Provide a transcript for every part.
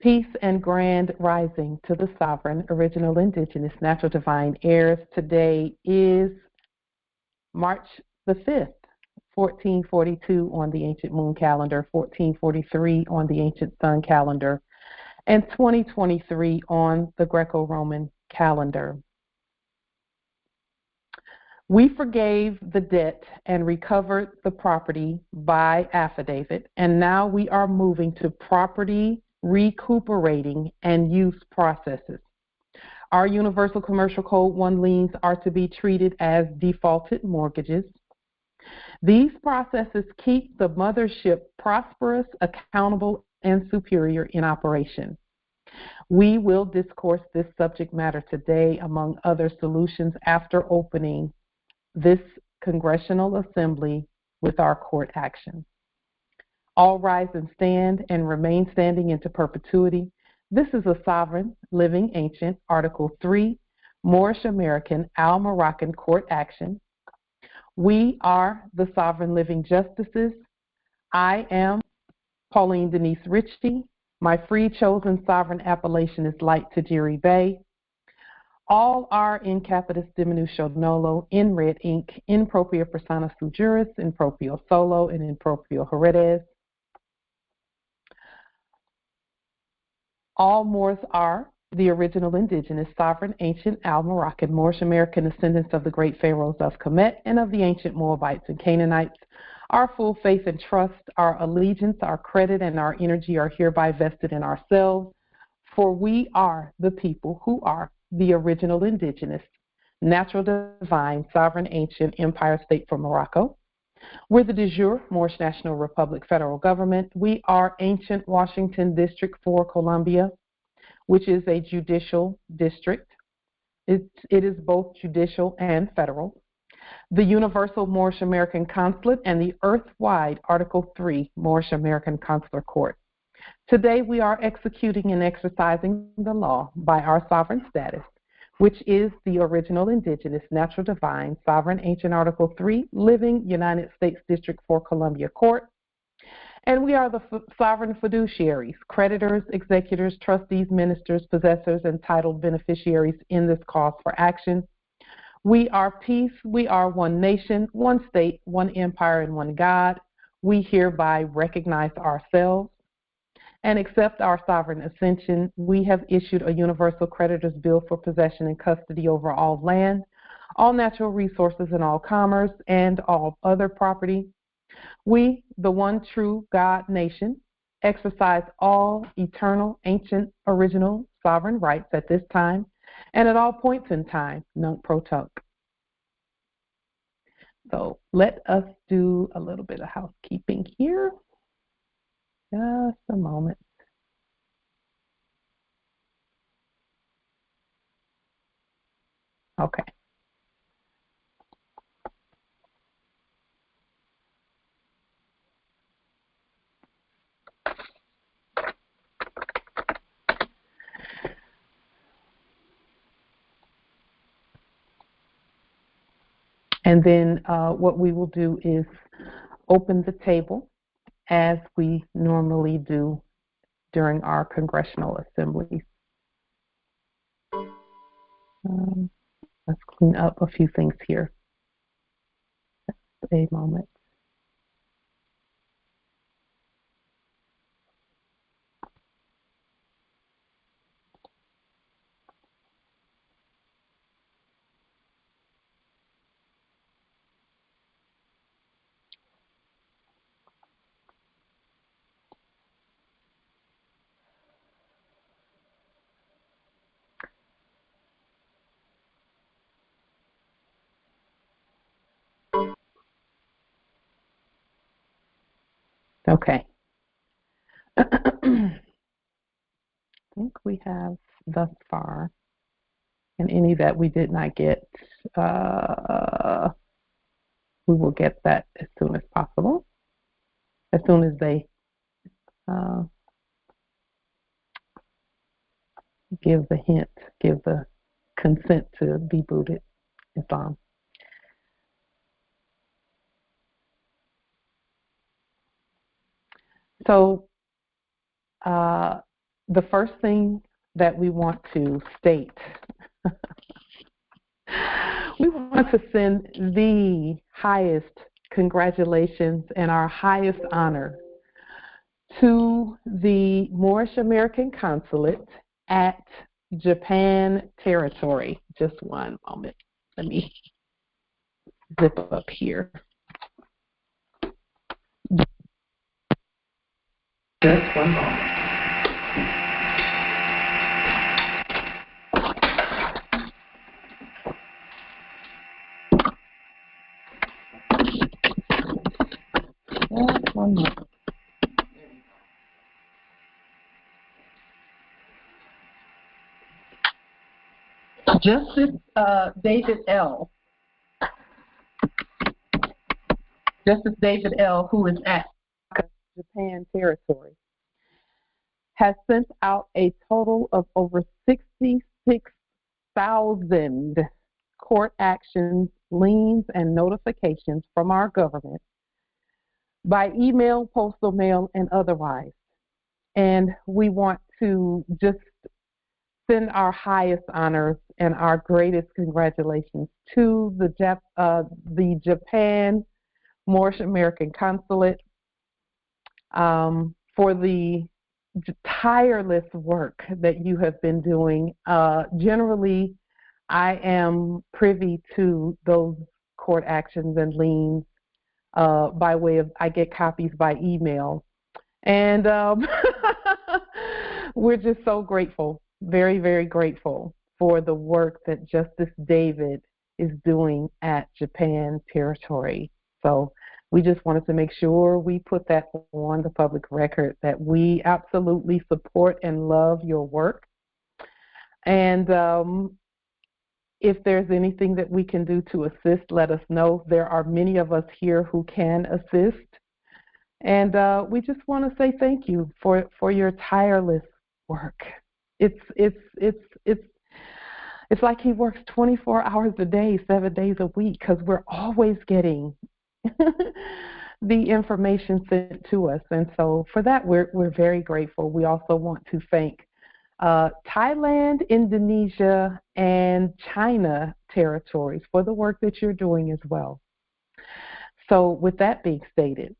Peace and grand rising to the sovereign, original, indigenous, natural, divine heirs. Today is March the 5th, 1442 on the ancient moon calendar, 1443 on the ancient sun calendar, and 2023 on the Greco-Roman calendar. We forgave the debt and recovered the property by affidavit, and now we are moving to property recuperating and use processes. Our Universal Commercial Code 1 liens are to be treated as defaulted mortgages. These processes keep the mothership prosperous, accountable, and superior in operation. We will discourse this subject matter today, among other solutions, after opening this Congressional Assembly with our court action. All rise and stand and remain standing into perpetuity. This is a sovereign, living, ancient, Article 3, Moorish American, Al-Moroccan court action. We are the sovereign living justices. I am Pauline Denise Ritchie. My free chosen sovereign appellation is Light Tajiri Bay. All are in capitis diminuto nolo, in red ink, in propria persona sui juris, in proprio solo, and in proprio heredes. All Moors are the original indigenous, sovereign, ancient, Al-Moroccan, Moorish American descendants of the great pharaohs of Kemet and of the ancient Moabites and Canaanites. Our full faith and trust, our allegiance, our credit, and our energy are hereby vested in ourselves, for we are the people who are the original indigenous, natural, divine, sovereign, ancient empire state for Morocco. We're the de jure Moorish National Republic federal government. We are ancient Washington District for Columbia, which is a judicial district. It is both judicial and federal. The Universal Moorish American Consulate and the Earth-wide Article 3 Moorish American Consular Court. Today we are executing and exercising the law by our sovereign status, which is the original indigenous, natural, divine, sovereign, ancient Article 3, living United States District for Columbia Court. And we are the sovereign fiduciaries, creditors, executors, trustees, ministers, possessors, and titled beneficiaries in this cause for action. We are peace. We are one nation, one state, one empire, and one God. We hereby recognize ourselves and accept our sovereign ascension. We have issued a universal creditor's bill for possession and custody over all land, all natural resources, and all commerce, and all other property. We, the one true God nation, exercise all eternal, ancient, original, sovereign rights at this time and at all points in time, nunc pro tunc. So let us do a little bit of housekeeping here. Just a moment. Okay. And then what we will do is open the table as we normally do during our congressional assemblies. Let's clean up a few things here. Just a moment. Okay. I think we have thus far, and any that we did not get, we will get that as soon as possible, as soon as they give the hint, give the consent to be booted. Islam. So the first thing that we want to state, we want to send the highest congratulations and our highest honor to the Moorish American Consulate at Japan Territory. Just one moment. Let me zip up here. Just one moment. Just one moment. Justice David L., who is at Japan Territory, has sent out a total of over 66,000 court actions, liens, and notifications from our government by email, postal mail, and otherwise. And we want to just send our highest honors and our greatest congratulations to the Japan Moorish American Consulate for the tireless work that you have been doing. Generally, I am privy to those court actions and liens by way of, I get copies by email. And we're just so grateful, very, very grateful for the work that Justice David is doing at Japan Territory. So we just wanted to make sure we put that on the public record, that we absolutely support and love your work. And if there's anything that we can do to assist, let us know. There are many of us here who can assist. And we just want to say thank you for your tireless work. It's like he works 24 hours a day, 7 days a week, because we're always getting the information sent to us. And so for that, we're very grateful. We also want to thank Thailand, Indonesia, and China territories for the work that you're doing as well. So with that being stated,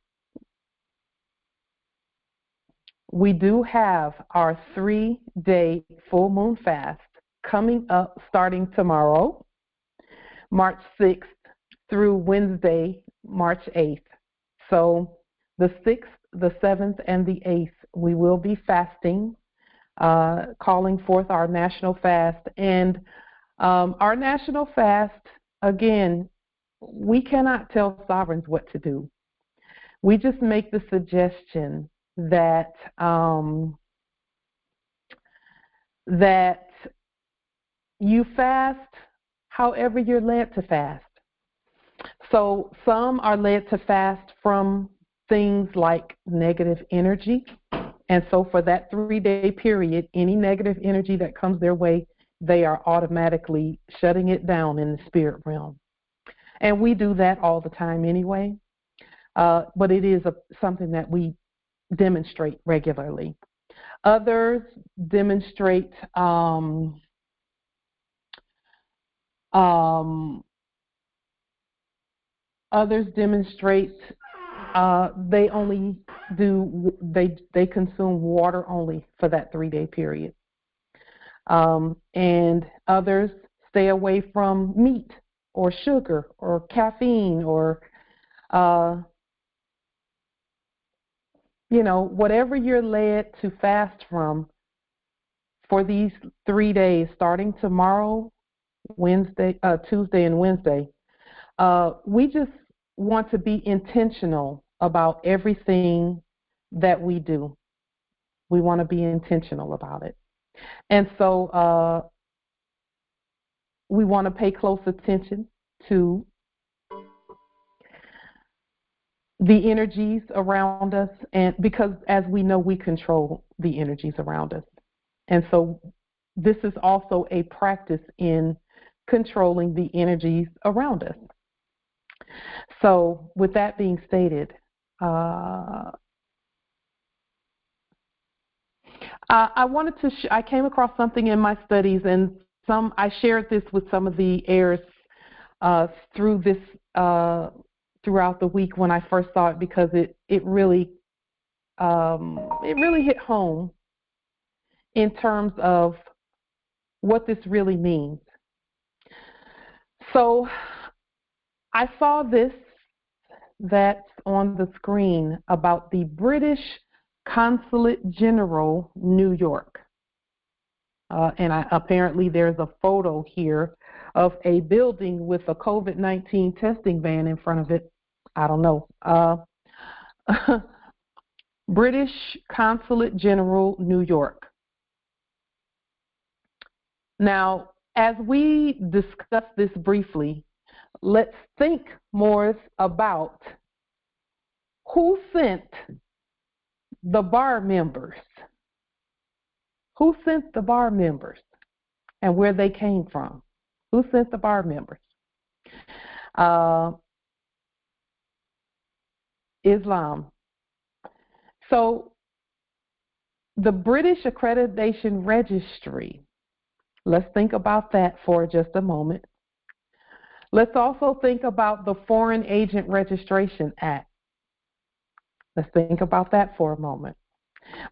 we do have our 3-day full moon fast coming up starting tomorrow, March 6th, through Wednesday, March 8th. So the 6th, the 7th, and the 8th, we will be fasting, calling forth our national fast. And our national fast, again, we cannot tell sovereigns what to do. We just make the suggestion that that you fast however you're led to fast. So some are led to fast from things like negative energy. And so for that 3-day period, any negative energy that comes their way, they are automatically shutting it down in the spirit realm. And we do that all the time anyway. But it is something that we demonstrate regularly. Others demonstrate they consume water only for that 3-day period. And others stay away from meat or sugar or caffeine or whatever you're led to fast from for these 3 days, starting tomorrow, Tuesday and Wednesday. We just want to be intentional about everything that we do. We want to be intentional about it. And so we want to pay close attention to the energies around us, and because as we know, we control the energies around us. And so this is also a practice in controlling the energies around us. So with that being stated, I wanted to. I came across something in my studies, and I shared this with some of the heirs through this throughout the week when I first saw it, because it really hit home in terms of what this really means. So I saw this that's on the screen about the British Consulate General, New York. And apparently there's a photo here of a building with a COVID-19 testing van in front of it. I don't know. British Consulate General, New York. Now, as we discuss this briefly, let's think more about who sent the bar members. Who sent the bar members and where they came from? Who sent the bar members? Islam. So the British Accreditation Registry, let's think about that for just a moment. Let's also think about the Foreign Agent Registration Act. Let's think about that for a moment.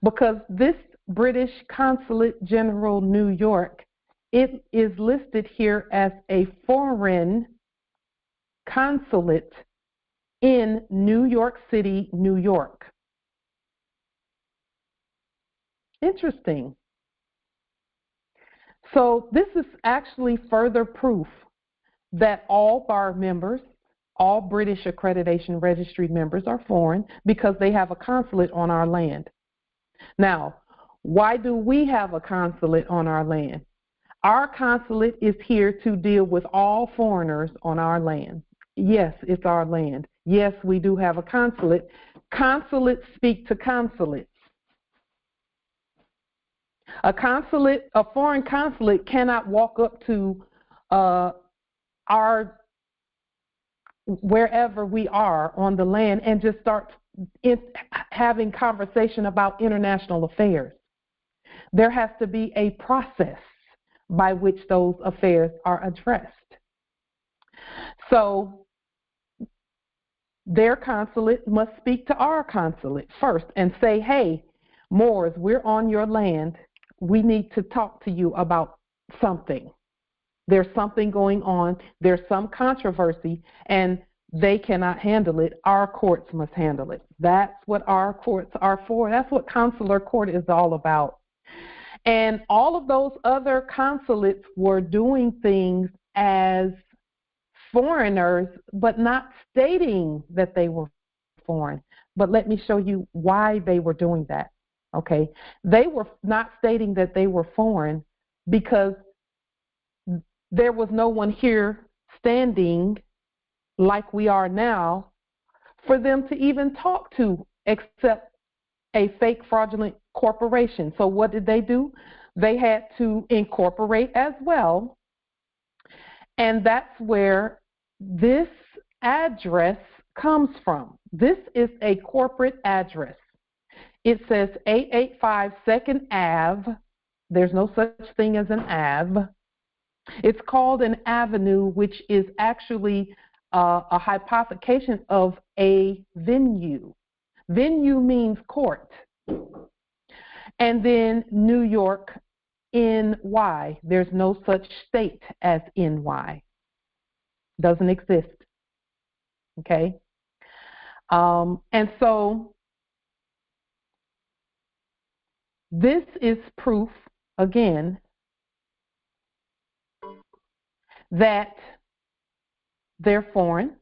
Because this British Consulate General, New York, it is listed here as a foreign consulate in New York City, New York. Interesting. So this is actually further proof that all bar members, all British Accreditation Registry members are foreign because they have a consulate on our land. Now, why do we have a consulate on our land? Our consulate is here to deal with all foreigners on our land. Yes, it's our land. Yes, we do have a consulate. Consulates speak to consulates. A foreign consulate cannot walk up to wherever we are on the land and just start having conversation about international affairs. There has to be a process by which those affairs are addressed. So their consulate must speak to our consulate first and say, hey, Moors, we're on your land. We need to talk to you about something. There's something going on. There's some controversy, and they cannot handle it. Our courts must handle it. That's what our courts are for. That's what consular court is all about. And all of those other consulates were doing things as foreigners, but not stating that they were foreign. But let me show you why they were doing that. Okay, they were not stating that they were foreign because there was no one here standing like we are now for them to even talk to except a fake fraudulent corporation. So what did they do? They had to incorporate as well. And that's where this address comes from. This is a corporate address. It says 885 2nd Ave. There's no such thing as an Ave. It's called an avenue, which is actually a hypothecation of a venue. Venue means court. And then New York, NY. There's no such state as NY. Doesn't exist. Okay? And so this is proof, again, that they're foreign.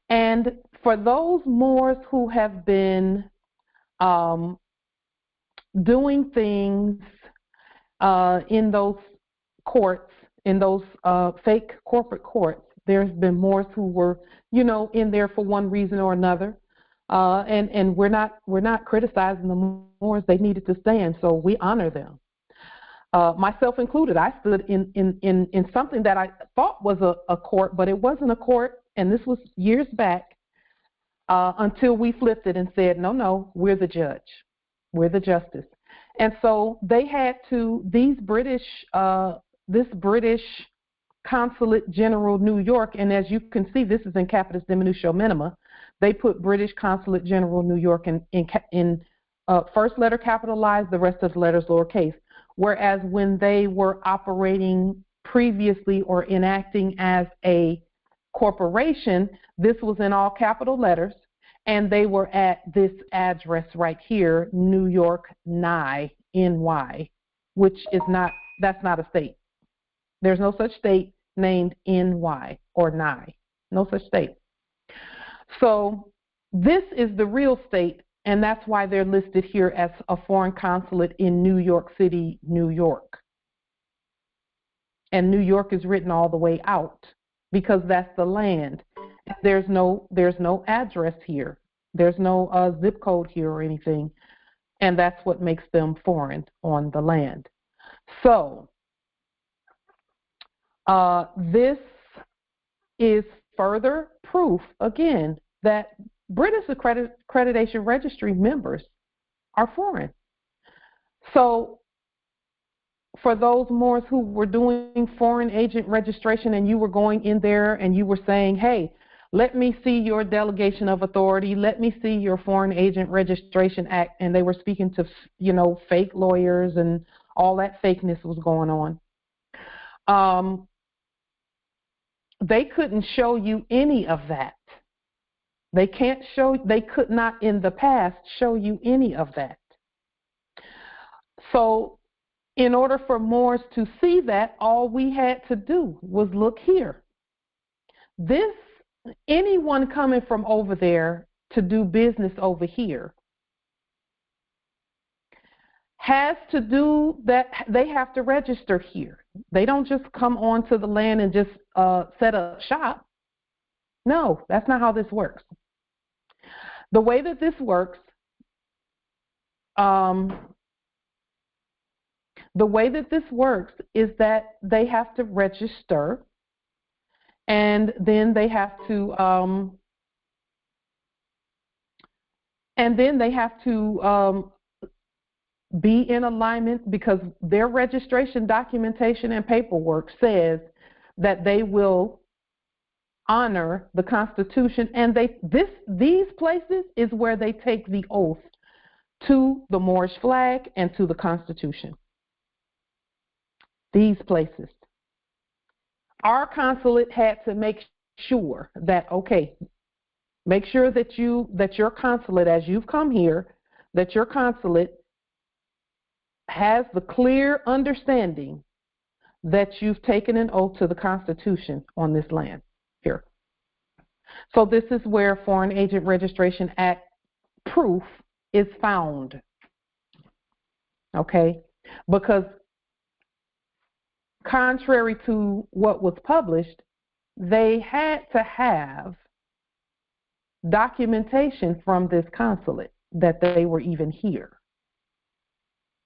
And for those Moors who have been doing things in those courts, in those fake corporate courts, there's been Moors who were, in there for one reason or another. And we're not criticizing the Moors. They needed to stand, so we honor them. Myself included, I stood in something that I thought was a court, but it wasn't a court, and this was years back, until we flipped it and said, no, we're the judge. We're the justice. And so they had to, this British Consulate General New York, and as you can see, this is in capitis diminutio minima. They put British Consulate General New York in first letter capitalized, the rest of the letters lowercase. Whereas when they were operating previously or enacting as a corporation, this was in all capital letters, and they were at this address right here, New York, NY, NY, which is not, that's not a state. There's no such state named NY or NY, no such state. So this is the real state, and that's why they're listed here as a foreign consulate in New York City, New York. And New York is written all the way out because that's the land. There's no address here. There's no zip code here or anything, and that's what makes them foreign on the land. So this is further proof, again, that British Accreditation Registry members are foreign. So for those Moors who were doing foreign agent registration and you were going in there and you were saying, hey, let me see your delegation of authority, let me see your Foreign Agent Registration Act, and they were speaking to, fake lawyers and all that fakeness was going on. They couldn't show you any of that. They could not in the past show you any of that. So in order for Moors to see that, all we had to do was look here. Anyone coming from over there to do business over here has to do that. They have to register here. They don't just come onto the land and just set up shop. No, that's not how this works. The way that this works, is that they have to register, and then they have to be in alignment, because their registration documentation and paperwork says that they will honor the Constitution, and these places is where they take the oath to the Moorish flag and to the Constitution. These places. Our consulate had to make sure that, make sure that your consulate, as you've come here, that your consulate has the clear understanding that you've taken an oath to the Constitution on this land here. So this is where Foreign Agent Registration Act proof is found. Okay? Because contrary to what was published, they had to have documentation from this consulate that they were even here.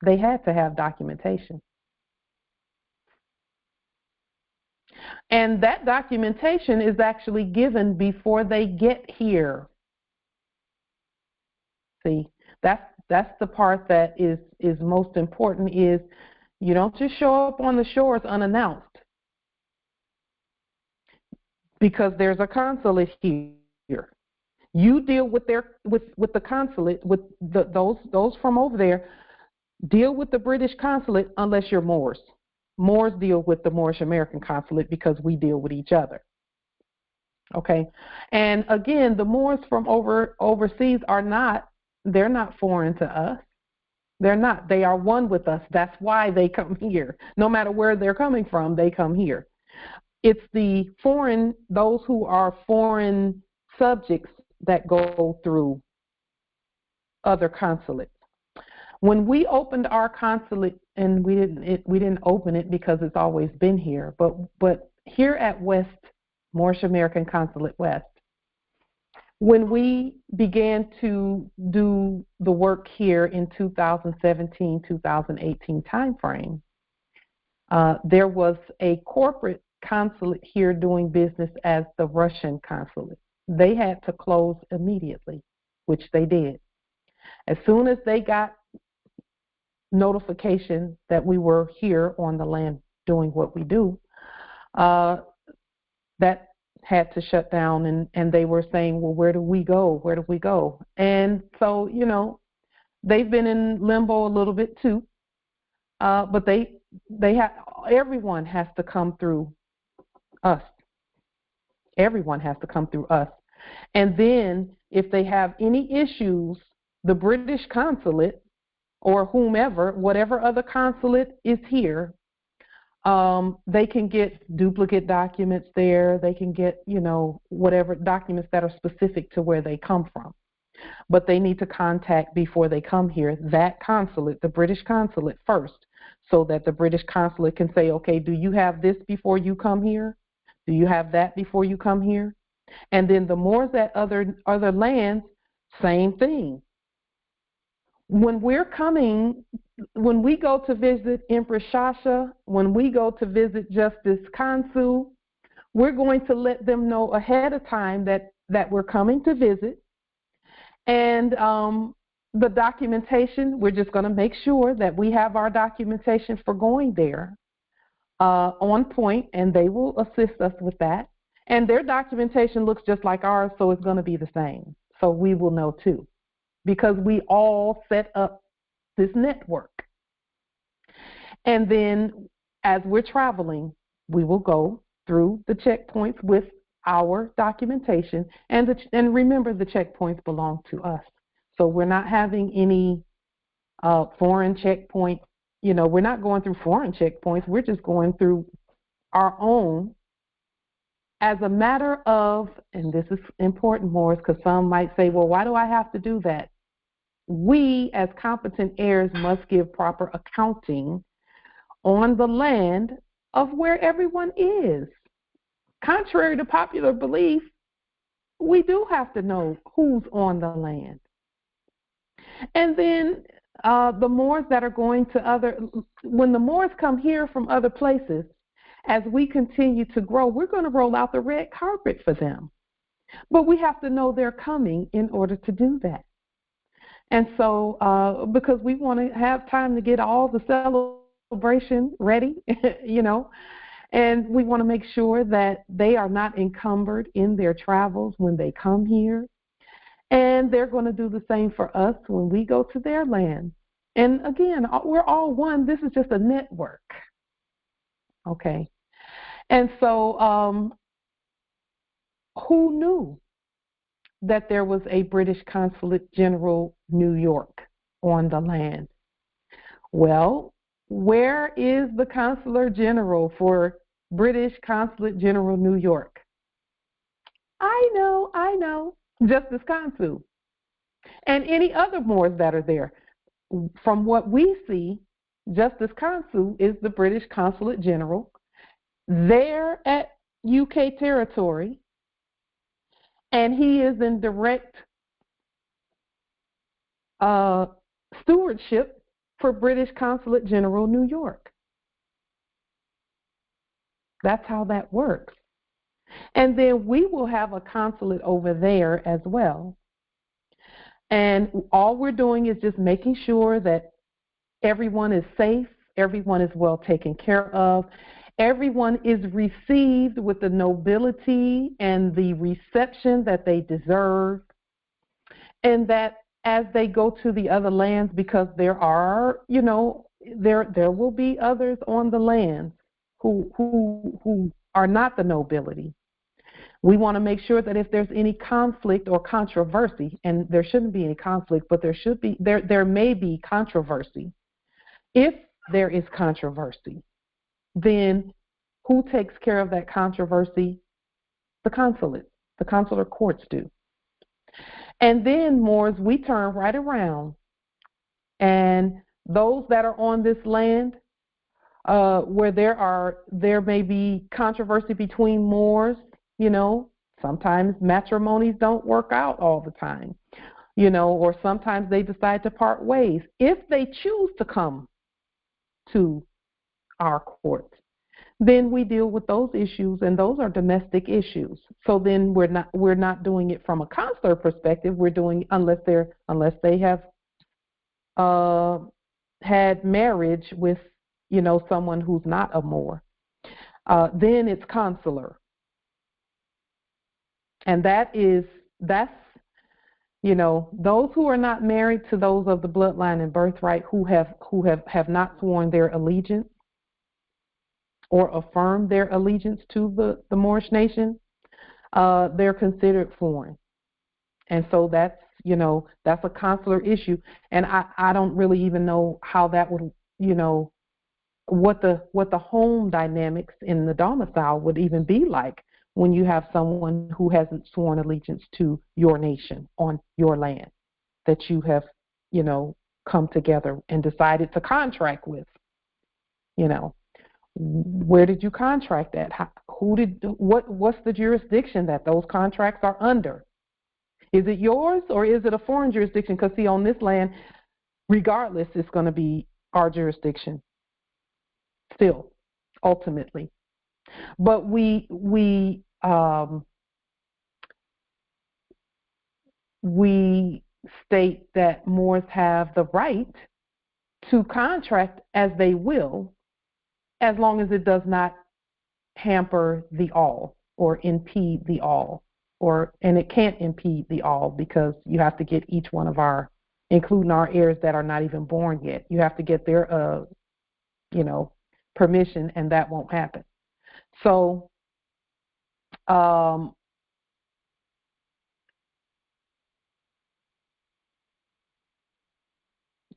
They had to have documentation. And that documentation is actually given before they get here. See, that's the part that is most important, is you don't just show up on the shores unannounced, because there's a consulate here. You deal with the consulate, with those from over there. Deal with the British consulate unless you're Moors. Moors deal with the Moorish American consulate because we deal with each other. Okay, and again, the Moors from overseas they're not foreign to us. They're not. They are one with us. That's why they come here. No matter where they're coming from, they come here. It's those who are foreign subjects that go through other consulates. When we opened our consulate, and we didn't open it because it's always been here, but here at West, Moorish American Consulate West, when we began to do the work here in 2017, 2018 timeframe, there was a corporate consulate here doing business as the Russian consulate. They had to close immediately, which they did. As soon as they got notification that we were here on the land doing what we do, that had to shut down, and they were saying, well, where do we go? Where do we go? And so, they've been in limbo a little bit too, but everyone has to come through us. Everyone has to come through us. And then if they have any issues, the British consulate or whomever, whatever other consulate is here, they can get duplicate documents there. They can get, whatever documents that are specific to where they come from. But they need to contact, before they come here, that consulate, the British consulate first, so that the British consulate can say, okay, do you have this before you come here? Do you have that before you come here? And then the Moors at other lands, same thing. When we go to visit Empress Shasha, when we go to visit Justice Kansu, we're going to let them know ahead of time that we're coming to visit. And the documentation, we're just going to make sure that we have our documentation for going there on point, and they will assist us with that. And their documentation looks just like ours, so it's going to be the same. So we will know too, because we all set up this network. And then as we're traveling, we will go through the checkpoints with our documentation. And remember, the checkpoints belong to us. So we're not having any foreign checkpoints. We're not going through foreign checkpoints. We're just going through our own. As a matter of, and this is important, Morris, because some might say, well, why do I have to do that? We, as competent heirs, must give proper accounting on the land of where everyone is. Contrary to popular belief, we do have to know who's on the land. And then the Moors that are going to when the Moors come here from other places, as we continue to grow, we're going to roll out the red carpet for them. But we have to know they're coming in order to do that. And so, because we want to have time to get all the celebration ready, and we want to make sure that they are not encumbered in their travels when they come here. And they're going to do the same for us when we go to their land. And again, we're all one. This is just a network. Okay. And so who knew that there was a British Consulate General New York on the land? Well, where is the Consular General for British Consulate General New York? I know. Justice Kansu. And any other Moors that are there. From what we see, Justice Kansu is the British Consulate General there at UK territory, and he is in direct stewardship for British Consulate General New York. That's how that works. And then we will have a consulate over there as well. And all we're doing is just making sure that everyone is safe, everyone is well taken care of, everyone is received with the nobility and the reception that they deserve, and that as they go to the other lands, because there are, there will be others on the lands who are not the nobility. We want to make sure that if there's any conflict or controversy, and there shouldn't be any conflict, but there may be controversy. If there is controversy, then who takes care of that controversy? The consulate. The consular courts do. And then, Moors, we turn right around, and those that are on this land, where there may be controversy between Moors, sometimes matrimonies don't work out all the time, or sometimes they decide to part ways. If they choose to come to our courts, then we deal with those issues, and those are domestic issues. So then we're not doing it from a consular perspective. We're doing unless they have had marriage with, someone who's not a Moor. Then it's consular. And that's, those who are not married to those of the bloodline and birthright who have not sworn their allegiance or affirmed their allegiance to the Moorish nation, they're considered foreign. And so that's a consular issue. And I don't really even know how that would, what the home dynamics in the domicile would even be like when you have someone who hasn't sworn allegiance to your nation on your land that you have, come together and decided to contract with. Where did you contract at? What's the jurisdiction that those contracts are under? Is it yours or is it a foreign jurisdiction? Because see, on this land, regardless, it's going to be our jurisdiction still, ultimately. But we state that Moors have the right to contract as they will, as long as it does not hamper the all or impede the all. And it can't impede the all because you have to get each one of our, including our heirs that are not even born yet, you have to get their, permission, and that won't happen. So,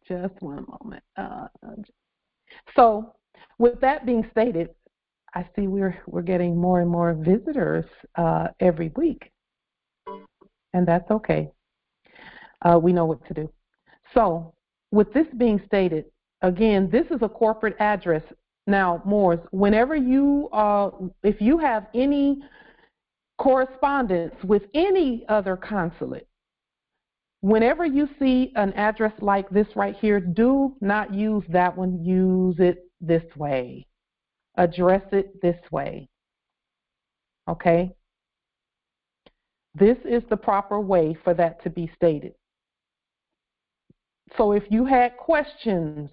just one moment. So, with that being stated, I see we're getting more and more visitors every week, and that's okay. We know what to do. So, with this being stated, again, this is a corporate address. Now, Moors, whenever if you have any correspondence with any other consulate, whenever you see an address like this right here, do not use that one. Use it this way. Address it this way. Okay? This is the proper way for that to be stated. So if you had questions,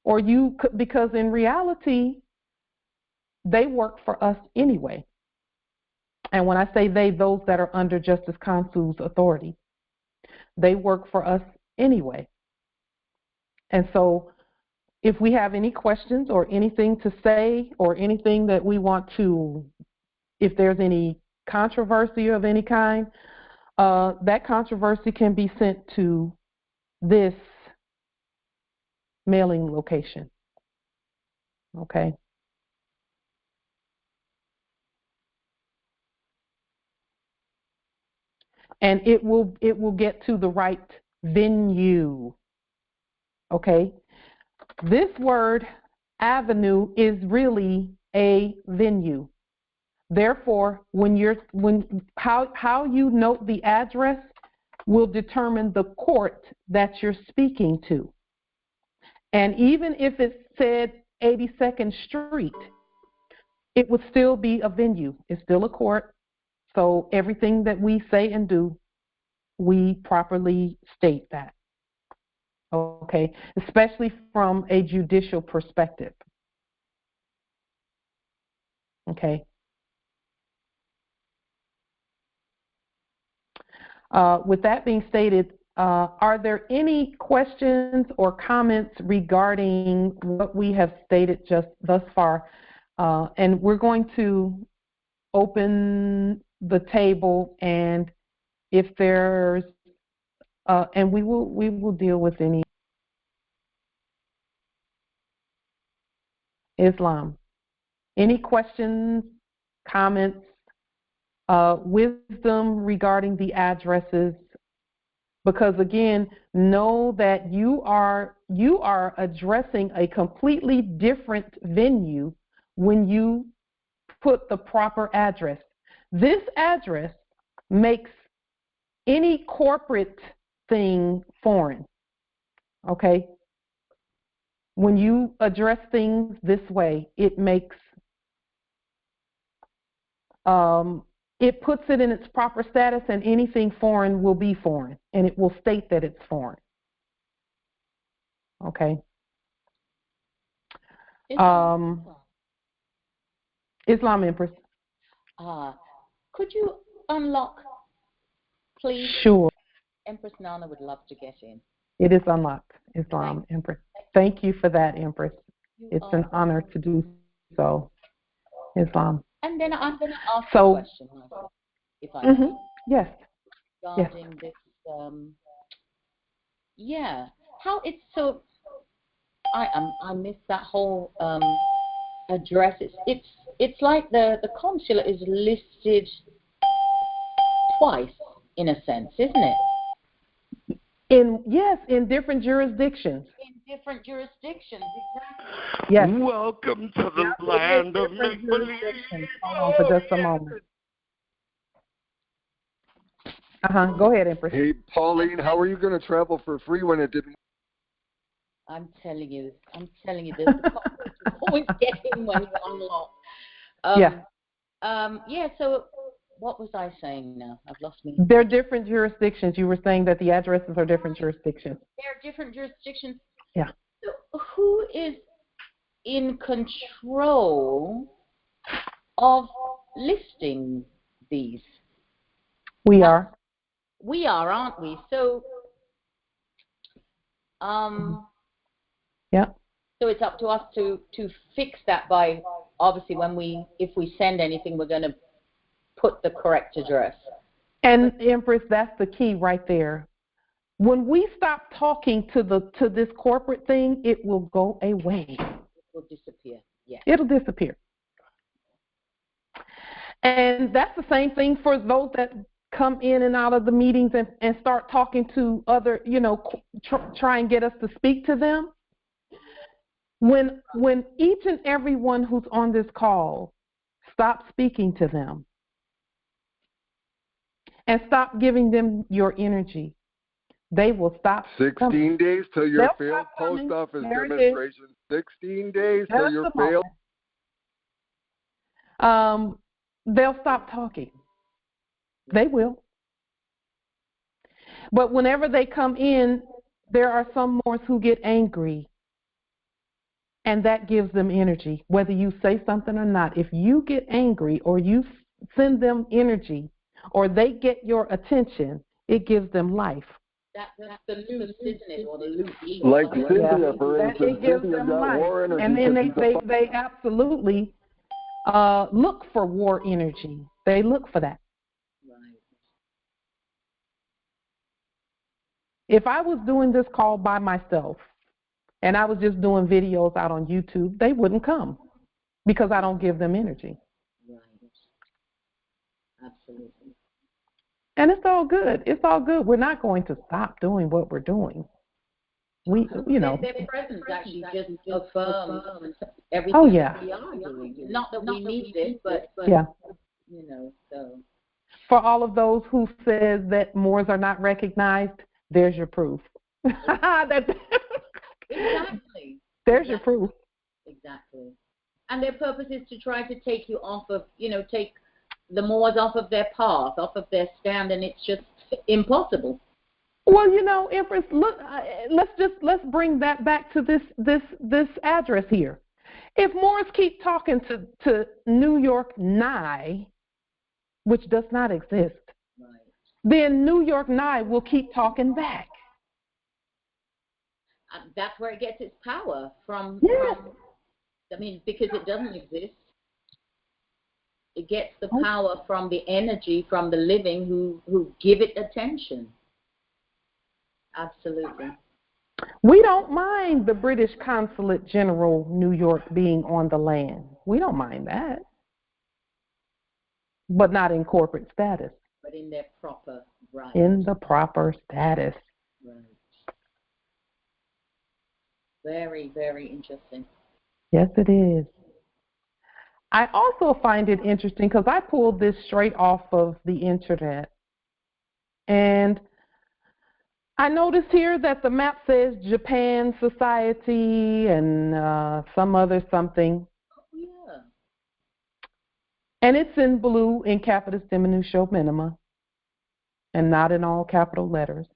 or because in reality, they work for us anyway. And when I say they, those that are under Justice Consul's authority, they work for us anyway. And so if we have any questions or anything to say or anything that we want to, if there's any controversy of any kind, that controversy can be sent to this mailing location. Okay? And it will get to the right venue. Okay? This word avenue is really a venue. Therefore, how you note the address will determine the court that you're speaking to. And even if it said 82nd Street, it would still be a venue. It's still a court. So everything that we say and do, we properly state that. Okay, especially from a judicial perspective. Okay. With that being stated, are there any questions or comments regarding what we have stated just thus far? And we're going to open the table, and if there's, and we will deal with any Islam. Any questions, comments, wisdom regarding the addresses? Because again, know that you are addressing a completely different venue when you put the proper address. This address makes any corporate thing foreign. Okay? When you address things this way, it makes it puts it in its proper status, and anything foreign will be foreign, and it will state that it's foreign. Okay? Islam, Empress. Could you unlock, please? Sure. Empress Nana would love to get in. It is unlocked, Islam, Empress. Thank you for that, Empress. It's an honor to do so, Islam. And then I'm going to ask a question, if I may. Yes. Regarding this, how it's so. I missed that whole address. It's like the consulate is listed twice in a sense, isn't it? In different jurisdictions. In different jurisdictions, exactly. Yes. Welcome to the land of make-believe. Hold on for just a moment. Go ahead, Empress. Hey, Pauline, how are you going to travel for free when it didn't? I'm telling you, the conference is always getting when you unlock. So what was I saying now? I've lost me. They're different jurisdictions. You were saying that the addresses are different jurisdictions. They're different jurisdictions. Yeah. So who is in control of listing these? We are. We are, aren't we? So, yeah. So it's up to us to fix that by, obviously, if we send anything, we're going to put the correct address. And Empress, that's the key right there. When we stop talking to this corporate thing, it will go away. It will disappear. Yeah. It'll disappear. And that's the same thing for those that come in and out of the meetings and start talking to other, try and get us to speak to them. When each and every one who's on this call stop speaking to them and stop giving them your energy, they will stop. 16 days till your failed post office demonstration. 16 days till your failed. They'll stop talking. They will. But whenever they come in, there are some Moors who get angry. And that gives them energy, whether you say something or not. If you get angry or you send them energy or they get your attention, it gives them life. That's the loose, isn't it? Or the loose. Like Cynthia, for instance. It gives them life. And then they absolutely look for war energy. They look for that. Right. If I was doing this call by myself, and I was just doing videos out on YouTube, they wouldn't come because I don't give them energy. Right. Absolutely. And it's all good. It's all good. We're not going to stop doing what we're doing. Their presence actually just affirms everything we are doing. Not that we need it, but yeah. So. For all of those who says that Moors are not recognized, there's your proof. Exactly. There's your proof. Exactly. And their purpose is to try to take you off of, take the Moors off of their path, off of their stand, and it's just impossible. Well, Empress, look, let's bring that back to this address here. If Moors keep talking to New York Nye, which does not exist, right, then New York Nye will keep talking back. That's where it gets its power from. Yes. Because it doesn't exist. It gets the power from the energy, from the living who give it attention. Absolutely. We don't mind the British Consulate General, New York, being on the land. We don't mind that. But not in corporate status. But in their proper right. In the proper status. Right. Very, very interesting. Yes, it is. I also find it interesting because I pulled this straight off of the internet. And I noticed here that the map says Japan Society and some other something. Oh, yeah. And it's in blue in capitis diminution minima and not in all capital letters.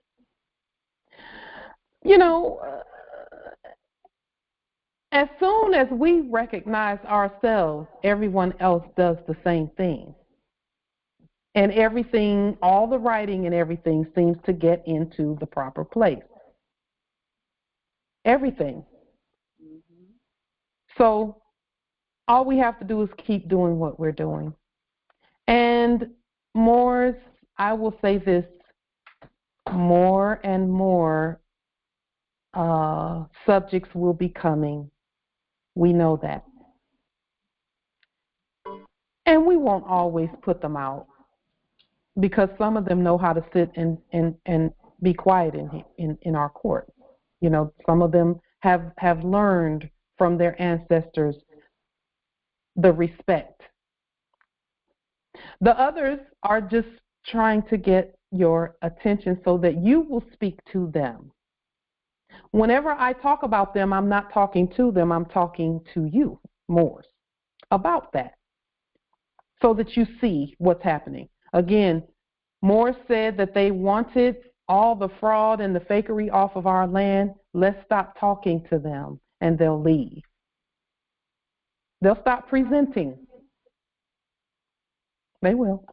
As soon as we recognize ourselves, everyone else does the same thing. And everything, all the writing and everything seems to get into the proper place. Everything. Mm-hmm. So all we have to do is keep doing what we're doing. And Moors, I will say this, more and more subjects will be coming. We know that. And we won't always put them out because some of them know how to sit and be quiet in our court. You know, some of them have learned from their ancestors the respect. The others are just trying to get your attention so that you will speak to them. Whenever I talk about them, I'm not talking to them, I'm talking to you, Moors, about that, so that you see what's happening. Again, Moors said that they wanted all the fraud and the fakery off of our land. Let's stop talking to them, and they'll leave. They'll stop presenting. They will.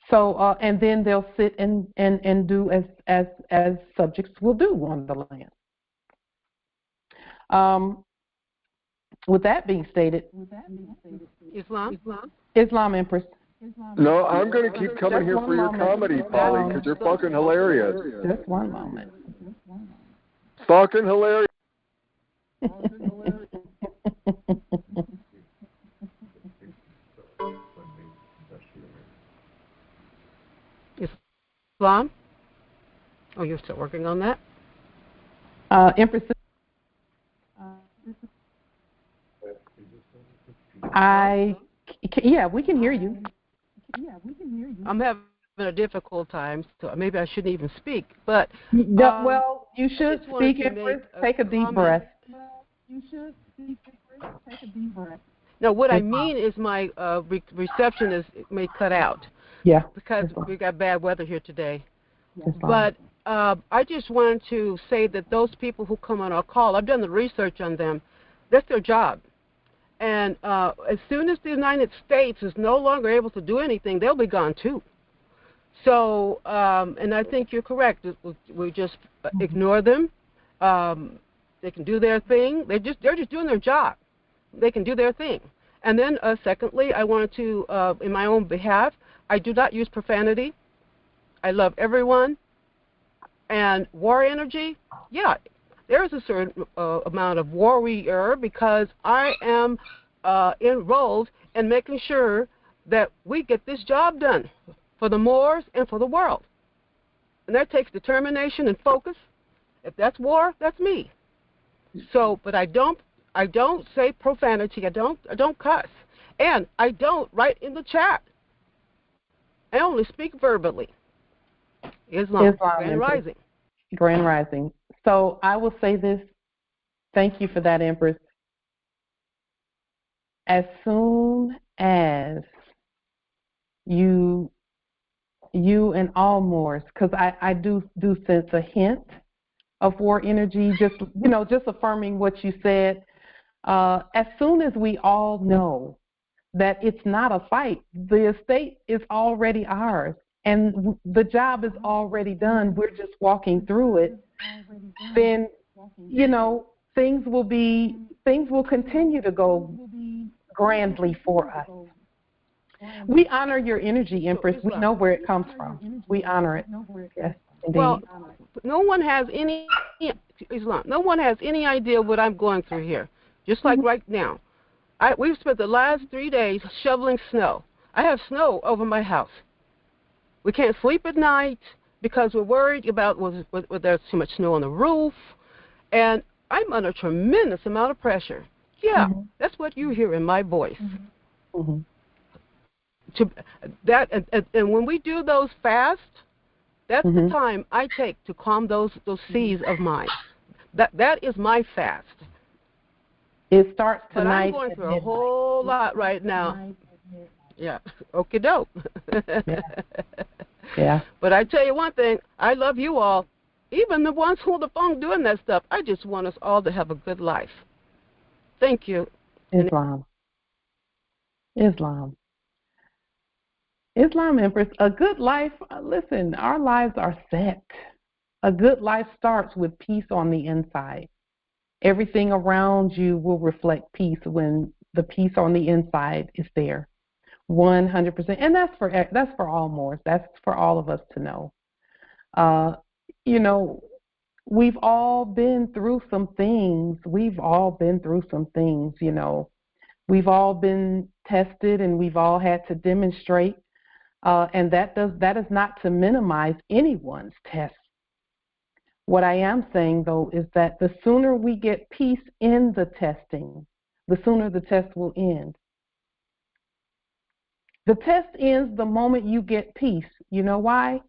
So, and then they'll sit and do as subjects will do on the land. With that being stated, Islam, Empress. No, I'm going to keep coming here for your comedy, Polly, because you're fucking hilarious. Just one moment. Fucking hilarious. Islam? Oh, you're still working on that? Empress. Yeah, we can hear you. I'm having a difficult time, so maybe I shouldn't even speak. But well, you should speak, Empress. Take a deep breath. No, what I mean is my reception may cut out. Yeah. Because we got bad weather here today. But I just wanted to say that those people who come on our call, I've done the research on them. That's their job. And as soon as the United States is no longer able to do anything, they'll be gone too. So, and I think you're correct. We just ignore them. They can do their thing. They're just doing their job. They can do their thing. And then, secondly, I wanted to, in my own behalf, I do not use profanity. I love everyone. And war energy, yeah, there is a certain amount of warrior because I am enrolled in making sure that we get this job done for the Moors and for the world. And that takes determination and focus. If that's war, that's me. So, but I don't say profanity. I don't cuss. And I don't write in the chat. I only speak verbally. Islam Grand Rising. Grand Rising. So I will say this. Thank you for that, Empress. As soon as you and all Moors, because I do sense a hint of war energy, just affirming what you said. As soon as we all know that it's not a fight, the estate is already ours, and the job is already done. We're just walking through it. Then, things will continue to go grandly for us. We honor your energy, Empress. We know where it comes from. We honor it. Yes, indeed. Well, no one has any idea what I'm going through here. Just like right now. We've spent the last 3 days shoveling snow. I have snow over my house. We can't sleep at night because we're worried about whether there's too much snow on the roof. And I'm under a tremendous amount of pressure. Yeah, that's what you hear in my voice. Mm-hmm. And when we do those fasts, that's the time I take to calm those seas of mine. That is my fast. It starts tonight. But I'm going through a whole lot right now. Yeah, okie doke. Yeah. But I tell you one thing, I love you all. even the ones who on the phone doing that stuff. I just want us all to have a good life. Thank you. Islam. Islam, Empress. A good life, listen, our lives are set. A good life starts with peace on the inside. Everything around you will reflect peace when the peace on the inside is there. 100%. And that's for all Moors. That's for all of us to know. You know, we've all been through some things. You know. We've all been tested and we've all had to demonstrate. And that is not to minimize anyone's test. What I am saying, though, is that the sooner we get peace in the testing, the sooner the test will end. The test ends the moment you get peace. You know why?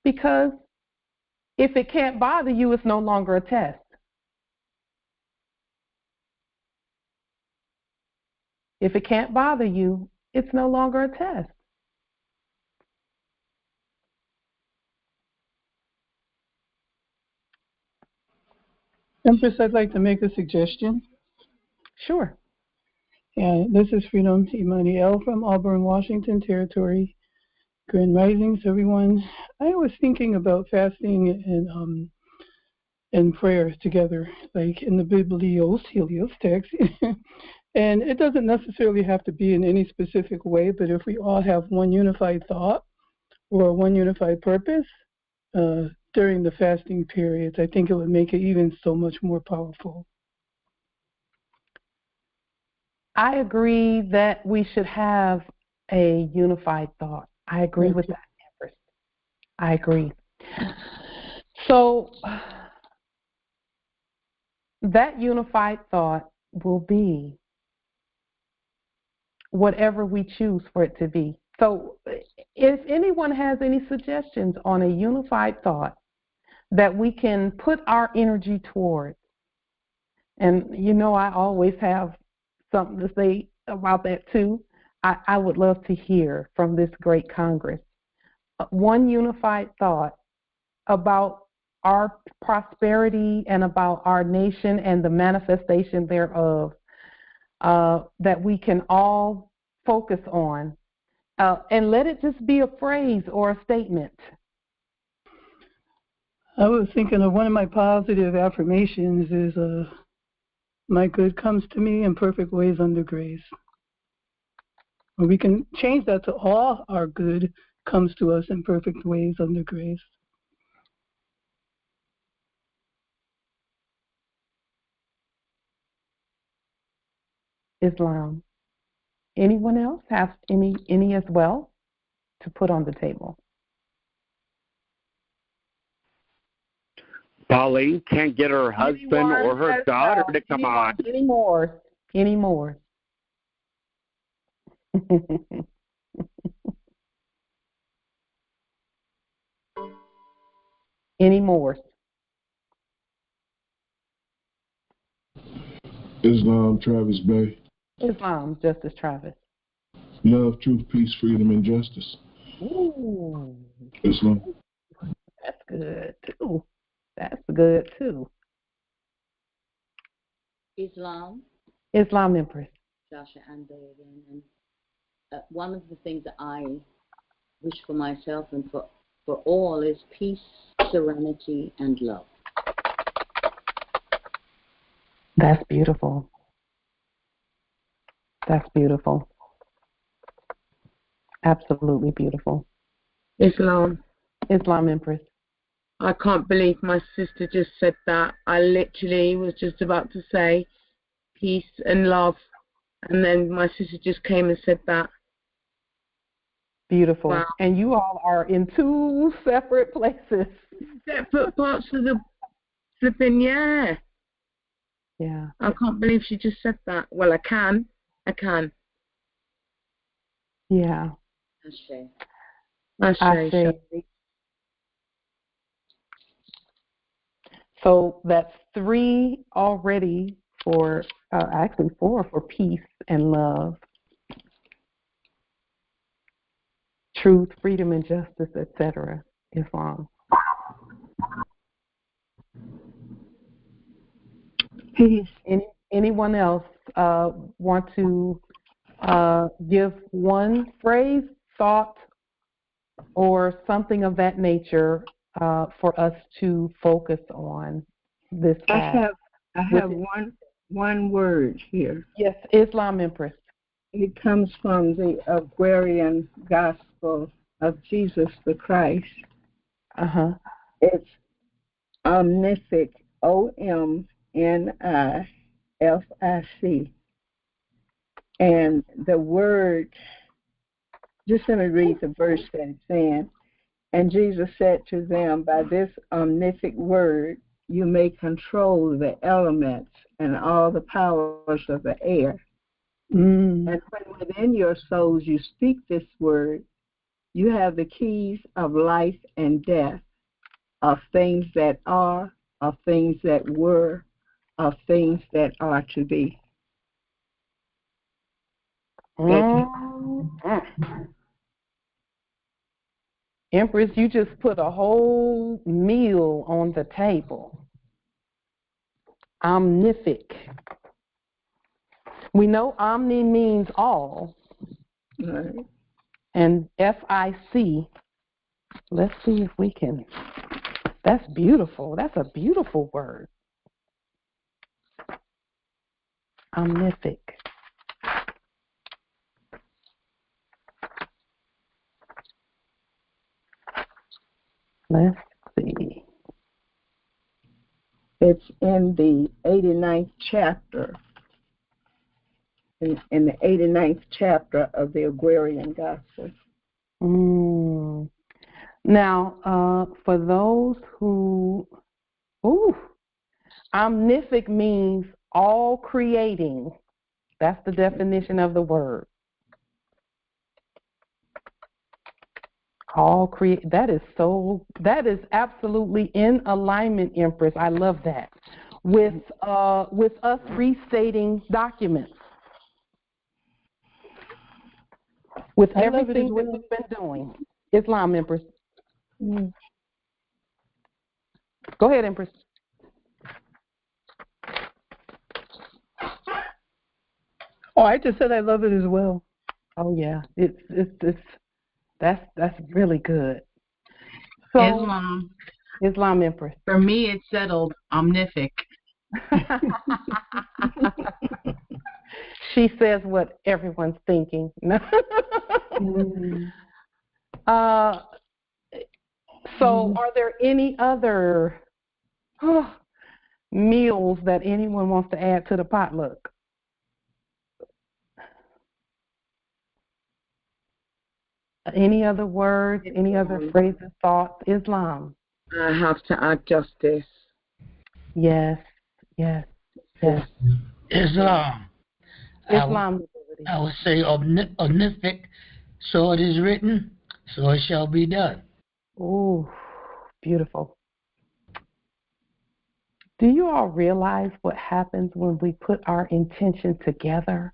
Because if it can't bother you, it's no longer a test. If it can't bother you, it's no longer a test. Empress, I'd like to make a suggestion. Sure. Yeah, this is Freedom Immanuel from Auburn, Washington Territory. Grand Risings, everyone. I was thinking about fasting and prayer together, like in the Biblios Healioteque. And it doesn't necessarily have to be in any specific way, but if we all have one unified thought or one unified purpose during the fasting periods, I think it would make it even so much more powerful. I agree that we should have a unified thought. I agree with that, Empress. I agree. So that unified thought will be whatever we choose for it to be. So if anyone has any suggestions on a unified thought that we can put our energy towards, and you know I always have something to say about that too, I would love to hear from this great Congress one unified thought about our prosperity and about our nation and the manifestation thereof that we can all focus on. And let it just be a phrase or a statement. I was thinking of one of my positive affirmations is, my good comes to me in perfect ways under grace. Or we can change that to all our good comes to us in perfect ways under grace. Islam. Anyone else have any as well to put on the table? Pauline can't get her husband or her daughter to come on. Any more? Any more? Islam, Travis Bay. Islam, Justice Travis. Love, truth, peace, freedom, and justice. Ooh. Islam. That's good too. Islam. Islam, Empress. Sasha and Bay again. And one of the things that I wish for myself and for all is peace, serenity, and love. That's beautiful. That's beautiful. Absolutely beautiful. Islam, Empress. I can't believe my sister just said that. I literally was just about to say peace and love, and then my sister just came and said that. Beautiful. Wow. And you all are in two separate places. Separate parts of the flipping, yeah. Yeah. I can't believe she just said that. Well, I can. Yeah. Ashe. So that's 3 already for, actually 4 for peace and love, truth, freedom, and justice, etc. Islam. Peace. Anyone else want to give one phrase, thought, or something of that nature for us to focus on this fast? I have one word here. Yes, Islam, Empress. It comes from the Agrarian Gospel of Jesus the Christ. It's omnific, OMNIFIC. And the word, just let me read the verse that it's in. And Jesus said to them, by this omnific word, you may control the elements and all the powers of the air. And when within your souls you speak this word, you have the keys of life and death, of things that are, of things that were, of things that are to be. Empress, you just put a whole meal on the table. Omnific. We know omni means all. Right. And FIC, let's see if we can. That's beautiful. That's a beautiful word. Omnific. Let's see. It's in the 89th chapter. In the 89th chapter of the Agrarian Gospel. Now, for those who, omnific means all creating. That's the definition of the word. All create. That is absolutely in alignment, Empress. I love that. With us restating documents. With everything that we've been doing. Islam, Empress. Go ahead, Empress. Oh, I just said I love it as well. Oh yeah, that's really good. So, Islam, Empress. For me, it's settled. Omnific. She says what everyone's thinking. So, are there any other meals that anyone wants to add to the potluck? Any other words, any other phrases, thoughts? Islam. I have to add justice. Yes. Islam. Islam. I would say omnific, so it is written, so it shall be done. Ooh, beautiful. Do you all realize what happens when we put our intention together?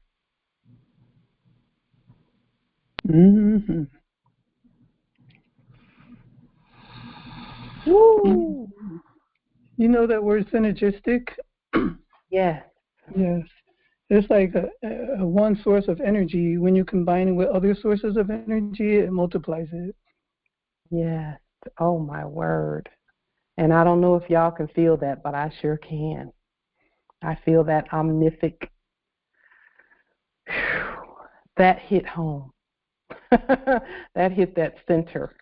Mm-hmm. Woo. You know that word synergistic? Yes. Yes. It's like a one source of energy. When you combine it with other sources of energy, it multiplies it. Yes. Oh, my word. And I don't know if y'all can feel that, but I sure can. I feel that omnific. That hit home. That hit that center.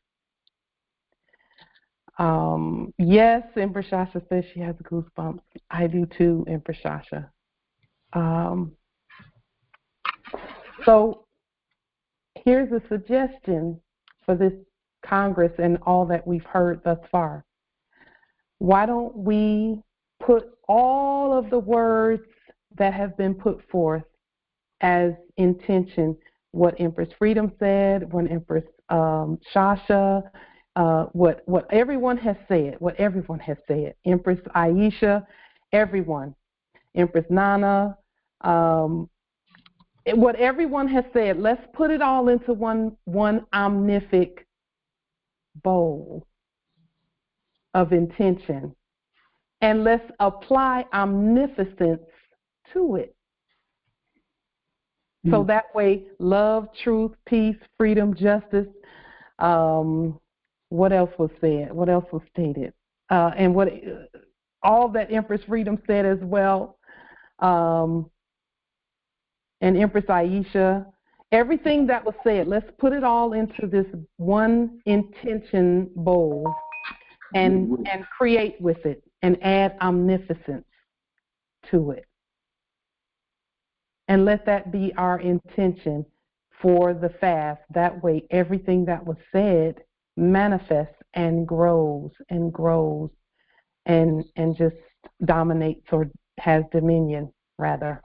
Yes, Empress Shasha says she has goosebumps. I do too, Empress Shasha. So here's a suggestion for this Congress and all that we've heard thus far. Why don't we put all of the words that have been put forth as intention, what Empress Freedom said, what Empress Shasha, what everyone has said, Empress Aisha, everyone, Empress Nana, what everyone has said, let's put it all into one omnific bowl of intention and let's apply omniscience to it. So that way, love, truth, peace, freedom, justice. What else was said? What else was stated? And what all that Empress Freedom said as well. And Empress Aisha, everything that was said, let's put it all into this one intention bowl and create with it and add omniscience to it. And let that be our intention for the fast. That way, everything that was said manifests and grows and grows and just dominates or has dominion, rather.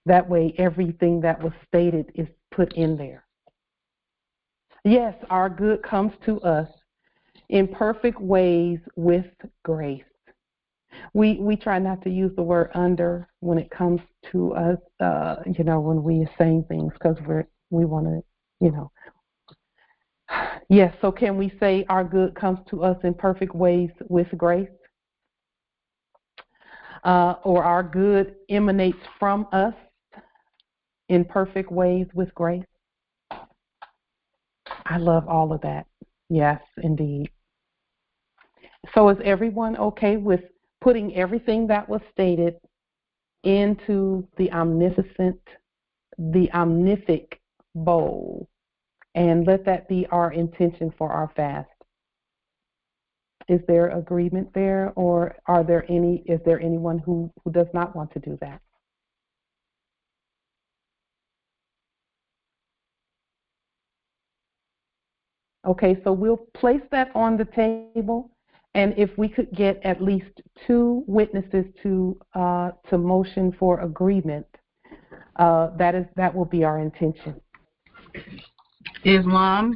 That way, everything that was stated is put in there. Yes, our good comes to us in perfect ways with grace. We try not to use the word under when it comes to us, when we are saying things, because we want to, Yes, so can we say our good comes to us in perfect ways with grace? Or our good emanates from us in perfect ways with grace? I love all of that. Yes, indeed. So is everyone okay with putting everything that was stated into the omnific bowl, and let that be our intention for our fast? Is there agreement there, or is there anyone who does not want to do that? Okay, so we'll place that on the table, and if we could get at least 2 witnesses to motion for agreement, that will be our intention. Islam,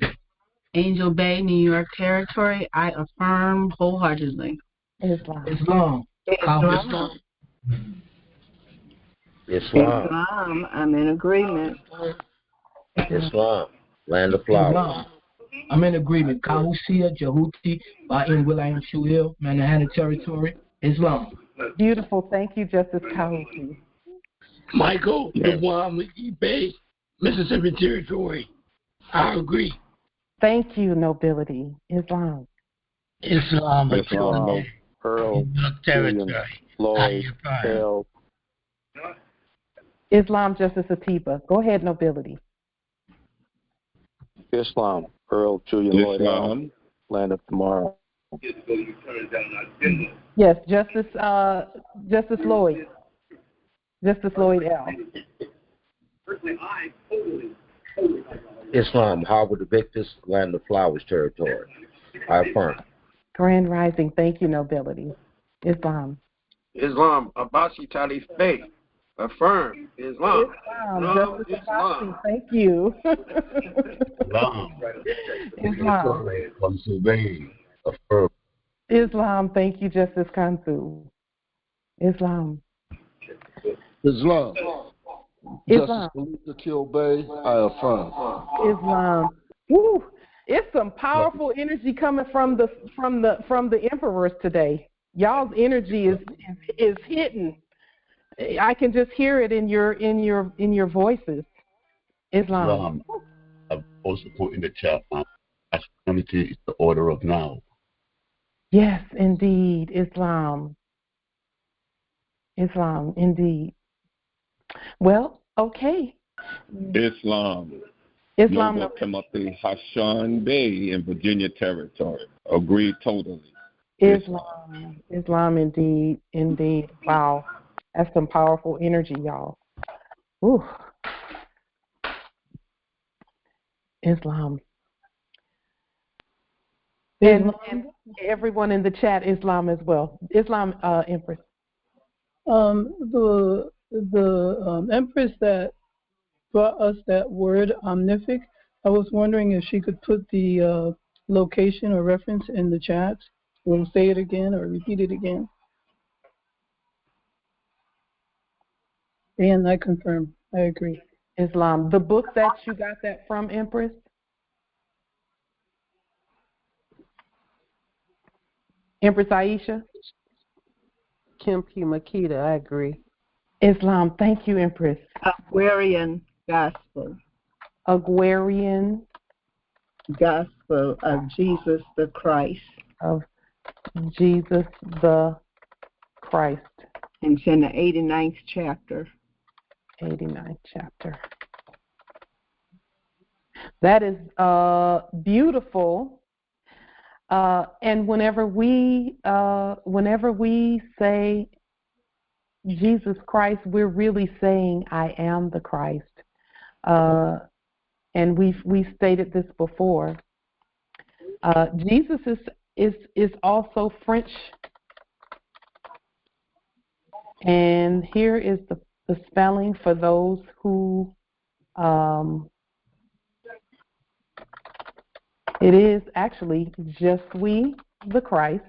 Angel Bay, New York Territory, I affirm wholeheartedly. Islam. Islam. Islam. Islam, I'm in agreement. Islam, land of flowers. Islam. I'm in agreement. Kahusia, Jahuti, Ba'in William Shuil, Manhattan Territory, Islam. Beautiful. Thank you, Justice Kahuti. Michael, Dewan, Bay, Mississippi Territory. I agree. Thank you, Nobility. Islam. Islam. Pearl, Territory. Floyd, Bell. Islam, Justice Atiba. Go ahead, Nobility. Islam, Earl Julian Lloyd, Land of Tomorrow. Yes, Justice Lloyd. Justice Lloyd L. Islam, Harbor the Victors, Land of Flowers Territory. I affirm. Grand Rising. Thank you, Nobility. Islam. Islam, Abbasi Talif Bey. Affirm. Islam. Justice Abbasi. Thank you. Islam. Affirm. Islam. Thank you, Justice Kansu. Islam. Islam. Islam. Justice Kilbay, I affirm. Islam. Woo! It's some powerful energy coming from the emperors today. Y'all's energy is hitting. I can just hear it in your voices. Islam. I've also put in the chat. Christianity is the order of now. Yes, indeed, Islam. Islam, indeed. Well, okay. Islam. Islam. Timothy Hassan Bay in Virginia Territory. Agreed totally. Islam. Islam, indeed. Indeed. Wow. That's some powerful energy, y'all. Ooh. Islam. And everyone in the chat, Islam as well. Islam, Empress. The Empress that brought us that word omnific, I was wondering if she could put the location or reference in the chat. We'll say it again or repeat it again. And I confirm. I agree. Islam. The book that you got that from, Empress? Empress Aisha? Kim P. Makita, I agree. Islam, thank you, Empress. Aquarian Gospel. Aquarian Gospel of Jesus the Christ. Of Jesus the Christ. And it's in the 89th chapter. 89th chapter. That is beautiful. And whenever we say Jesus Christ, we're really saying I am the Christ. And we've stated this before. Jesus is also French. And here is the spelling for those who it is actually Je suis the Christ,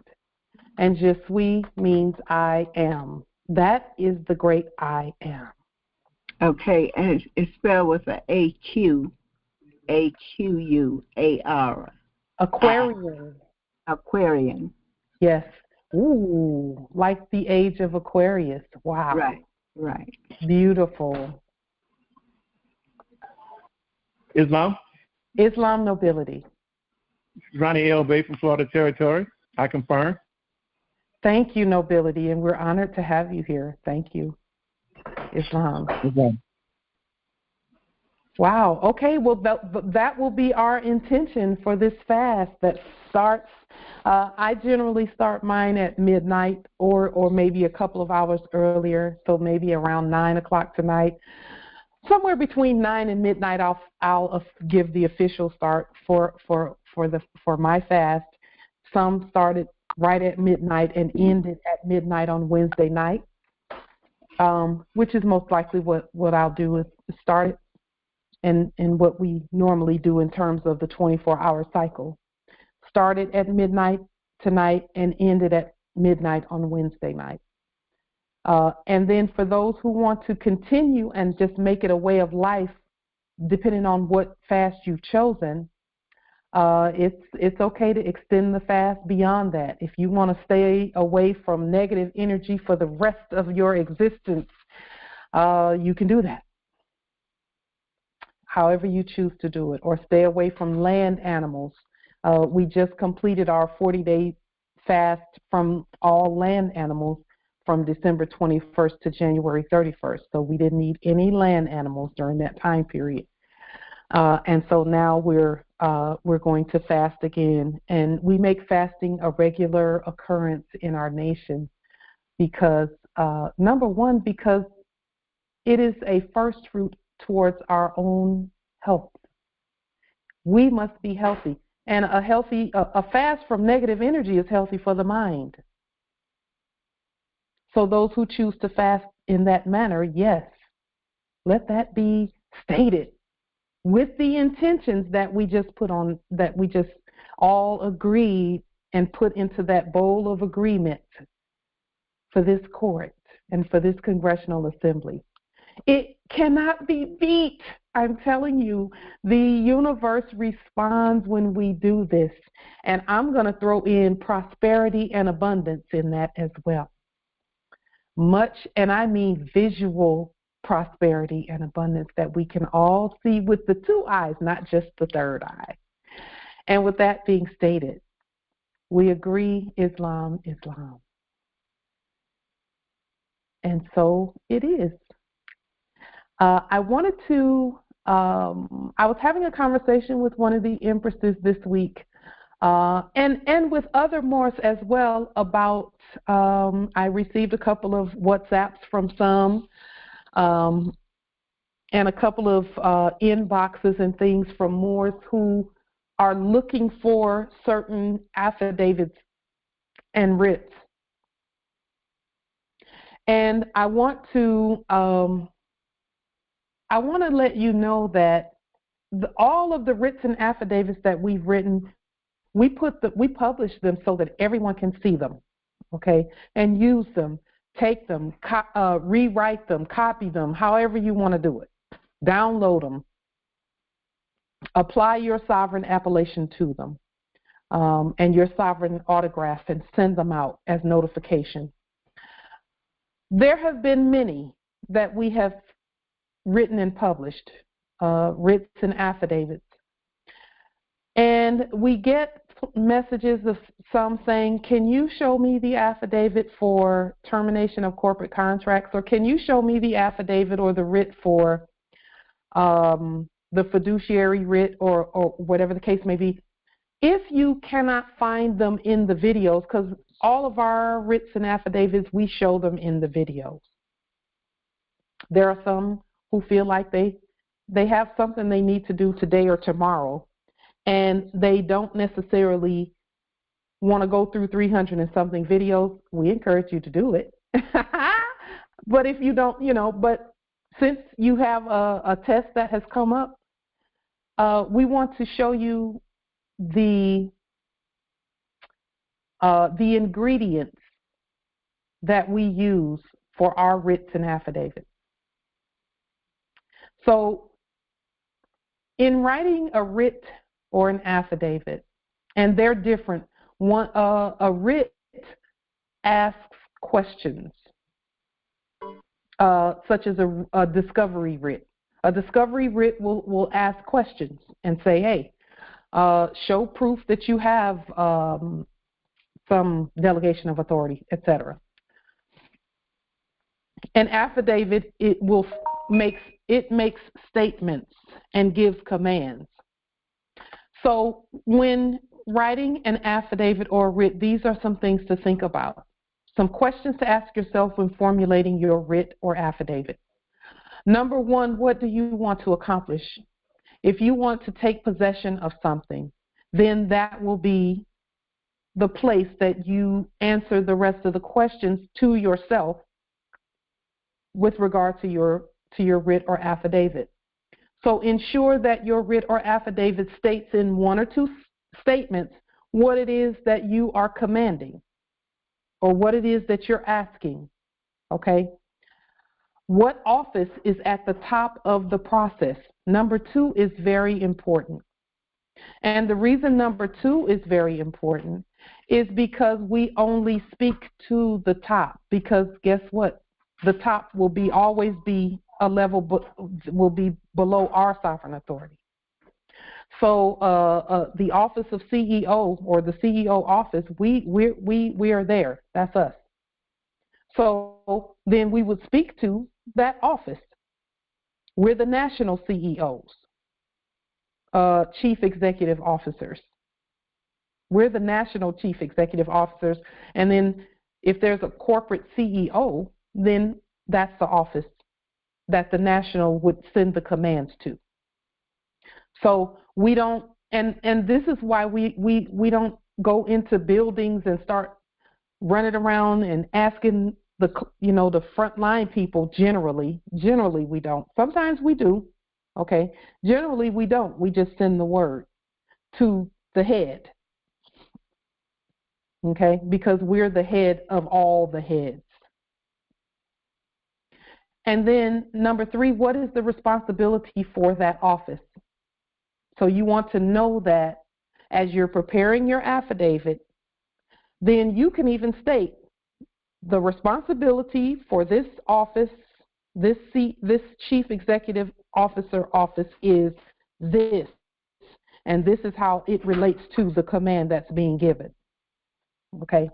and Je suis means I am. That is the great I am. Okay, and it's spelled with an A-Q, A-Q-U-A-R. Aquarian. Aquarian. Yes. Ooh, like the age of Aquarius. Wow. Right. Beautiful. Islam nobility. Ronnie L. Bay from Florida Territory. I confirm. Thank you, nobility, and we're honored to have you here. Thank you, Islam. Wow. Okay. Well, that will be our intention for this fast that starts. I generally start mine at midnight or maybe a couple of hours earlier, so maybe around 9 o'clock tonight. Somewhere between 9 and midnight, I'll give the official start for my fast. Some started right at midnight and ended at midnight on Wednesday night, which is most likely what I'll do is start it and what we normally do in terms of the 24-hour cycle. Started at midnight tonight and ended at midnight on Wednesday night. And then for those who want to continue and just make it a way of life, depending on what fast you've chosen, it's okay to extend the fast beyond that. If you want to stay away from negative energy for the rest of your existence, you can do that. However you choose to do it, or stay away from land animals. We just completed our 40-day fast from all land animals from December 21st to January 31st. So we didn't eat any land animals during that time period. And so now we're going to fast again. And we make fasting a regular occurrence in our nation because, number one, because it is a first fruit towards our own health. We must be healthy. And a fast from negative energy is healthy for the mind. So those who choose to fast in that manner, yes, let that be stated with the intentions that we just all agreed and put into that bowl of agreement for this court and for this Congressional Assembly. It cannot be beat. I'm telling you, the universe responds when we do this. And I'm going to throw in prosperity and abundance in that as well. Much, and I mean visual prosperity and abundance that we can all see with the two eyes, not just the third eye. And with that being stated, we agree Islam. And so it is. I wanted to, I was having a conversation with one of the empresses this week, and with other Moors as well about, I received a couple of WhatsApps from some, and a couple of inboxes and things from Moors who are looking for certain affidavits and writs. And I want to let you know that all of the writs and affidavits that we've written, we publish them so that everyone can see them, okay, and use them, take them, rewrite them, copy them, however you want to do it. Download them. Apply your sovereign appellation to them. and your sovereign autograph and send them out as notification. There have been many that we have written and published, writs and affidavits. And we get messages of some saying, can you show me the affidavit for termination of corporate contracts? Or can you show me the affidavit or the writ for the fiduciary writ or whatever the case may be? If you cannot find them in the videos, because all of our writs and affidavits, we show them in the videos. There are some who feel like they have something they need to do today or tomorrow, and they don't necessarily want to go through 300 and something videos. We encourage you to do it. But if you don't, but since you have a test that has come up, we want to show you the ingredients that we use for our writs and affidavits. So in writing a writ or an affidavit, and they're different, a writ asks questions, such as a discovery writ. A discovery writ will ask questions and say, hey, show proof that you have some delegation of authority, etc. An affidavit, it makes statements and gives commands. So when writing an affidavit or a writ, these are some things to think about. Some questions to ask yourself when formulating your writ or affidavit. Number one, what do you want to accomplish? If you want to take possession of something, then that will be the place that you answer the rest of the questions to yourself with regard to your writ or affidavit. So ensure that your writ or affidavit states in one or two statements what it is that you are commanding or what it is that you're asking, okay? What office is at the top of the process? Number two is very important. And the reason number two is very important is because we only speak to the top, because guess what? The top will always be a level, will be below our sovereign authority. So the office of CEO or the CEO office, we are there. That's us. So then we would speak to that office. We're the national CEOs, chief executive officers. We're the national chief executive officers. And then if there's a corporate CEO, then that's the office that the national would send the commands to. So we don't, and this is why we don't go into buildings and start running around and asking the frontline people. Generally we don't. Sometimes we do, okay. Generally we don't. We just send the word to the head, okay, because we're the head of all the heads. And then number three, what is the responsibility for that office? So you want to know that as you're preparing your affidavit, then you can even state the responsibility for this office, this chief executive officer office is this, and this is how it relates to the command that's being given. Okay.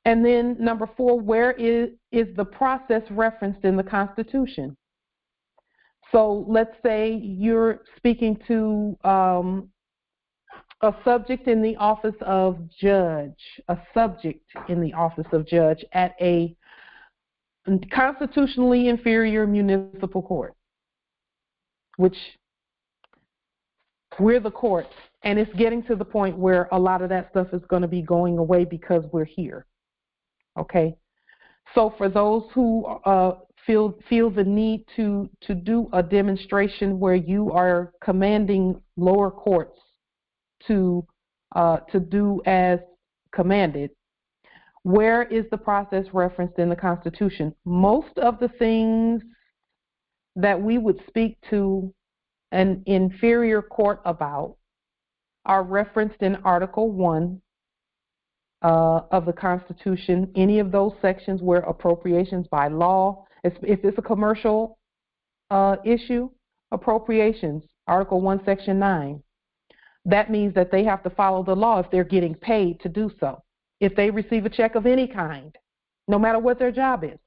And then number four, where is the process referenced in the Constitution? So let's say you're speaking to a subject in the office of judge, a subject in the office of judge at a constitutionally inferior municipal court, which we're the court, and it's getting to the point where a lot of that stuff is going to be going away because we're here. Okay, so for those who feel the need to do a demonstration where you are commanding lower courts to do as commanded, where is the process referenced in the Constitution? Most of the things that we would speak to an inferior court about are referenced in Article 1 of the Constitution. Any of those sections where appropriations by law, if it's a commercial issue, appropriations, Article 1, Section 9. That means that they have to follow the law if they're getting paid to do so. If they receive a check of any kind, no matter what their job is,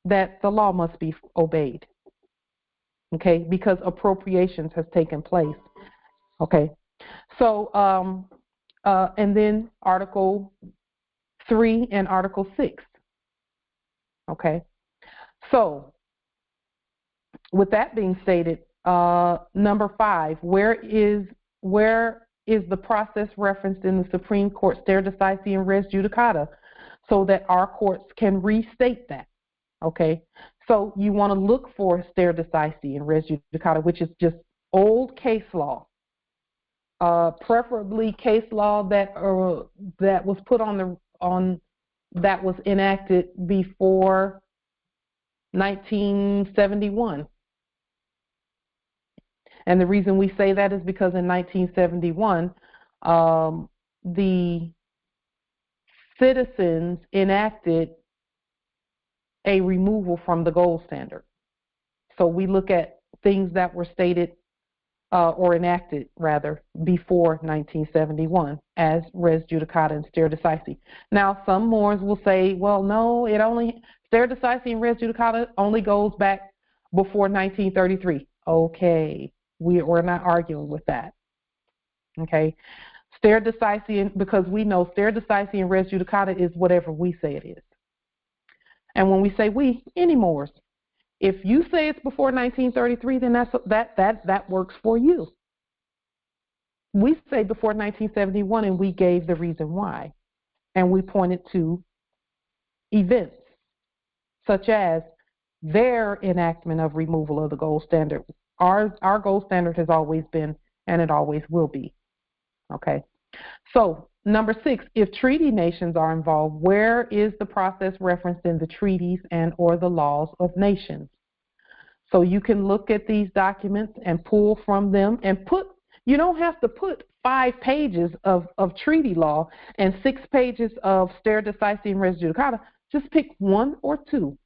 that the law must be obeyed. Okay, because appropriations has taken place. Okay, so and then Article 3 and Article 6. Okay, so with that being stated, number 5, where is the process referenced in the Supreme Court stare decisis and res judicata, so that our courts can restate that? Okay, so you want to look for stare decisis and res judicata, which is just old case law, preferably case law that was put that was enacted before 1971. And the reason we say that is because in 1971, the citizens enacted a removal from the gold standard. So we look at things that were stated or enacted, rather, before 1971 as res judicata and stare decisis. Now, some Moors will say, well, no, stare decisis and res judicata only goes back before 1933. Okay, we're not arguing with that. Okay, stare decisis, because we know stare decisis and res judicata is whatever we say it is. And when we say we, any Moors, if you say it's before 1933, then that works for you. We say before 1971, and we gave the reason why. And we pointed to events such as their enactment of removal of the gold standard. Our gold standard has always been, and it always will be. Okay. So, number 6, if treaty nations are involved, where is the process referenced in the treaties and or the laws of nations? So you can look at these documents and pull from them and you don't have to put 5 pages of treaty law and 6 pages of stare decisis and res judicata. Just pick 1 or 2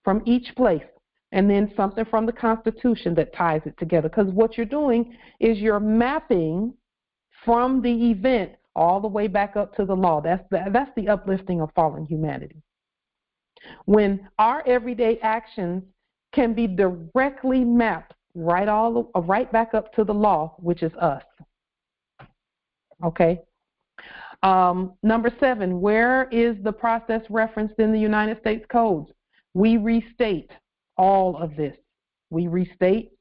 from each place, and then something from the Constitution that ties it together. Because what you're doing is you're mapping from the event all the way back up to the law. That's the uplifting of fallen humanity. When our everyday actions can be directly mapped right back up to the law, which is us. Okay. Number 7, where is the process referenced in the United States codes? We restate all of this. We restate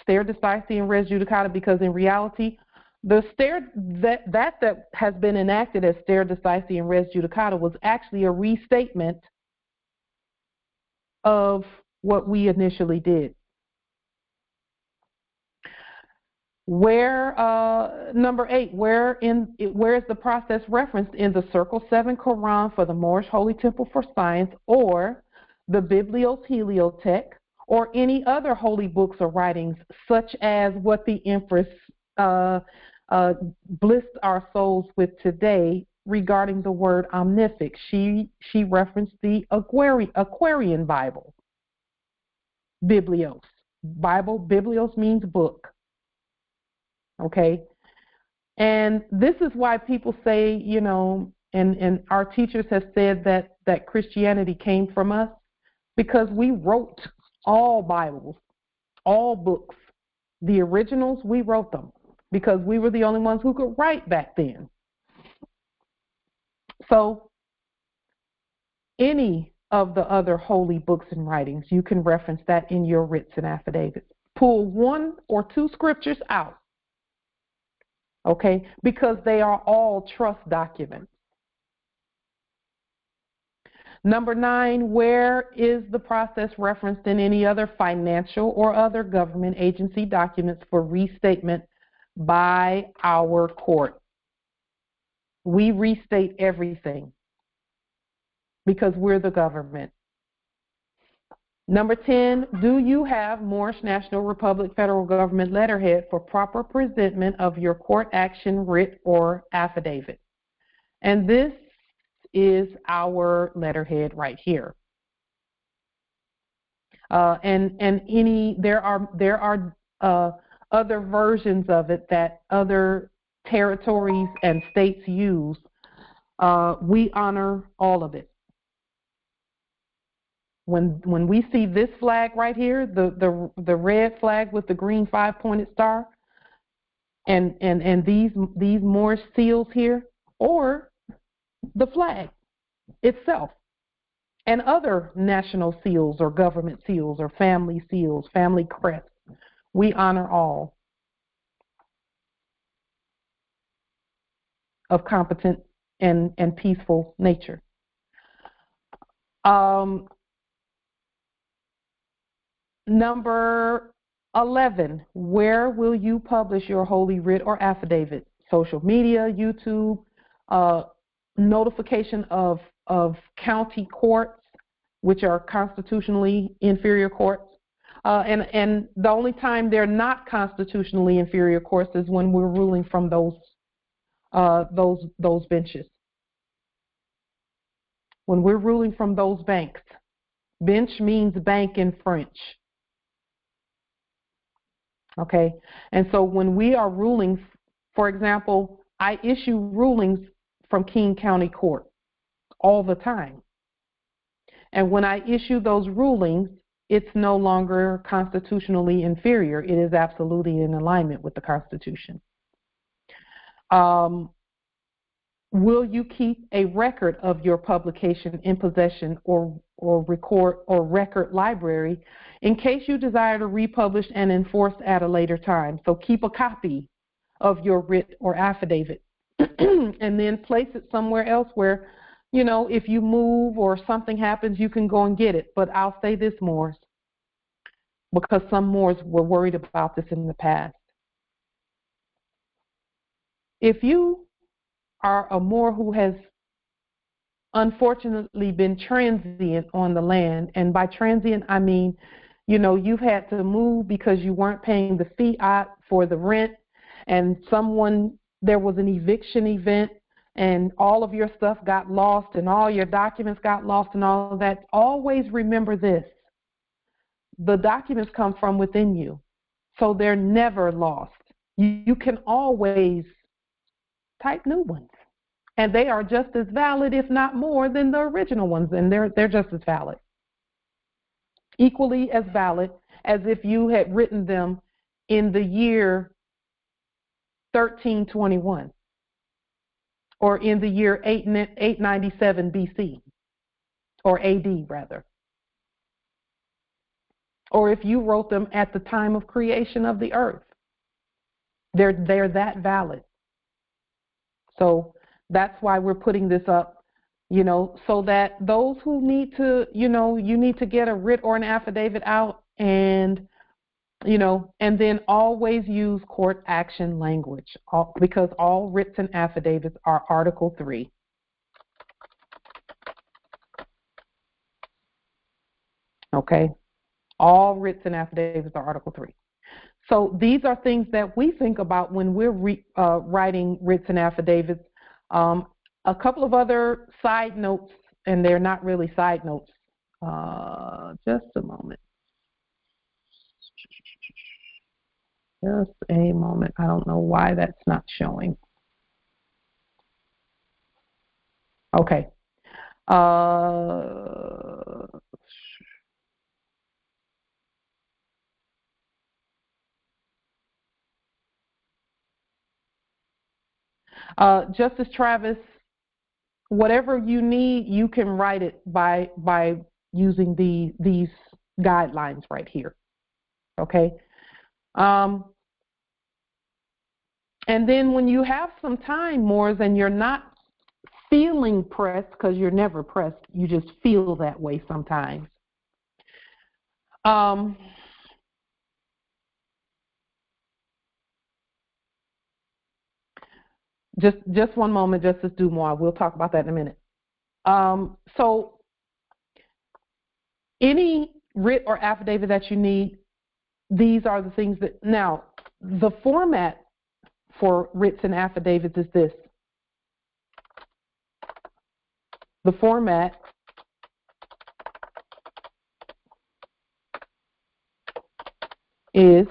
stare decisis and res judicata because in reality, the stare that has been enacted as stare decisis and res judicata was actually a restatement of what we initially did. Number 8, where is the process referenced in the Circle 7 Koran for the Moorish Holy Temple for Science, or the Biblios Healioteque, or any other holy books or writings, such as what the Empress blessed our souls with today regarding the word omnific? She referenced the Aquarian Bible. Biblios. Biblios means book. Okay? And this is why people say, and our teachers have said that Christianity came from us, because we wrote all Bibles, all books. The originals, we wrote them because we were the only ones who could write back then. So any of the other holy books and writings, you can reference that in your writs and affidavits. Pull 1 or 2 scriptures out, okay, because they are all trust documents. Number 9, where is the process referenced in any other financial or other government agency documents for restatement by our court? We restate everything because we're the government. Number 10, do you have Moorish National Republic Federal Government letterhead for proper presentment of your court action, writ, or affidavit? And this is our letterhead right here. There are other versions of it that other territories and states use. We honor all of it. When we see this flag right here, the red flag with the green 5-pointed star, and these Moorish seals here, or the flag itself, and other national seals or government seals or family seals, family crests, we honor all of competent and peaceful nature. Number 11, where will you publish your holy writ or affidavit? Social media, YouTube, notification of county courts, which are constitutionally inferior courts. And the only time they're not constitutionally inferior courts is when we're ruling from those benches. When we're ruling from those banks. Bench means bank in French. Okay, and so when we are ruling, for example, I issue rulings from King County Court all the time. And when I issue those rulings, it's no longer constitutionally inferior. It is absolutely in alignment with the Constitution. Will you keep a record of your publication in possession or record library in case you desire to republish and enforce at a later time? So keep a copy of your writ or affidavit and then place it somewhere else where, you know, if you move or something happens, you can go and get it. But I'll say this, Moors, because some Moors were worried about this in the past. If you are a Moor who has unfortunately been transient on the land, and by transient I mean, you know, you've had to move because you weren't paying the fiat for the rent, and there was an eviction event, and all of your stuff got lost, and all your documents got lost, and all of that. Always remember this: the documents come from within you, so they're never lost. You can always type new ones. And they are just as valid, if not more, than the original ones, and they're just as valid. Equally as valid as if you had written them in the year 1321 or in the year 897 BC, or AD rather. Or if you wrote them at the time of creation of the earth. They're that valid. So that's why we're putting this up, you know, so that those who need to, you know, you need to get a writ or an affidavit out, and, you know, and then always use court action language, because all writs and affidavits are Article 3. Okay? All writs and affidavits are Article 3. So these are things that we think about when we're writing writs and affidavits. A couple of other side notes, and they're not really side notes. Just a moment. Just a moment. I don't know why that's not showing. Okay. Justice Travis, whatever you need, you can write it by using these guidelines right here. Okay. And then when you have some time, Moors, and you're not feeling pressed, because you're never pressed, you just feel that way sometimes. Just one moment, Justice Dumois. We'll talk about that in a minute. So any writ or affidavit that you need, these are the things that, now, the format for writs and affidavits is this. The format is,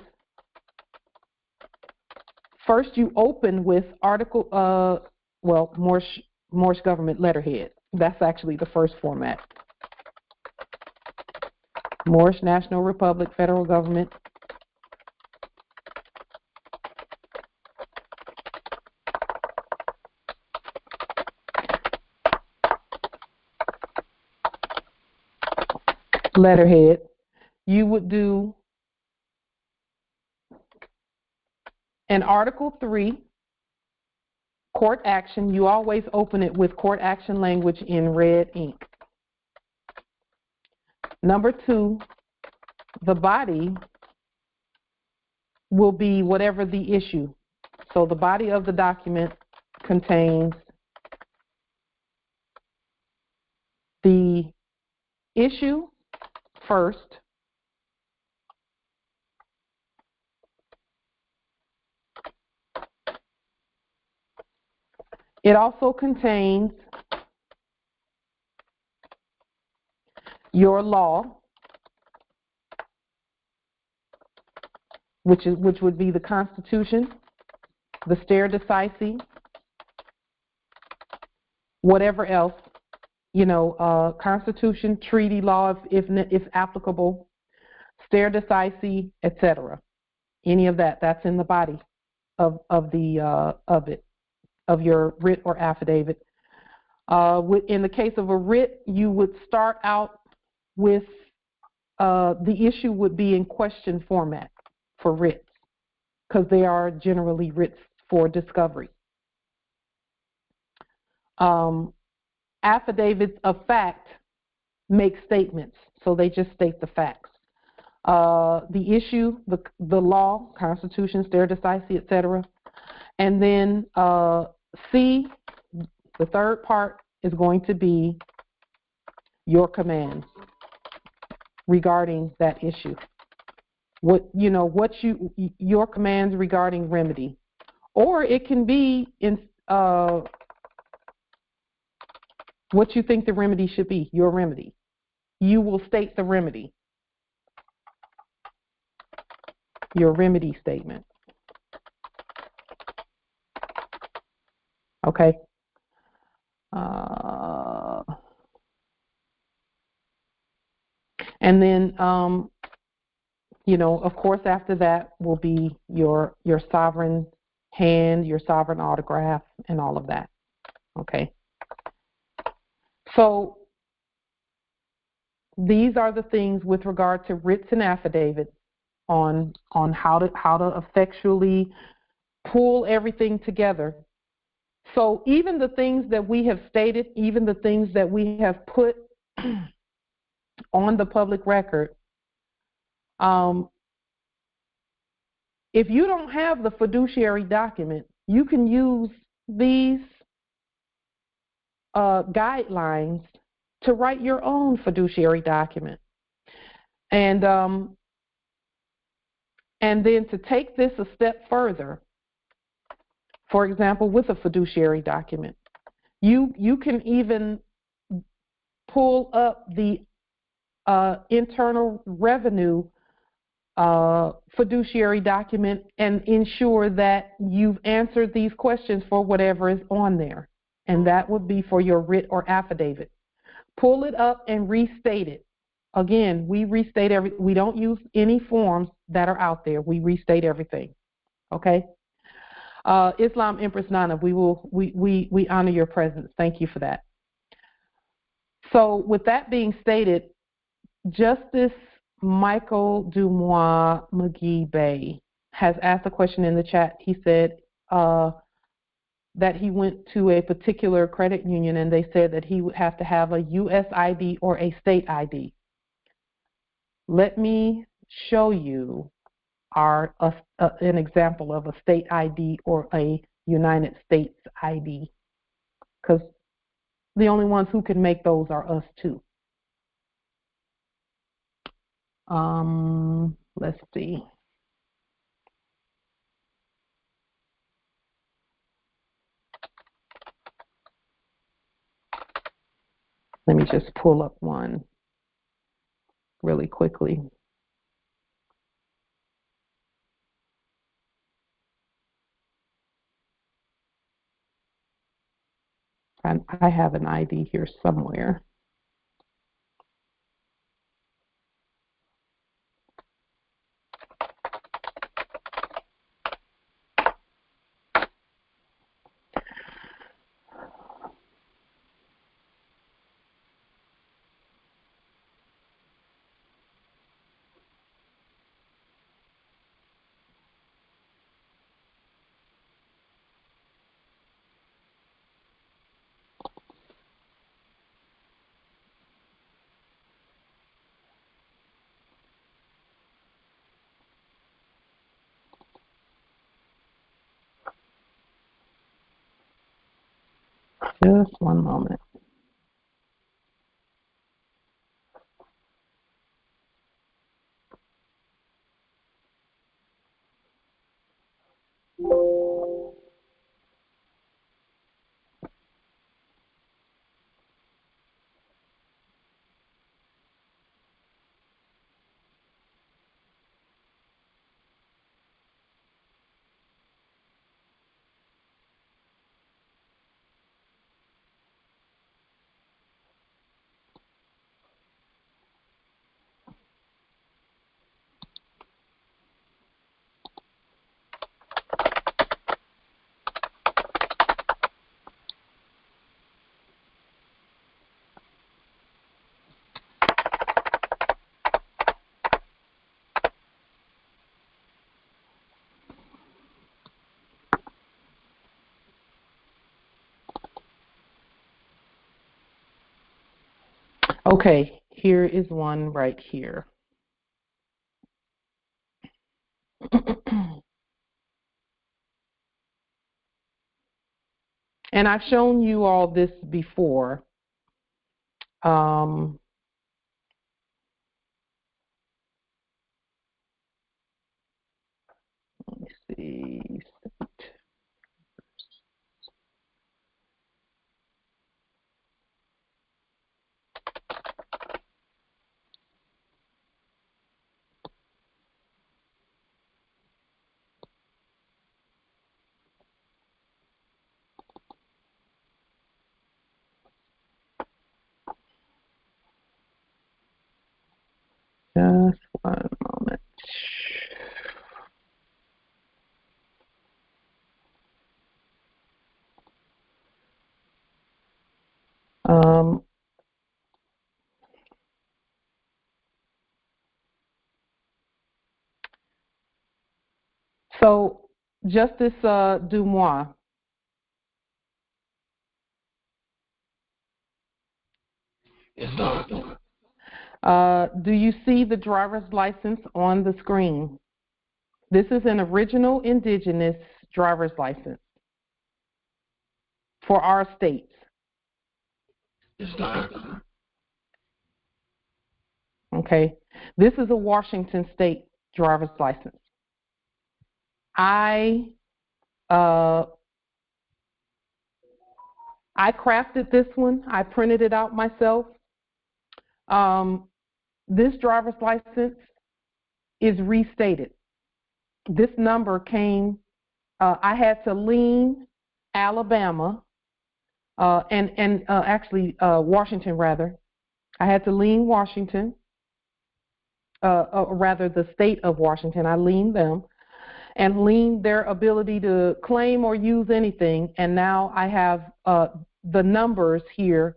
first you open with Moorish government letterhead. That's actually the first format. Moorish National Republic, Federal Government. Letterhead. You would do an Article 3 court action. You always open it with court action language in red ink. Number 2, the body will be whatever the issue. So the body of the document contains the issue first, it also contains your law, which would be the Constitution, the stare decisis, whatever else, Constitution, treaty law if applicable, stare decisis, etc. Any of that's in the body of your writ or affidavit. In the case of a writ, you would start out with the issue would be in question format for writs, because they are generally writs for discovery. Affidavits of fact make statements, so they just state the facts. The issue, the law, Constitution, stare decisis, etc. And then C, the third part, is going to be your commands regarding that issue. Your commands regarding remedy, or it can be in what you think the remedy should be. Your remedy. You will state the remedy. Your remedy statement. Okay. And then, of course, after that will be your sovereign hand, your sovereign autograph, and all of that. Okay. So these are the things with regard to writs and affidavits on how to effectually pull everything together. So even the things that we have stated, even the things that we have put on the public record, if you don't have the fiduciary document, you can use these guidelines to write your own fiduciary document. And then to take this a step further, for example, with a fiduciary document, you can even pull up the Internal Revenue fiduciary document and ensure that you've answered these questions for whatever is on there. And that would be for your writ or affidavit. Pull it up and restate it. Again, we restate we don't use any forms that are out there. We restate everything. Okay? Islam Empress Nana, we honor your presence. Thank you for that. So with that being stated, Justice Michael Dumois McGee Bay has asked a question in the chat. He said that he went to a particular credit union and they said that he would have to have a U.S. ID or a state ID. Let me show you an example of a state ID or a United States ID, because the only ones who can make those are us too. Let's see. Let me just pull up one really quickly. I have an ID here somewhere. Just one moment. Okay, here is one right here. And I've shown you all this before. Let me see. Just one moment. So, Justice Dumois. Do you see the driver's license on the screen? This is an original indigenous driver's license for our states. Okay. This is a Washington state driver's license. I crafted this one. I printed it out myself. This driver's license is restated. This number came, I had to lean Alabama, actually Washington rather. I had to lean Washington, rather the state of Washington. I leaned them and leaned their ability to claim or use anything. And now I have the numbers here.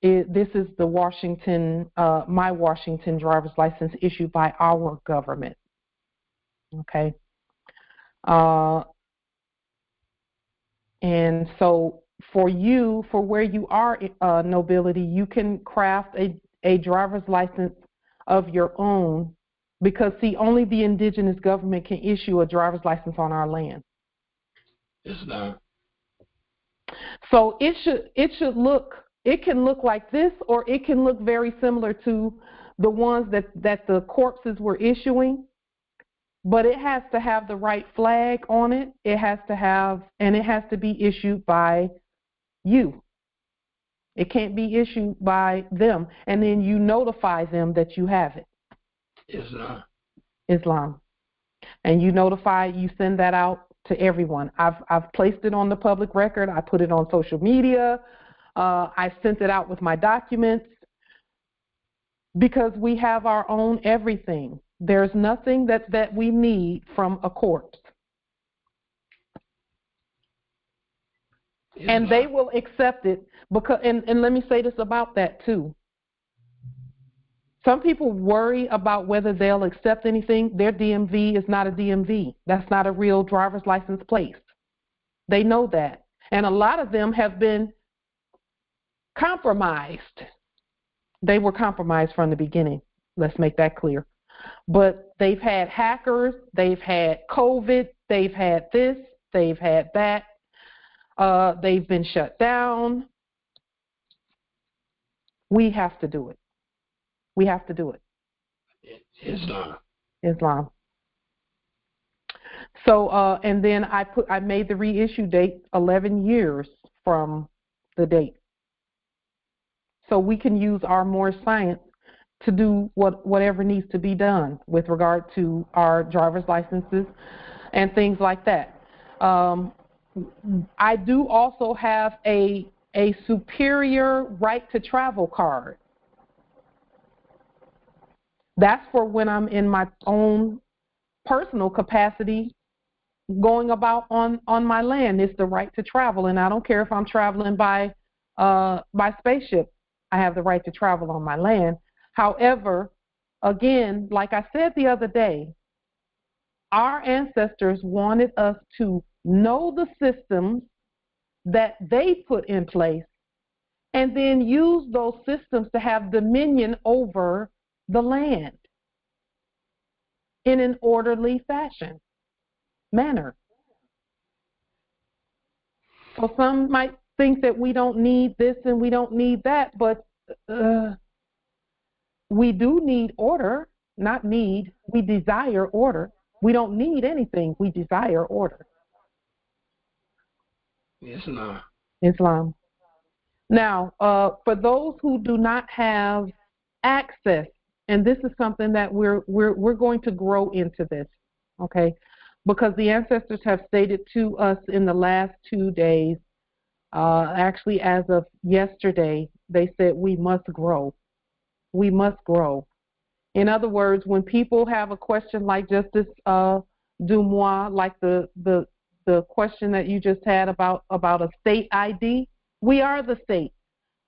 This is the Washington, my Washington driver's license issued by our government. Okay. And so for you, for where you are, nobility, you can craft a driver's license of your own, because see, only the indigenous government can issue a driver's license on our land. It's not. So it can look like this, or it can look very similar to the ones that the corpses were issuing, but it has to have the right flag on it. It has to be issued by you. It can't be issued by them, and then you notify them that you have it. Islam. And you send that out to everyone. I've placed it on the public record. I put it on social media. I sent it out with my documents because we have our own everything. There's nothing that we need from a corpse. And they will accept it because, and let me say this about that too. Some people worry about whether they'll accept anything. Their DMV is not a DMV. That's not a real driver's license plate. They know that. And a lot of them have been compromised. They were compromised from the beginning. Let's make that clear. But they've had hackers. They've had COVID. They've had this. They've had that. They've been shut down. We have to do it. We have to do it. Islam. So, and then I made the reissue date 11 years from the date. So we can use our Moorish science to do whatever needs to be done with regard to our driver's licenses and things like that. I do also have a superior right to travel card. That's for when I'm in my own personal capacity going about on my land. It's the right to travel, and I don't care if I'm traveling by spaceship. I have the right to travel on my land. However, again, like I said the other day, our ancestors wanted us to know the systems that they put in place and then use those systems to have dominion over the land in an orderly manner. So some might think that we don't need this and we don't need that, but we do need order, not need. We desire order. We don't need anything. We desire order. Islam. Now, for those who do not have access, and this is something that we're going to grow into this, okay? Because the ancestors have stated to us in the last 2 days, actually as of yesterday, they said we must grow. We must grow. In other words, when people have a question like Justice Dumois, like the question that you just had about a state ID, we are the state.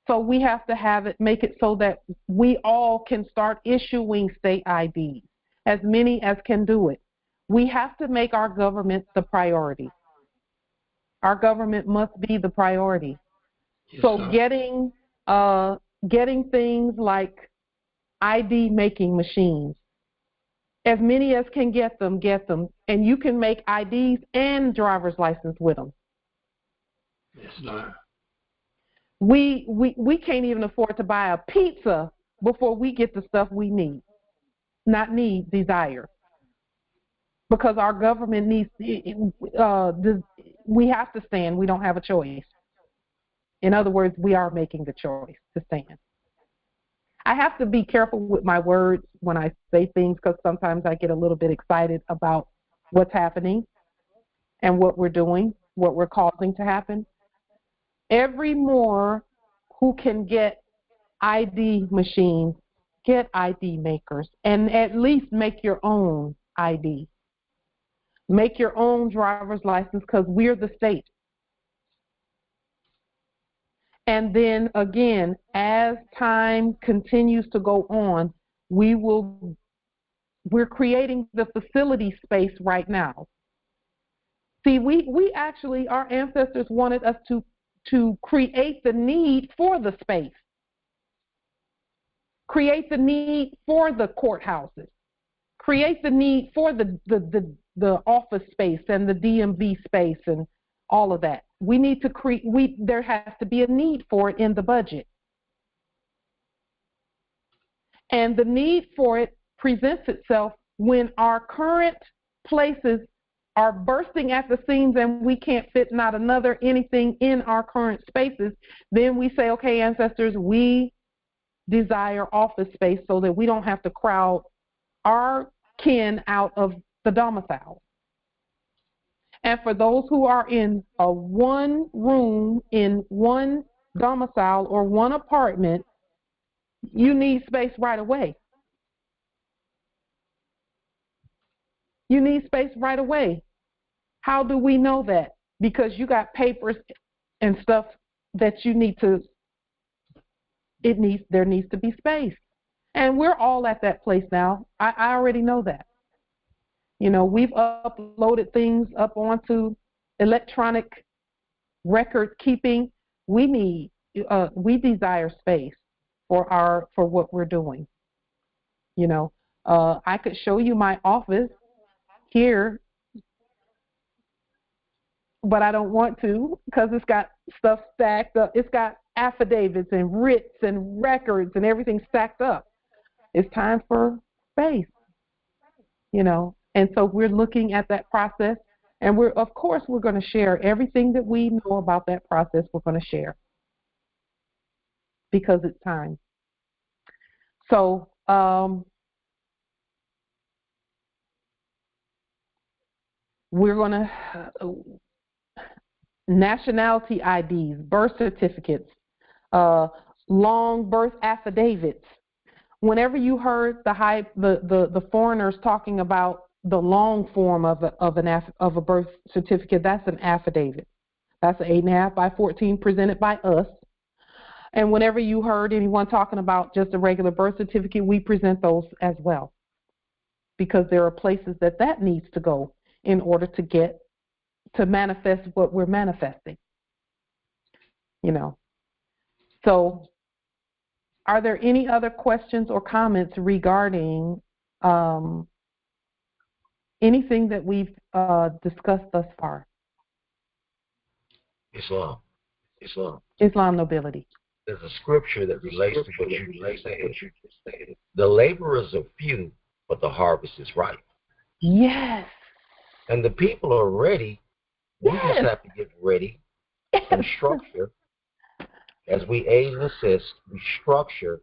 So we have to have it, make it so that we all can start issuing state IDs, as many as can do it. We have to make our government the priority. Our government must be the priority. Yes, so getting things like ID making machines, as many as can get them, and you can make IDs and driver's license with them. Yes, sir. We can't even afford to buy a pizza before we get the stuff we need. Not need, desire. Because our government needs, we have to stand. We don't have a choice. In other words, we are making the choice to stand. I have to be careful with my words when I say things because sometimes I get a little bit excited about what's happening and what we're doing, what we're causing to happen. Every Moor who can get ID machines, get ID makers, and at least make your own ID. Make your own driver's license because we're the state. And then again, as time continues to go on, we're creating the facility space right now. See, we actually, our ancestors wanted us to create the need for the space. Create the need for the courthouses. Create the need for the office space and the DMV space and all of that. We need to there has to be a need for it in the budget. And the need for it presents itself when our current places are bursting at the seams and we can't fit not another anything in our current spaces. Then we say, okay, ancestors, we desire office space so that we don't have to crowd our kin out of the domicile. And for those who are in a one room, in one domicile or one apartment, you need space right away. You need space right away. How do we know that? Because you got papers and stuff that you need to, there needs to be space. And we're all at that place now. I already know that. You know, we've uploaded things up onto electronic record keeping. We desire space for what we're doing. You know, I could show you my office here, but I don't want to because it's got stuff stacked up. It's got affidavits and writs and records and everything stacked up. It's time for space, you know. And so we're looking at that process, and of course we're going to share everything that we know about that process. We're going to share because it's time. So we're going to nationality IDs, birth certificates, long birth affidavits. Whenever you heard the foreigners talking about the long form of a birth certificate, that's an affidavit. That's an 8.5 by 14 presented by us. And whenever you heard anyone talking about just a regular birth certificate, we present those as well, because there are places that needs to go in order to manifest what we're manifesting. You know. So, are there any other questions or comments regarding anything that we've discussed thus far? Islam nobility. There's a scripture that relates to what you just said. The laborers are few, but the harvest is ripe. Yes. And the people are ready. We just have to get ready and structure. As we aid and assist, we structure.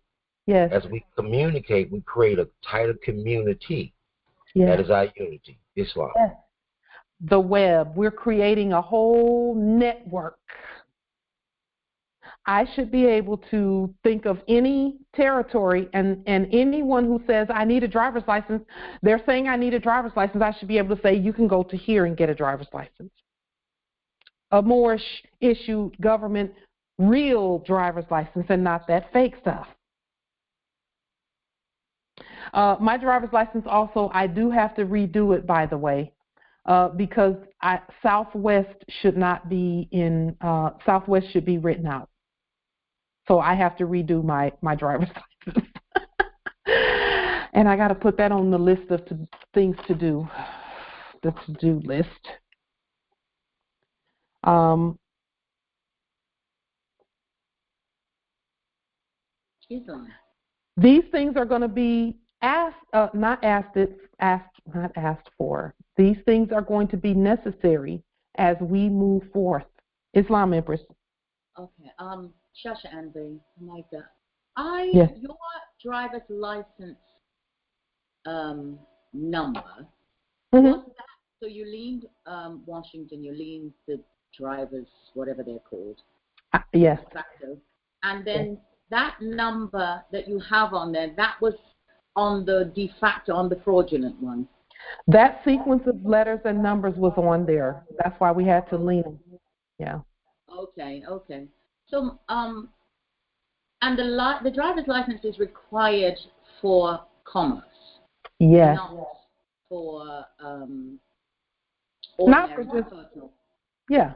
Yes. As we communicate, we create a tighter community. Yes. That is our unity, Islam. Yes. The web. We're creating a whole network. I should be able to think of any territory and anyone who says, I need a driver's license, they're saying I need a driver's license, I should be able to say, you can go to here and get a driver's license. A Moorish issued government real driver's license and not that fake stuff. My driver's license also, I do have to redo it, by the way, because Southwest should not be in, Southwest should be written out. So I have to redo my driver's license. And I got to put that on the list of things to do, the to-do list. These things are going to be not asked for. These things are going to be necessary as we move forth. Islam Empress. Okay. Shasha Anby, Micah. Yes. Your driver's license number. Mm-hmm. What's that? So you leaned Washington. You leaned the drivers, whatever they're called. Yes. And then that number that you have on there, that was on the de facto, on the fraudulent one. That sequence of letters and numbers was on there. That's why we had to lean them. Yeah. Okay. So, and the driver's license is required for commerce. Yes. Not for not for just personal. Yeah.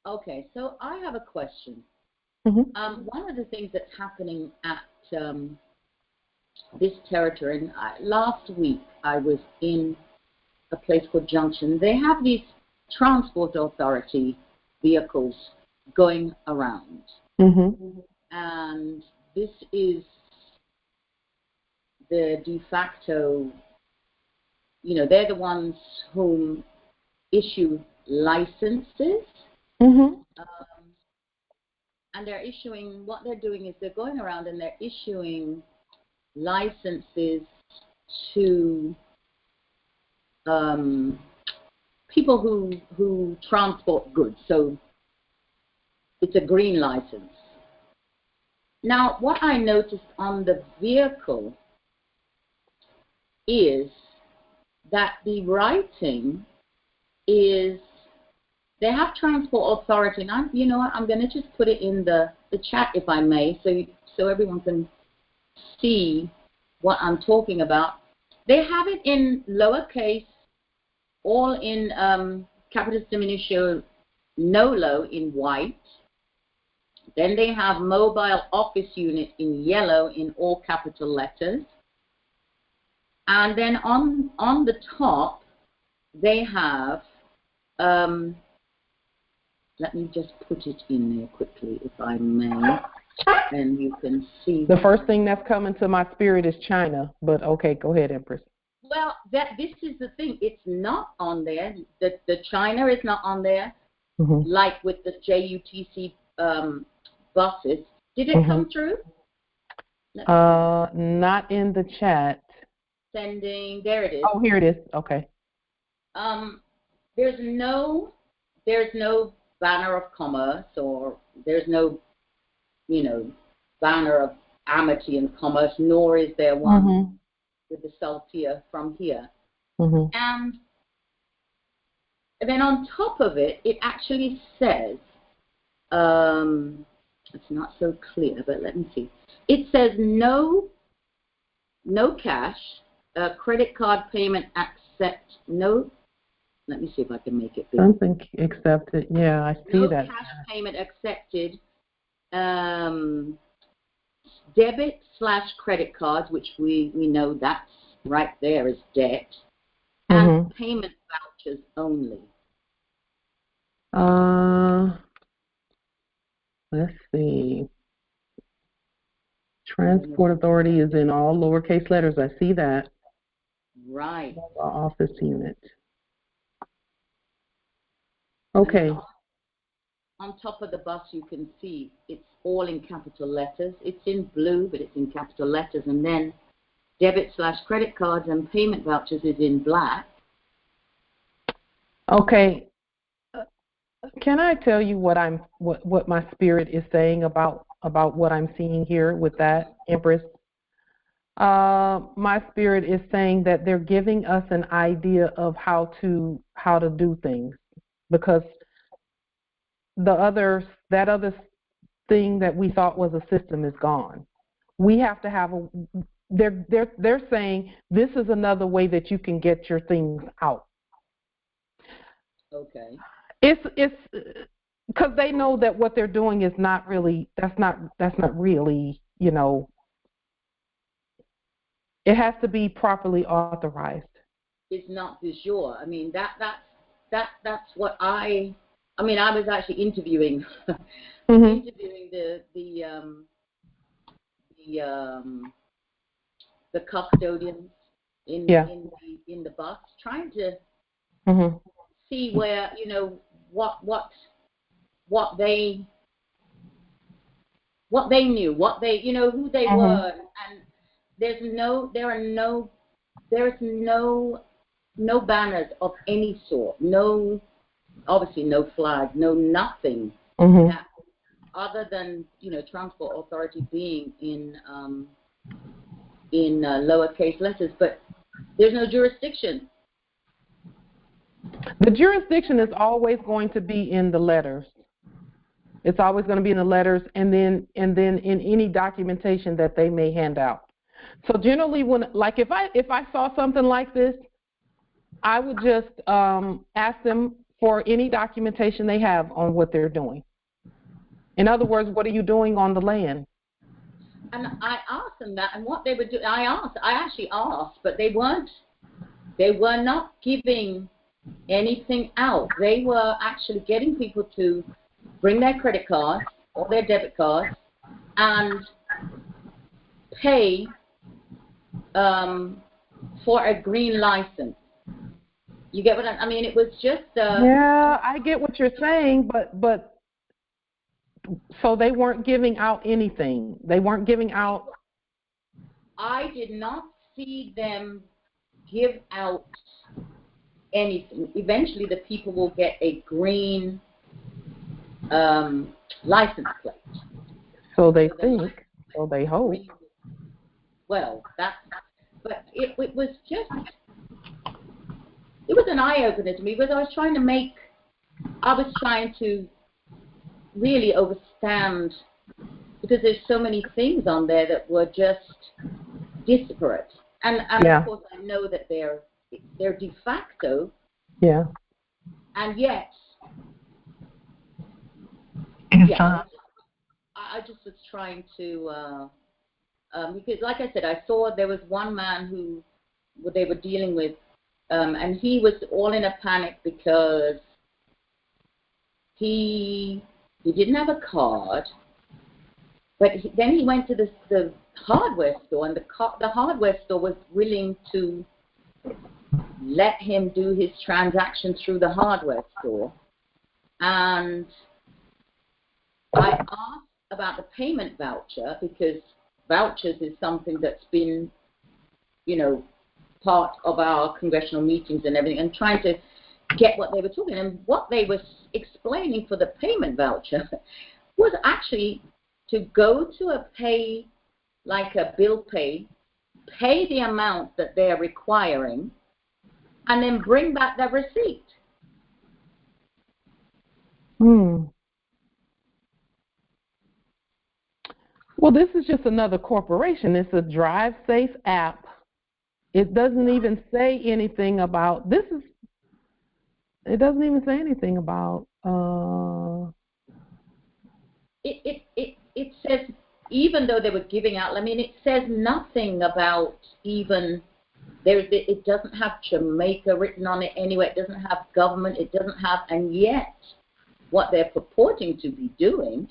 Okay, so I have a question. Mm-hmm. One of the things that's happening at this territory, and last week I was in a place called Junction. They have these transport authority vehicles going around. Mm-hmm. And this is the de facto, they're the ones whom issue licenses. Mm-hmm. And they're issuing, what they're doing is they're going around and they're issuing licenses to people who transport goods. So it's a green license. Now, what I noticed on the vehicle is that the writing is, they have transport authority. And you know what, I'm going to just put it in the chat, if I may, so everyone can see what I'm talking about. They have it in lowercase, all in capitis diminutio nolo in white. Then they have mobile office unit in yellow in all capital letters. And then on the top, they have, let me just put it in there quickly, if I may, and you can see. The first thing that's coming to my spirit is China, but okay, go ahead, Empress. Well, this is the thing. It's not on there. The China is not on there, like with the JUTC buses. Did it come through? Not in the chat. Sending. There it is. Oh, here it is. Okay. There's no banner of commerce, or there's no, banner of amity and commerce, nor is there one with the saltire from here. And then on top of it, it actually says, it's not so clear, but let me see. It says no cash, credit card payment accept, no. Let me see if I can make it big. Something accepted. Yeah, I see that. No cash payment accepted. Debit/credit cards, which we know that's right there is debt, and payment vouchers only. Let's see. Transport authority is in all lowercase letters. I see that. Right. Office unit. Okay. On top of the bus, you can see it's all in capital letters. It's in blue, but it's in capital letters. And then debit/credit cards and payment vouchers is in black. Okay. Can I tell you what my spirit is saying about what I'm seeing here with that, Empress? My spirit is saying that they're giving us an idea of how to do things, because that other thing that we thought was a system is gone. We have to have they're saying this is another way that you can get your things out. Okay. It's because they know that what they're doing is not really, that's not really, it has to be properly authorized. It's not du jour. I mean, that's what I was actually interviewing the custodians in the bus, trying to see where, what they knew, who they were, and there's no banners of any sort, obviously no flag, no nothing, that, other than transport authority being in lowercase letters, but there's no jurisdiction. The jurisdiction is always going to be in the letters. It's always going to be in the letters, and then in any documentation that they may hand out. So generally, if I saw something like this, I would just ask them for any documentation they have on what they're doing. In other words, what are you doing on the land? And I asked them that, and what they would do. I actually asked, but they were not giving anything out. They were actually getting people to bring their credit cards or their debit cards and pay for a green license. You get what I mean? It was just yeah, I get what you're saying, but so they weren't giving out anything. They weren't giving out. I did not see them give out anything. Eventually, the people will get a green license plate. So they think. So they hope. Well, but it was just. It was an eye-opener to me because I was trying to really understand, because there's so many things on there that were just disparate. And of course I know that they're de facto. Yeah. And yet, I just was trying to, because like I said, I saw there was one man who they were dealing with, and he was all in a panic because he didn't have a card, but then he went to the hardware store, and the hardware store was willing to let him do his transactions through the hardware store. And I asked about the payment voucher, because vouchers is something that's been, part of our congressional meetings and everything, and trying to get what they were talking. And what they were explaining for the payment voucher was actually to go to a bill pay the amount that they're requiring, and then bring back the receipt. Well, this is just another corporation. It's a Drive Safe app. It doesn't even say anything about it doesn't even say anything about It says, even though they were giving out, it says nothing about even it doesn't have Jamaica written on it anyway. It doesn't have government. It doesn't have, and yet what they're purporting to be doing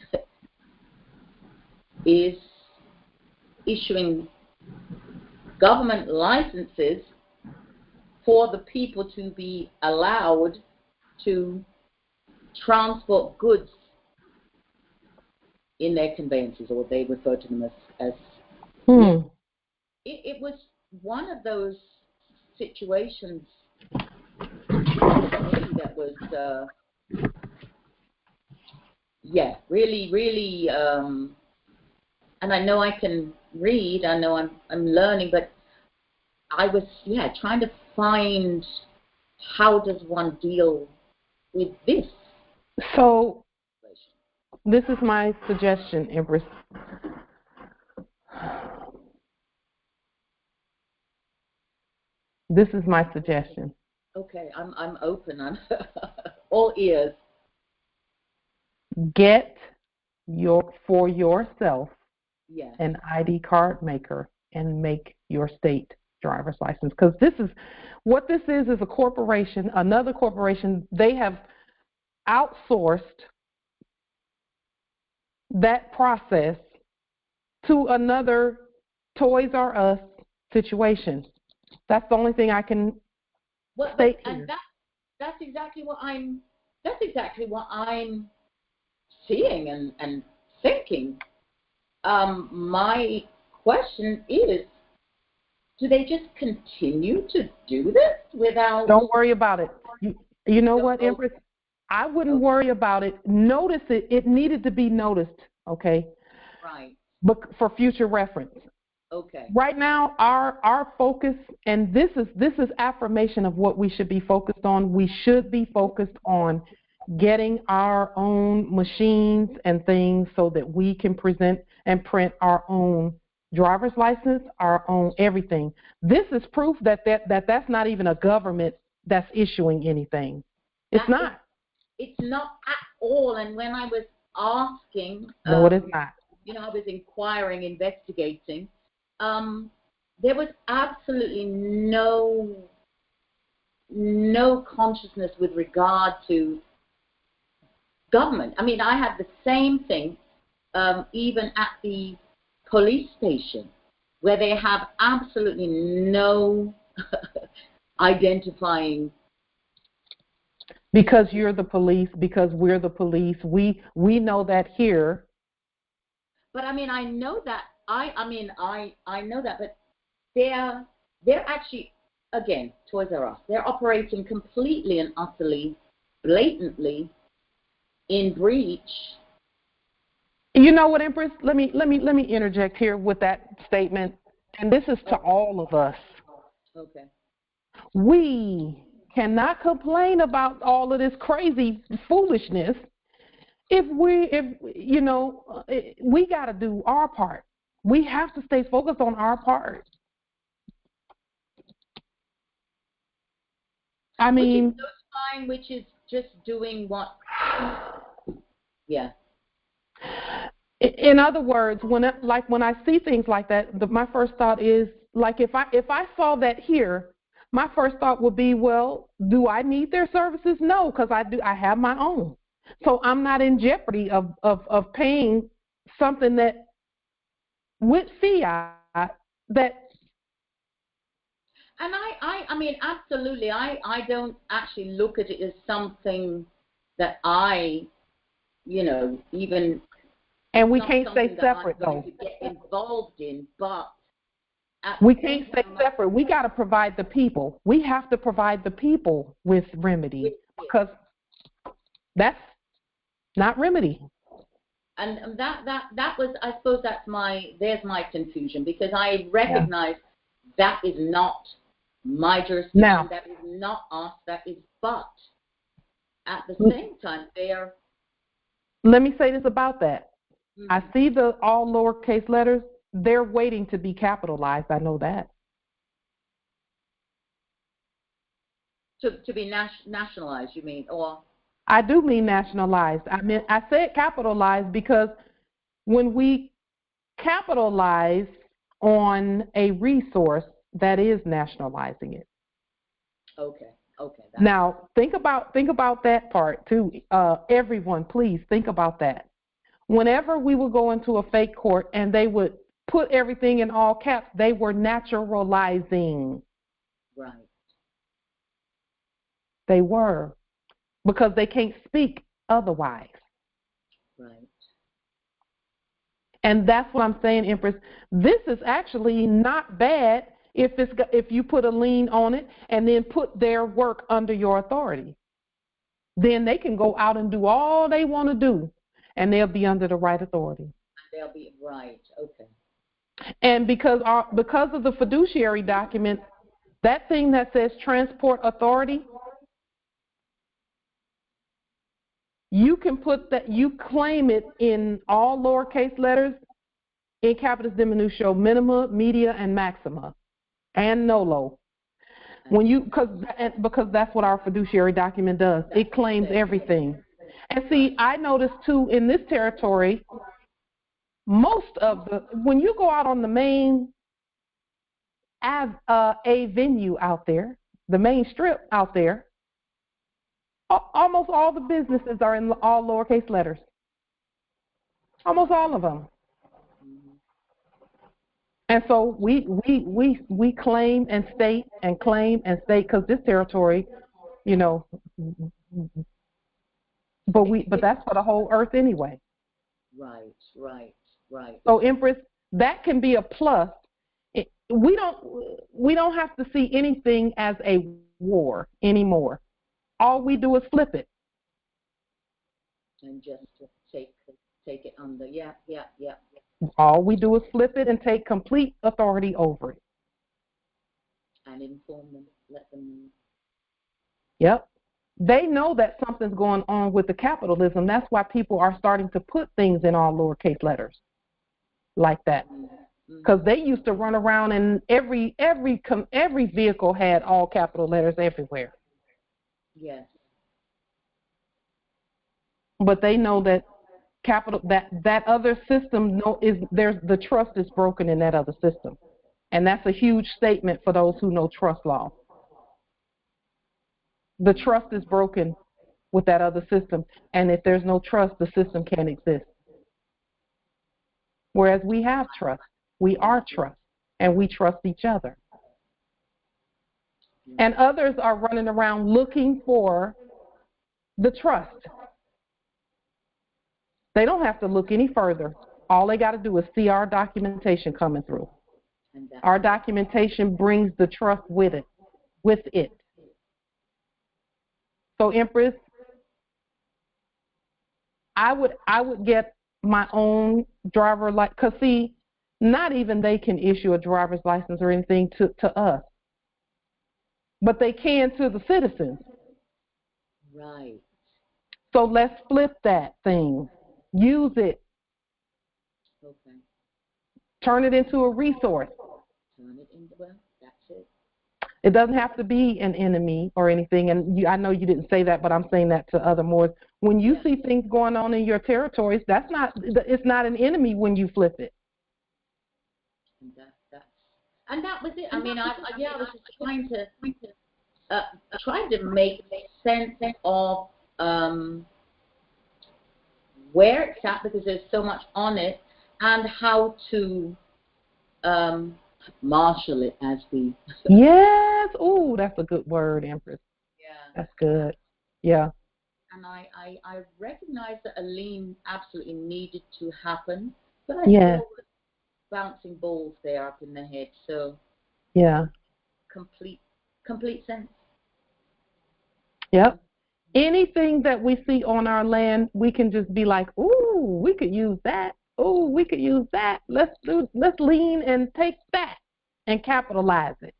is issuing government licenses for the people to be allowed to transport goods in their conveyances, or they refer to them as It was one of those situations that was really and I know I can read, I know I'm learning, but I was trying to find, how does one deal with this? So this is my suggestion, Empress. This is my suggestion. Okay, I'm open. I'm all ears. Get for yourself an ID card maker and make your state driver's license, because this is a corporation, another corporation. They have outsourced that process to another Toys R Us situation. That's the only thing I can state here. And that's exactly what I'm seeing and thinking. My question is, do they just continue to do this without? Don't worry about it. You know what, Empress? I wouldn't worry about it. Notice it. It needed to be noticed, okay? Right. But for future reference. Okay. Right now, our focus, and this is affirmation of what we should be focused on. We should be focused on getting our own machines and things so that we can present and print our own driver's license, our own everything. This is proof that's not even a government that's issuing anything. It's not. It's not at all. And when I was asking, no, it is not. I was inquiring, investigating. There was absolutely no consciousness with regard to government. I had the same thing even at the police station. where they have absolutely no identifying. Because you're the police, because we're the police, we know that here. But I mean, I know that. I know that, but they're actually, again, Toys R Us. They're operating completely and utterly, blatantly in breach. You know what, Empress? Let me interject here with that statement, and this is to all of us. Okay. We cannot complain about all of this crazy foolishness if we got to do our part. We have to stay focused on our part. I mean, which is fine, which is just doing what. Yeah. In other words, when I see things like that, my first thought is, like, if I saw that here, my first thought would be, well, do I need their services? No, because I have my own. So I'm not in jeopardy of paying something that with fiat that. And I mean, absolutely, I don't actually look at it as something that I, even. And we can't stay separate, though. To get involved in, but we can't stay separate. We got to provide the people. We have to provide the people with remedy, because that's not remedy. And that was, I suppose, there's my confusion, because I recognize that is not my jurisdiction. Now, that is not us. That is, but at the same time, they are. Let me say this about that. I see the all lowercase letters. They're waiting to be capitalized. I know that. To be nationalized, you mean? Or I do mean nationalized. I said capitalized because when we capitalize on a resource, that is nationalizing it. Okay. Now think about that part too. Everyone, please think about that. Whenever we would go into a fake court and they would put everything in all caps, they were naturalizing. Right. They were, because they can't speak otherwise. Right. And that's what I'm saying, Empress. This is actually not bad if you put a lien on it and then put their work under your authority. Then they can go out and do all they want to do, and they'll be under the right authority. They'll be right. Okay. And because of the fiduciary document, that thing that says transport authority, you can put that, you claim it in all lowercase letters, in capitis diminutio, minima, media, and maxima, and nolo. Because that's what our fiduciary document does. It claims everything. And see, I noticed too in this territory, when you go out on the main venue out there, the main strip out there, almost all the businesses are in all lowercase letters. Almost all of them. And so we claim and state and claim and state, because this territory, but that's for the whole earth anyway. Right. So, Empress, that can be a plus. We don't have to see anything as a war anymore. All we do is flip it. And just to take it under. Yeah. All we do is flip it and take complete authority over it. And inform them, let them know. Yep. They know that something's going on with the capitalism. That's why people are starting to put things in all lowercase letters like that. Because they used to run around and every vehicle had all capital letters everywhere. Yes. But they know that that other system the trust is broken in that other system. And that's a huge statement for those who know trust law. The trust is broken with that other system, and if there's no trust, the system can't exist. Whereas we have trust. We are trust. and we trust each other. And others are running around looking for the trust. They don't have to look any further. All they got to do is see our documentation coming through. Our documentation brings the trust with it. So, Empress, I would get my own driver license, because see, not even they can issue a driver's license or anything to us, but they can to the citizens. Right. So let's flip that thing. Use it. Okay. Turn it into a resource. Turn it into, well, that's it. It doesn't have to be an enemy or anything, and I know you didn't say that, but I'm saying that to other Moors. When you see things going on in your territories, it's not an enemy when you flip it. And that was it. I mean, I was just trying to make sense of where it's at, because there's so much on it, and how to marshal it as we. Yes. Ooh, that's a good word, Empress. Yeah. That's good. Yeah. And I recognize that a lien absolutely needed to happen, but I Yeah. still was bouncing balls there up in the head. So yeah. Complete sense. Yep. Anything that we see on our land, we can just be like, ooh, we could use that. Ooh, we could use that. Let's lean and take that and capitalize it.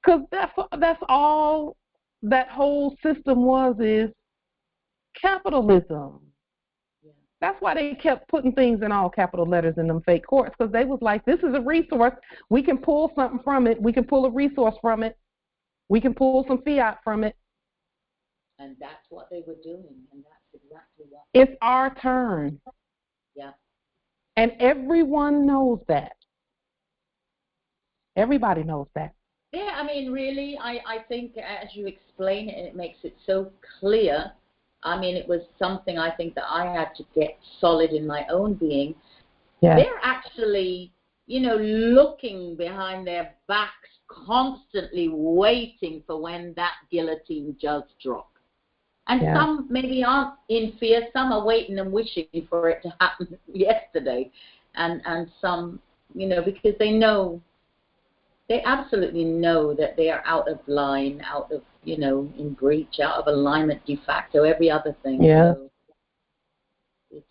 Because that's all that whole system is capitalism. That's why they kept putting things in all capital letters in them fake courts, because they was like, this is a resource. We can pull something from it. We can pull a resource from it. We can pull some fiat from it. And that's what they were doing, and that's exactly what. It's our turn. Yeah. And everyone knows that. Everybody knows that. Yeah, I mean, really, I think as you explain it, it makes it so clear. I mean, it was something I think that I had to get solid in my own being. Yeah. They're actually, looking behind their backs, constantly waiting for when that guillotine does drop. And some maybe aren't in fear. Some are waiting and wishing for it to happen yesterday. And some, because they absolutely know that they are out of line, out of, in breach, out of alignment de facto, every other thing. Yeah. So it's,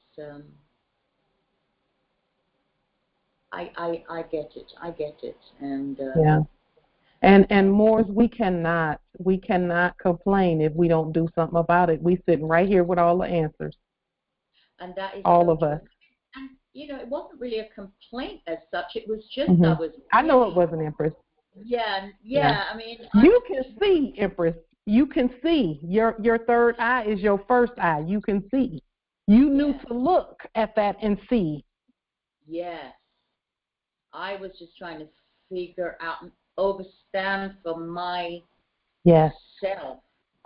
I get it. And, yeah. And Moors, we cannot complain if we don't do something about it. We sitting right here with all the answers. And that is all of us. And it wasn't really a complaint as such. It was just I know it wasn't, Empress. Yeah. I mean, you can see, Empress. You can see. Your third eye is your first eye. You can see. You knew to look at that and see. Yes. I was just trying to figure out and overstand for myself. Yes.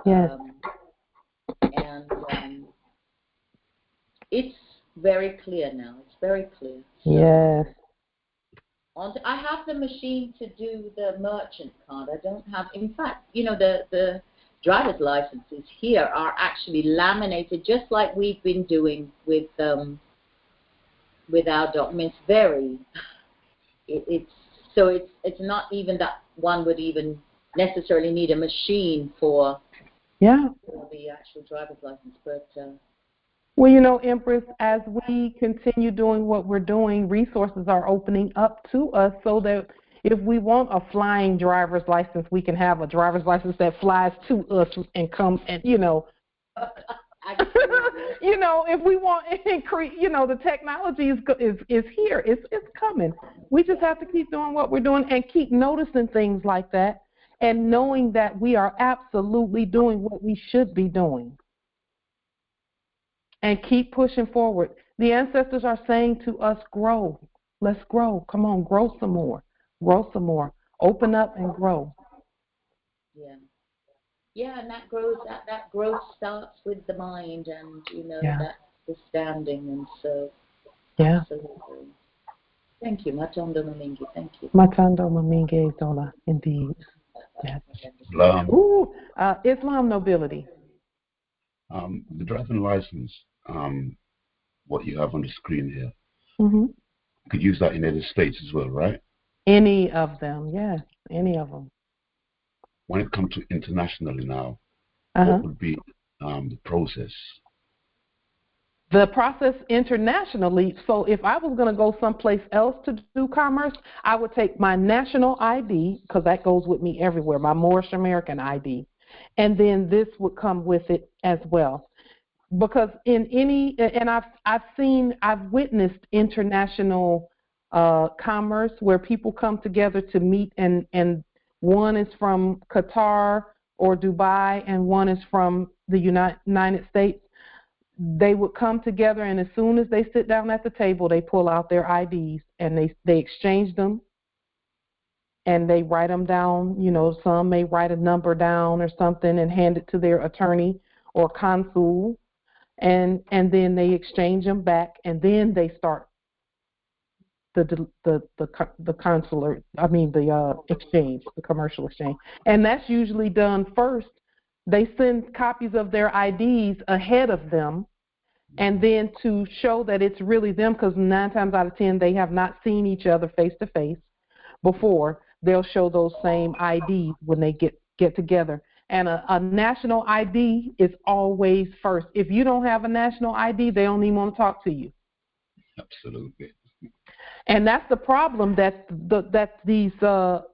Yes. And it's very clear now. It's very clear. So, yes. I have the machine to do the merchant card. I don't have, in fact, the driver's licenses here are actually laminated, just like we've been doing with our documents. It's not even that one would even necessarily need a machine for the actual driver's license, but. Well, Empress, as we continue doing what we're doing, resources are opening up to us so that if we want a flying driver's license, we can have a driver's license that flies to us and comes and, if we want to increase, the technology is here. It's coming. We just have to keep doing what we're doing and keep noticing things like that and knowing that we are absolutely doing what we should be doing. And keep pushing forward. The ancestors are saying to us, grow. Let's grow. Come on, grow some more. Grow some more. Open up and grow. Yeah. Yeah, and that growth starts with the mind and, that's the standing. And so, absolutely. Thank you, Matondo Mamingi. Thank you. Matando Maminge Zola, indeed. Yes. Islam. Ooh, Islam nobility. The driving license, what you have on the screen here, Mm-hmm. you could use that in other states as well, right? Any of them, yes, any of them. When it comes to internationally now, Uh-huh. what would be the process? The process internationally, so if I was going to go someplace else to do commerce, I would take my national ID, because that goes with me everywhere, my Moorish American ID, and then this would come with it as well. Because in any, and I've witnessed international commerce where people come together to meet, and one is from Qatar or Dubai, and one is from the United States. They would come together, and as soon as they sit down at the table, they pull out their IDs, and they exchange them, and they write them down. You know, some may write a number down or something and hand it to their attorney or consul, and then they exchange them back, and then they start the consular, the exchange, the commercial exchange. And that's usually done first. They send copies of their IDs ahead of them, and then to show that it's really them, because 9 times out of 10 they have not seen each other face to face before, they'll show those same IDs when they get together. And a national ID is always first. If you don't have a national ID, they don't even want to talk to you. Absolutely. And that's the problem that these the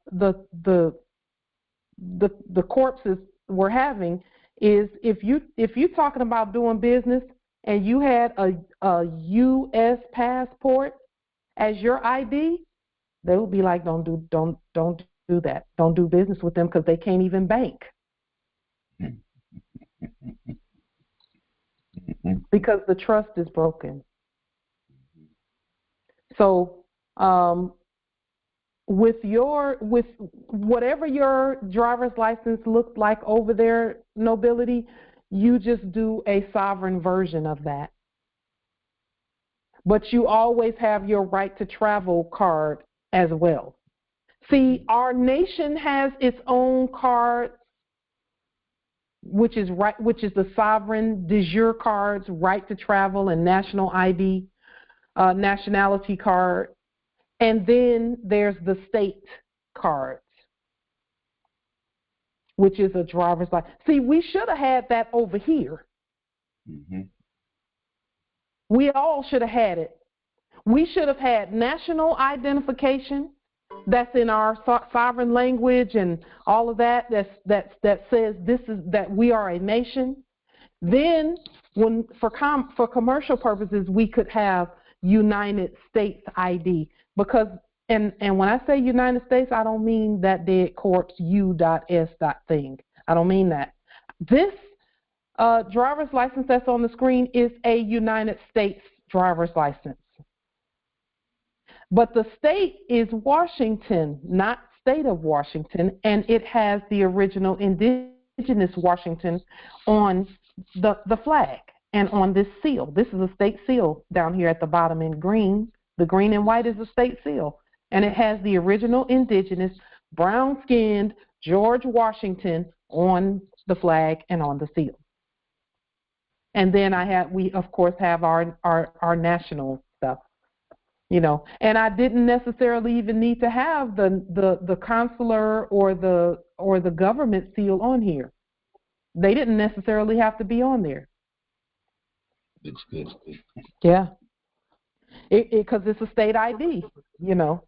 corpses were having, is if you're talking about doing business and you had a U.S. passport as your ID, they would be like, don't do that. Don't do business with them, because they can't even bank. Because the trust is broken. So with whatever your driver's license looks like over there, nobility, you just do a sovereign version of that. But you always have your right to travel card as well. See, our nation has its own card, which is the sovereign de jure cards, right to travel, and national ID, nationality card. And then there's the state cards, which is a driver's license. See, we should have had that over here. Mm-hmm. We all should have had it. We should have had national identification that's in our sovereign language and all of that says that we are a nation. Then when for commercial purposes, we could have United States ID, because and when I say United States, I don't mean that dead corpse U.S. thing. I don't mean that. This driver's license that's on the screen is a United States driver's license. But the state is Washington, not state of Washington, and it has the original indigenous Washington on the flag and on this seal. This is a state seal down here at the bottom in green. The green and white is a state seal, and it has the original indigenous brown-skinned George Washington on the flag and on the seal. And then we of course have our national stuff. You know, and I didn't necessarily even need to have the consular or the government seal on here. They didn't necessarily have to be on there. Looks good. Yeah, because it's a state ID. You know,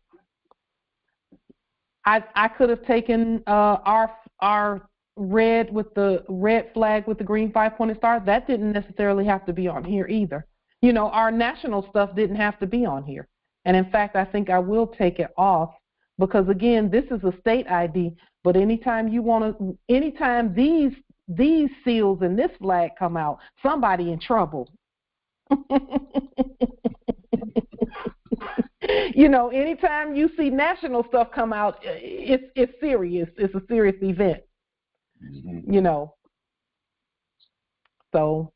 I could have taken our red with the red flag with the green 5-pointed star. That didn't necessarily have to be on here either. You know, our national stuff didn't have to be on here. And in fact, I think I will take it off, because again, this is a state ID. But anytime these seals and this flag come out, somebody in trouble. You know, anytime you see national stuff come out, it's serious. It's a serious event. Mm-hmm. You know. So.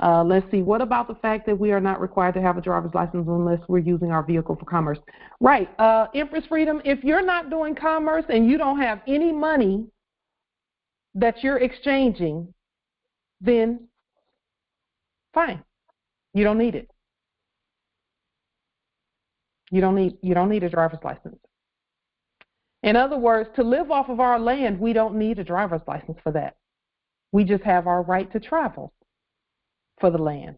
Let's see. What about the fact that we are not required to have a driver's license unless we're using our vehicle for commerce? Right. Empress Freedom, if you're not doing commerce and you don't have any money that you're exchanging, then fine. You don't need it. You don't need a driver's license. In other words, to live off of our land, we don't need a driver's license for that. We just have our right to travel for the land.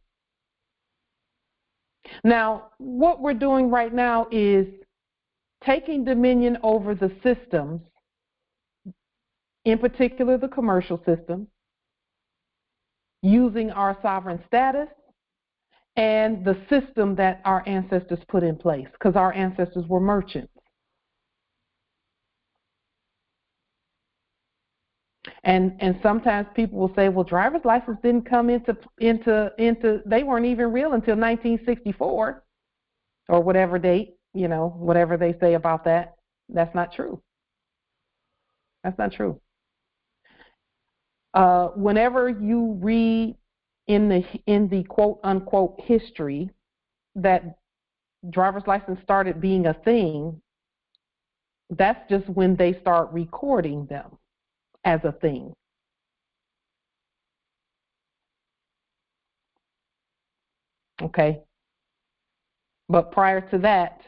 Now, what we're doing right now is taking dominion over the systems, in particular the commercial system, using our sovereign status and the system that our ancestors put in place, because our ancestors were merchants. And sometimes people will say, well, driver's license didn't come into they weren't even real until 1964 or whatever date, whatever they say about that. That's not true. That's not true. Whenever you read in the quote unquote history that driver's license started being a thing, that's just when they start recording them as a thing. Okay? But prior to that,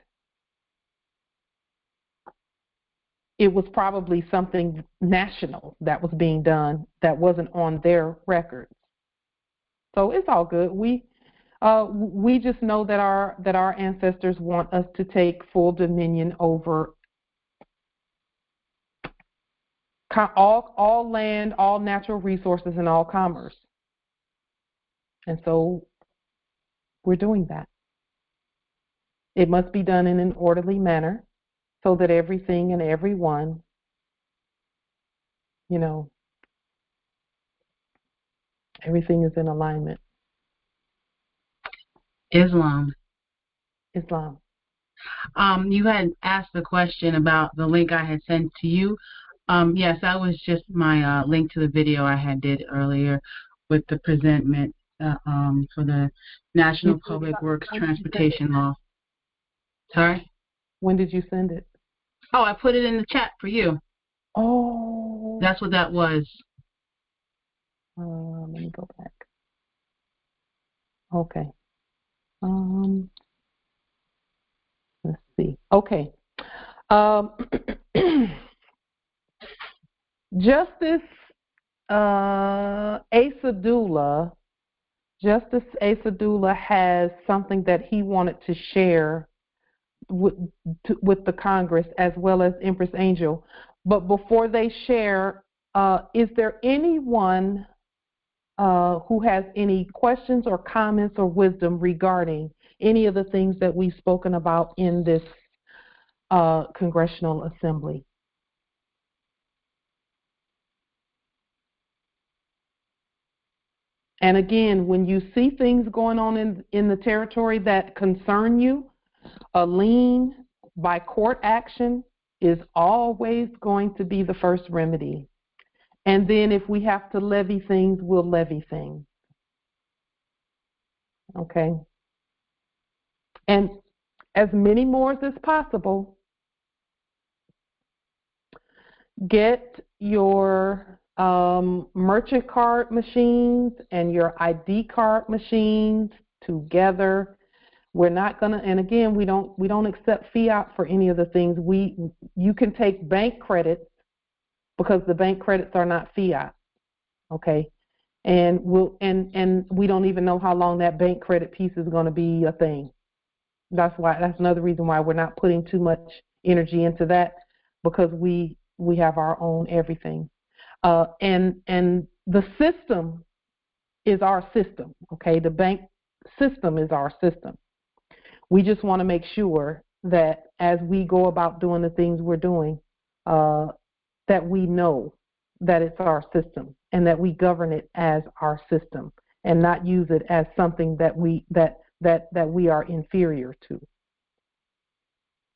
it was probably something national that was being done that wasn't on their records. So it's all good. We just know that our ancestors want us to take full dominion over all land, all natural resources, and all commerce. And so we're doing that. It must be done in an orderly manner so that everything and everyone, everything is in alignment. Islam. You had asked the question about the link I had sent to you. Yes, that was just my link to the video I had did earlier with the presentment for the National Public Works Transportation Law. Sorry? When did you send it? Oh, I put it in the chat for you. Oh. That's what that was. Let me go back. Okay. Let's see. Okay. Justice Asadullah has something that he wanted to share with the Congress as well as Empress Angel. But before they share, is there anyone who has any questions or comments or wisdom regarding any of the things that we've spoken about in this Congressional Assembly? And again, when you see things going on in the territory that concern you, a lien by court action is always going to be the first remedy. And then if we have to levy things, we'll levy things. Okay? And as many more as possible, get your merchant card machines and your ID card machines together. We're not gonna, and again, we don't accept fiat for any of the things. You can take bank credits because the bank credits are not fiat. Okay, and we don't even know how long that bank credit piece is going to be a thing. That's another reason why we're not putting too much energy into that, because we have our own everything. And the system is our system, okay? The bank system is our system. We just want to make sure that as we go about doing the things we're doing, that we know that it's our system and that we govern it as our system and not use it as something that we are inferior to.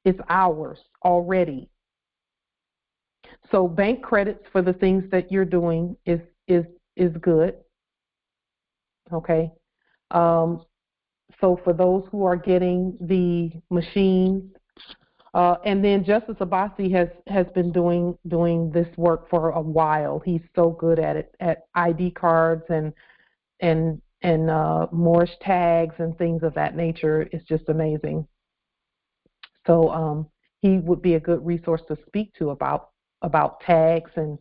It's ours already. So bank credits for the things that you're doing is good. Okay. So for those who are getting the machines, and then Justice Abbasi has been doing this work for a while. He's so good at it, at ID cards and Moorish tags and things of that nature. It's just amazing. So he would be a good resource to speak to about tags and,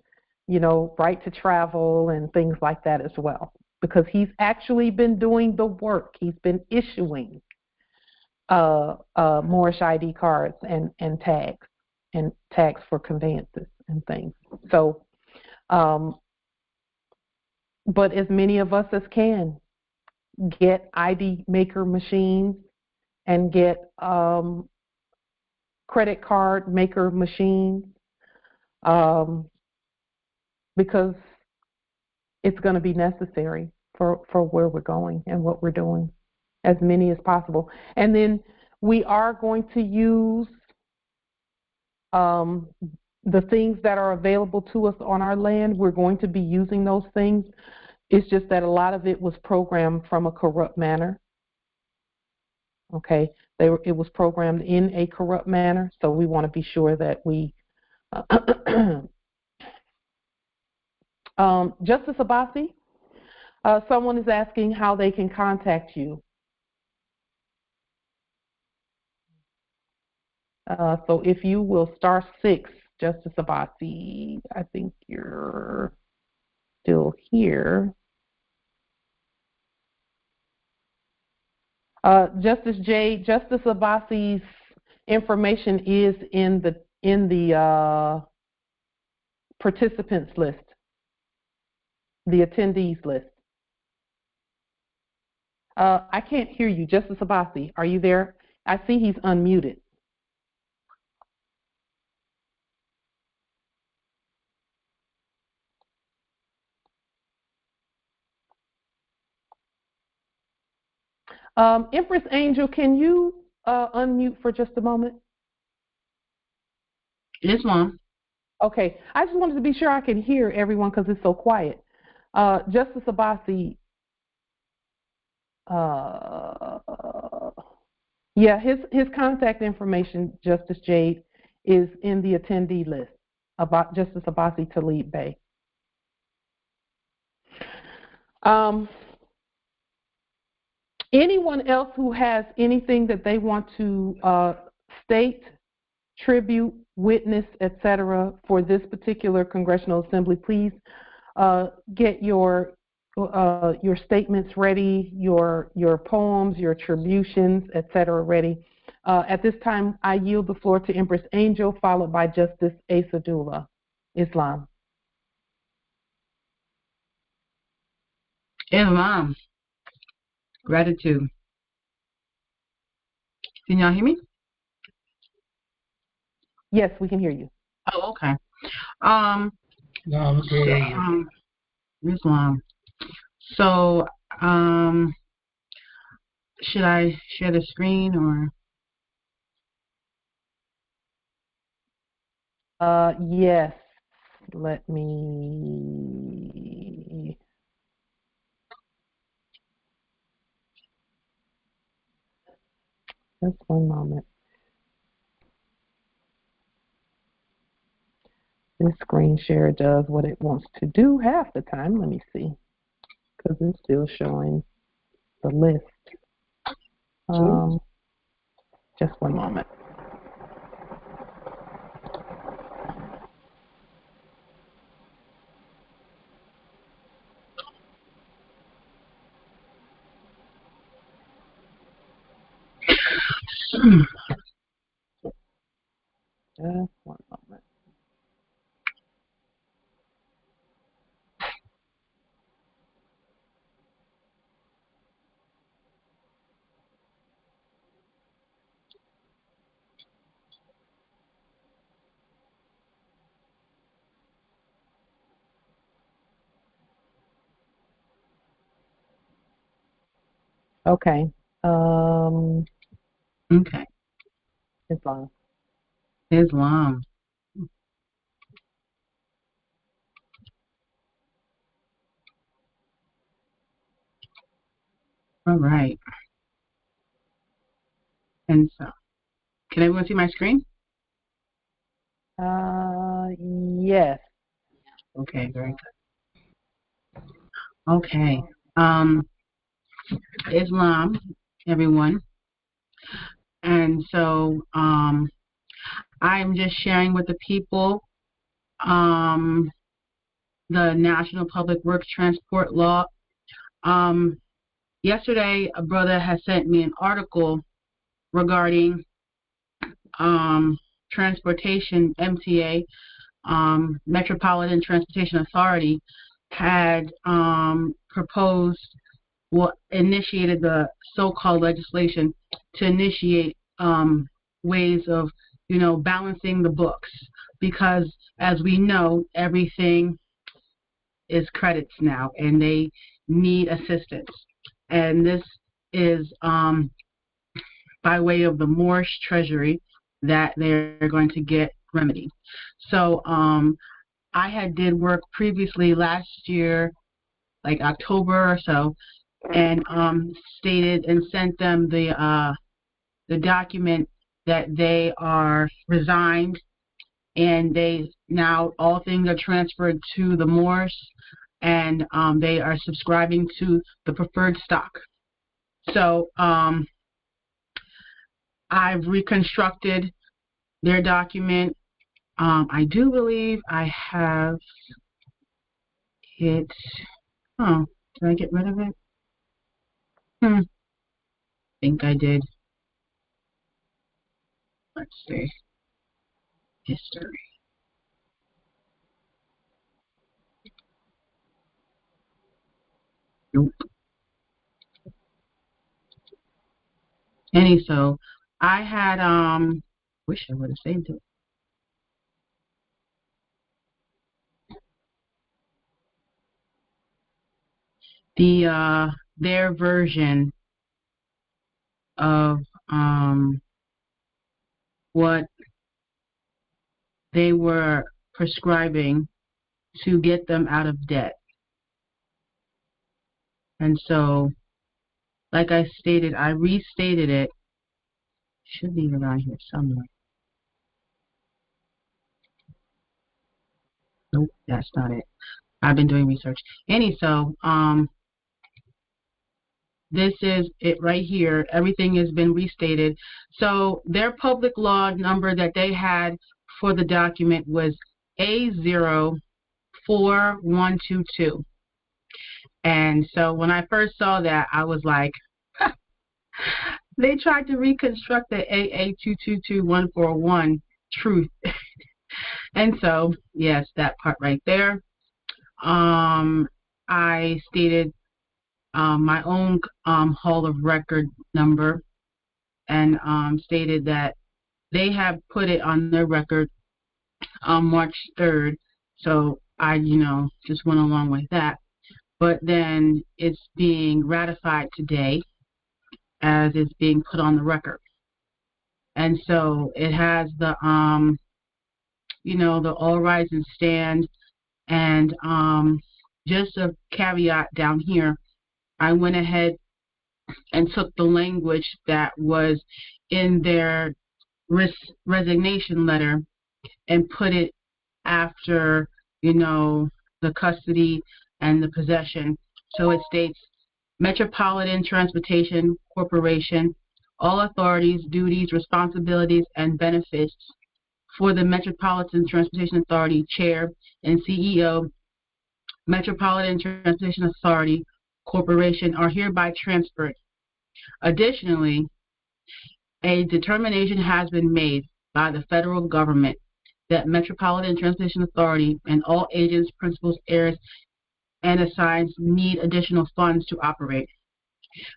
right to travel and things like that as well, because he's actually been doing the work. He's been issuing Moorish ID cards and tags for conveyances and things. So, but as many of us as can get ID maker machines and get credit card maker machines, because it's going to be necessary for where we're going and what we're doing, as many as possible. And then we are going to use the things that are available to us on our land. We're going to be using those things. It's just that a lot of it was programmed from a corrupt manner. Okay, it was programmed in a corrupt manner, so we want to be sure that we. Justice Abbasi, someone is asking how they can contact you. So if you will *6, Justice Abbasi, I think you're still here. Justice Jade, Justice Abbasi's information is in the participants list, the attendees list. I can't hear you, Justice Abbasi. Are you there? I see he's unmuted. Empress Angel, can you unmute for just a moment? Yes, Mom. Okay, I just wanted to be sure I can hear everyone because it's so quiet. Justice Abbasi, yeah, his contact information, Justice Jade, is in the attendee list about Justice Abbasi Talib Bey. Anyone else who has anything that they want to state, tribute, witness, etc., for this particular Congressional Assembly, please get your statements ready, your poems, your tributions, etc., ready. At this time, I yield the floor to Empress Angel, followed by Justice Asadullah, Islam. Islam. Gratitude. Can y'all hear me? Yes, we can hear you. Oh, okay. Islam. So, should I share the screen or? Yes. Let me. Just one moment. This screen share does what it wants to do half the time. Let me see, because it's still showing the list. Just one moment. Just one moment. Okay. Okay. Islam. Islam. All right. And so, can everyone see my screen? Yes. Okay, very good. Okay. Islam, everyone. And so I'm just sharing with the people the National Public Works Transport Law. Yesterday, a brother has sent me an article regarding transportation, MTA, Metropolitan Transportation Authority, had proposed, initiated the so-called legislation to initiate ways of, balancing the books, because as we know, everything is credits now, and they need assistance. And this is by way of the Moorish Treasury that they're going to get remedy. So I did work previously last year, like October or so, and stated and sent them the document that they are resigned, and they now all things are transferred to the Moors, and they are subscribing to the preferred stock. So I've reconstructed their document. I do believe I have it. Oh, did I get rid of it? I think I did. Let's see. History. Nope. So I had wish I would have saved it. Their version of what they were prescribing to get them out of debt. And so, like I stated, I restated it. Should be around here somewhere. Nope, that's not it. I've been doing research. So this is it right here. Everything has been restated. So their public law number that they had for the document was A04122. And so when I first saw that, I was like, they tried to reconstruct the AA222141 truth. And so, yes, that part right there. I stated my own Hall of Record number, and stated that they have put it on their record on March 3rd. So I, just went along with that. But then it's being ratified today as it's being put on the record. And so it has the, the all rise and stand. And just a caveat down here, I went ahead and took the language that was in their resignation letter and put it after, the custody and the possession. So it states, Metropolitan Transportation Corporation, all authorities, duties, responsibilities, and benefits for the Metropolitan Transportation Authority Chair and CEO, Metropolitan Transportation Authority Corporation, are hereby transferred. Additionally, a determination has been made by the federal government that Metropolitan Transportation Authority and all agents, principals, heirs, and assigns need additional funds to operate.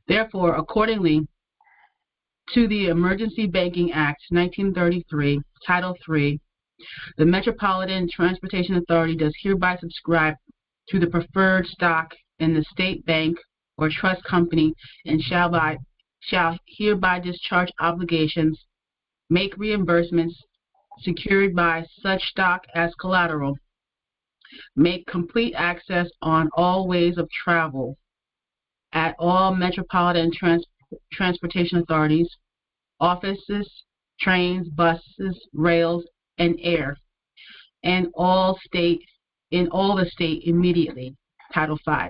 Therefore, accordingly to the Emergency Banking Act 1933, Title III, the Metropolitan Transportation Authority does hereby subscribe to the preferred stock in the state bank or trust company and shall hereby discharge obligations, make reimbursements secured by such stock as collateral, make complete access on all ways of travel, at all metropolitan transportation authorities, offices, trains, buses, rails, and air, and in all the state immediately. Title V.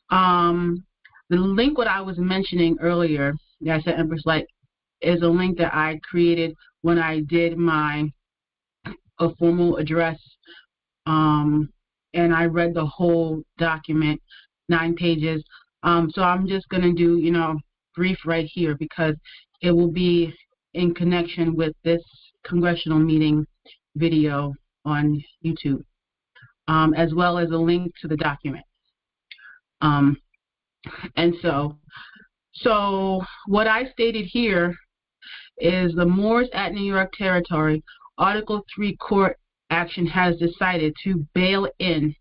The link what I was mentioning earlier, that I said Empress Light, is a link that I created when I did a formal address, and I read the whole document, 9 pages. So I'm just going to do, brief right here because it will be in connection with this congressional meeting video on YouTube, as well as a link to the document. And so what I stated here is the Moors at New York Territory, Article 3 court action has decided to bail in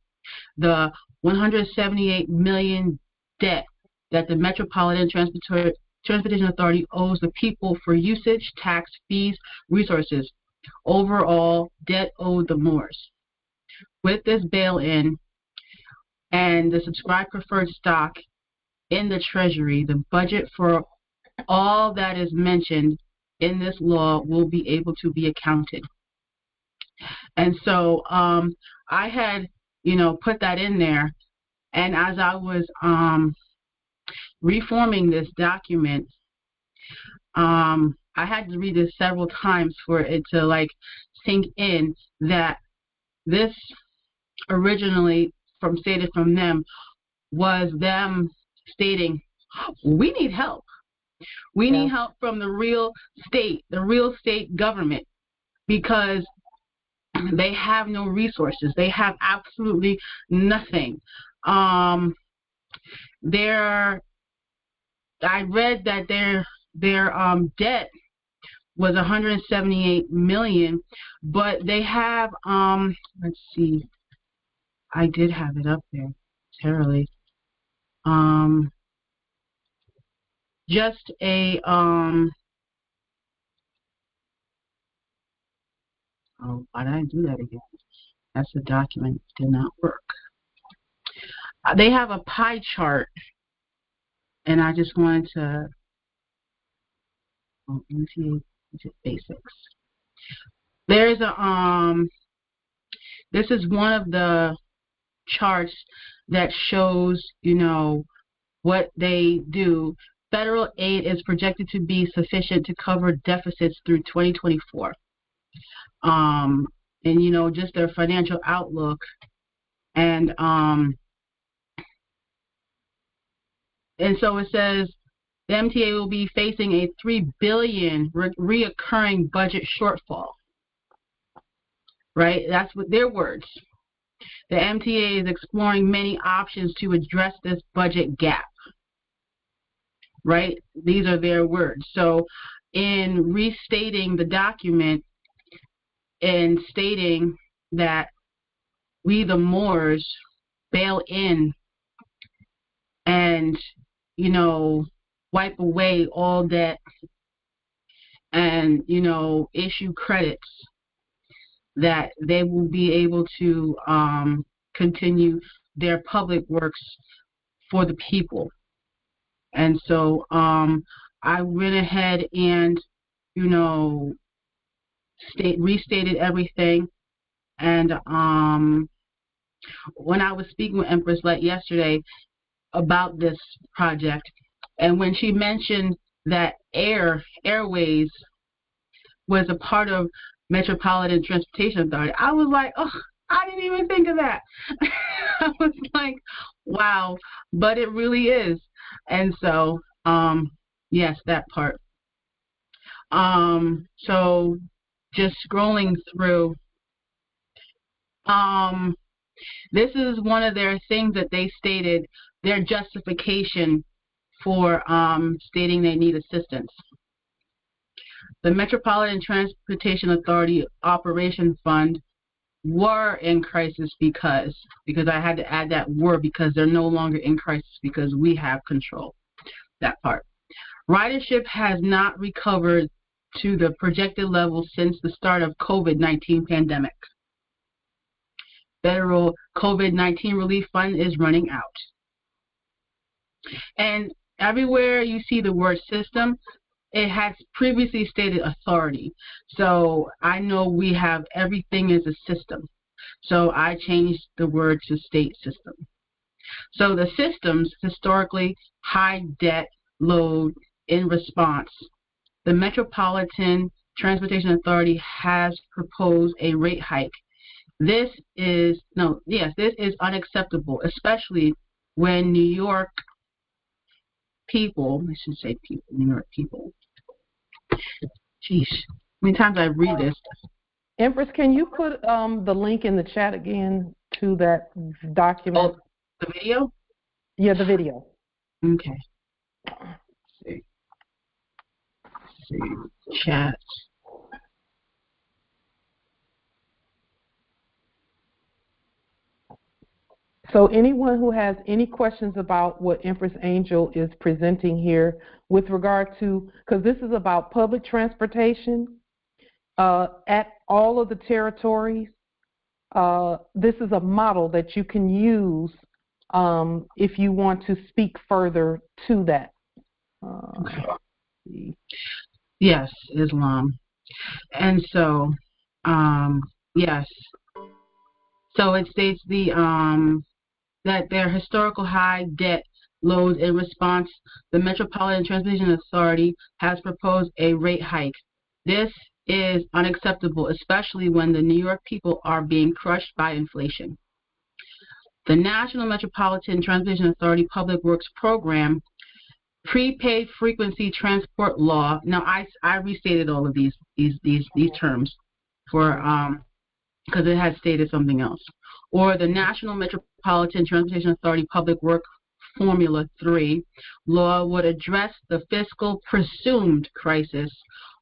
the $178 million debt that the Metropolitan Transportation Authority owes the people for usage, tax, fees, resources, overall debt owed the Moors. With this bail-in and the subscribed preferred stock in the Treasury, the budget for all that is mentioned in this law will be able to be accounted. And so I had, put that in there, and as I was reforming this document, I had to read this several times for it to sink in that this originally stated from them was them stating, we need help. We need help from the real state government, because they have no resources. They have absolutely nothing. I read that their debt was $178 million, but they have let's see, I did have it up there, terribly. Just a oh, why did I do that again? That's the document, did not work. They have a pie chart, and I just wanted to basics. There's a this is one of the charts that shows, what they do. Federal aid is projected to be sufficient to cover deficits through 2024. And, just their financial outlook. And so it says the MTA will be facing a $3 billion reoccurring budget shortfall. Right? That's what their words. The MTA is exploring many options to address this budget gap. Right? These are their words. So in restating the document and stating that we, the Moors, bail in and, wipe away all debt and, issue credits, that they will be able to continue their public works for the people. And so I went ahead and, restated everything. And when I was speaking with Empress Light yesterday about this project, and when she mentioned that Airways was a part of Metropolitan Transportation Authority, I was like, oh, I didn't even think of that. I was like, wow, but it really is. And so, yes, that part. So just scrolling through, this is one of their things that they stated, their justification for stating they need assistance. The Metropolitan Transportation Authority Operation Fund were in crisis because I had to add that were, because they're no longer in crisis because we have control. That part. Ridership has not recovered to the projected level since the start of COVID-19 pandemic. Federal COVID-19 relief fund is running out. And everywhere you see the word system, it has previously stated authority. So I know we have everything is a system. So I changed the word to state system. So the systems, historically, high debt load in response. The Metropolitan Transportation Authority has proposed a rate hike. This is unacceptable, especially when New York people, I should say people, New York people. Jeez, how many times I read this? Empress, can you put the link in the chat again to that document? Oh, the video? Yeah, the video. Okay. Let's see. Chat. So anyone who has any questions about what Empress Angel is presenting here with regard to, because this is about public transportation at all of the territories, this is a model that you can use if you want to speak further to that. Yes, Islam. And so, yes. So it states that their historical high debt loads in response, the Metropolitan Transportation Authority has proposed a rate hike. This is unacceptable, especially when the New York people are being crushed by inflation. The National Metropolitan Transportation Authority Public Works Program Prepaid Frequency Transport Law. Now I restated all of these terms for because it had stated something else. Or the National Metropolitan Transportation Authority Public Work Formula 3 law would address the fiscal presumed crisis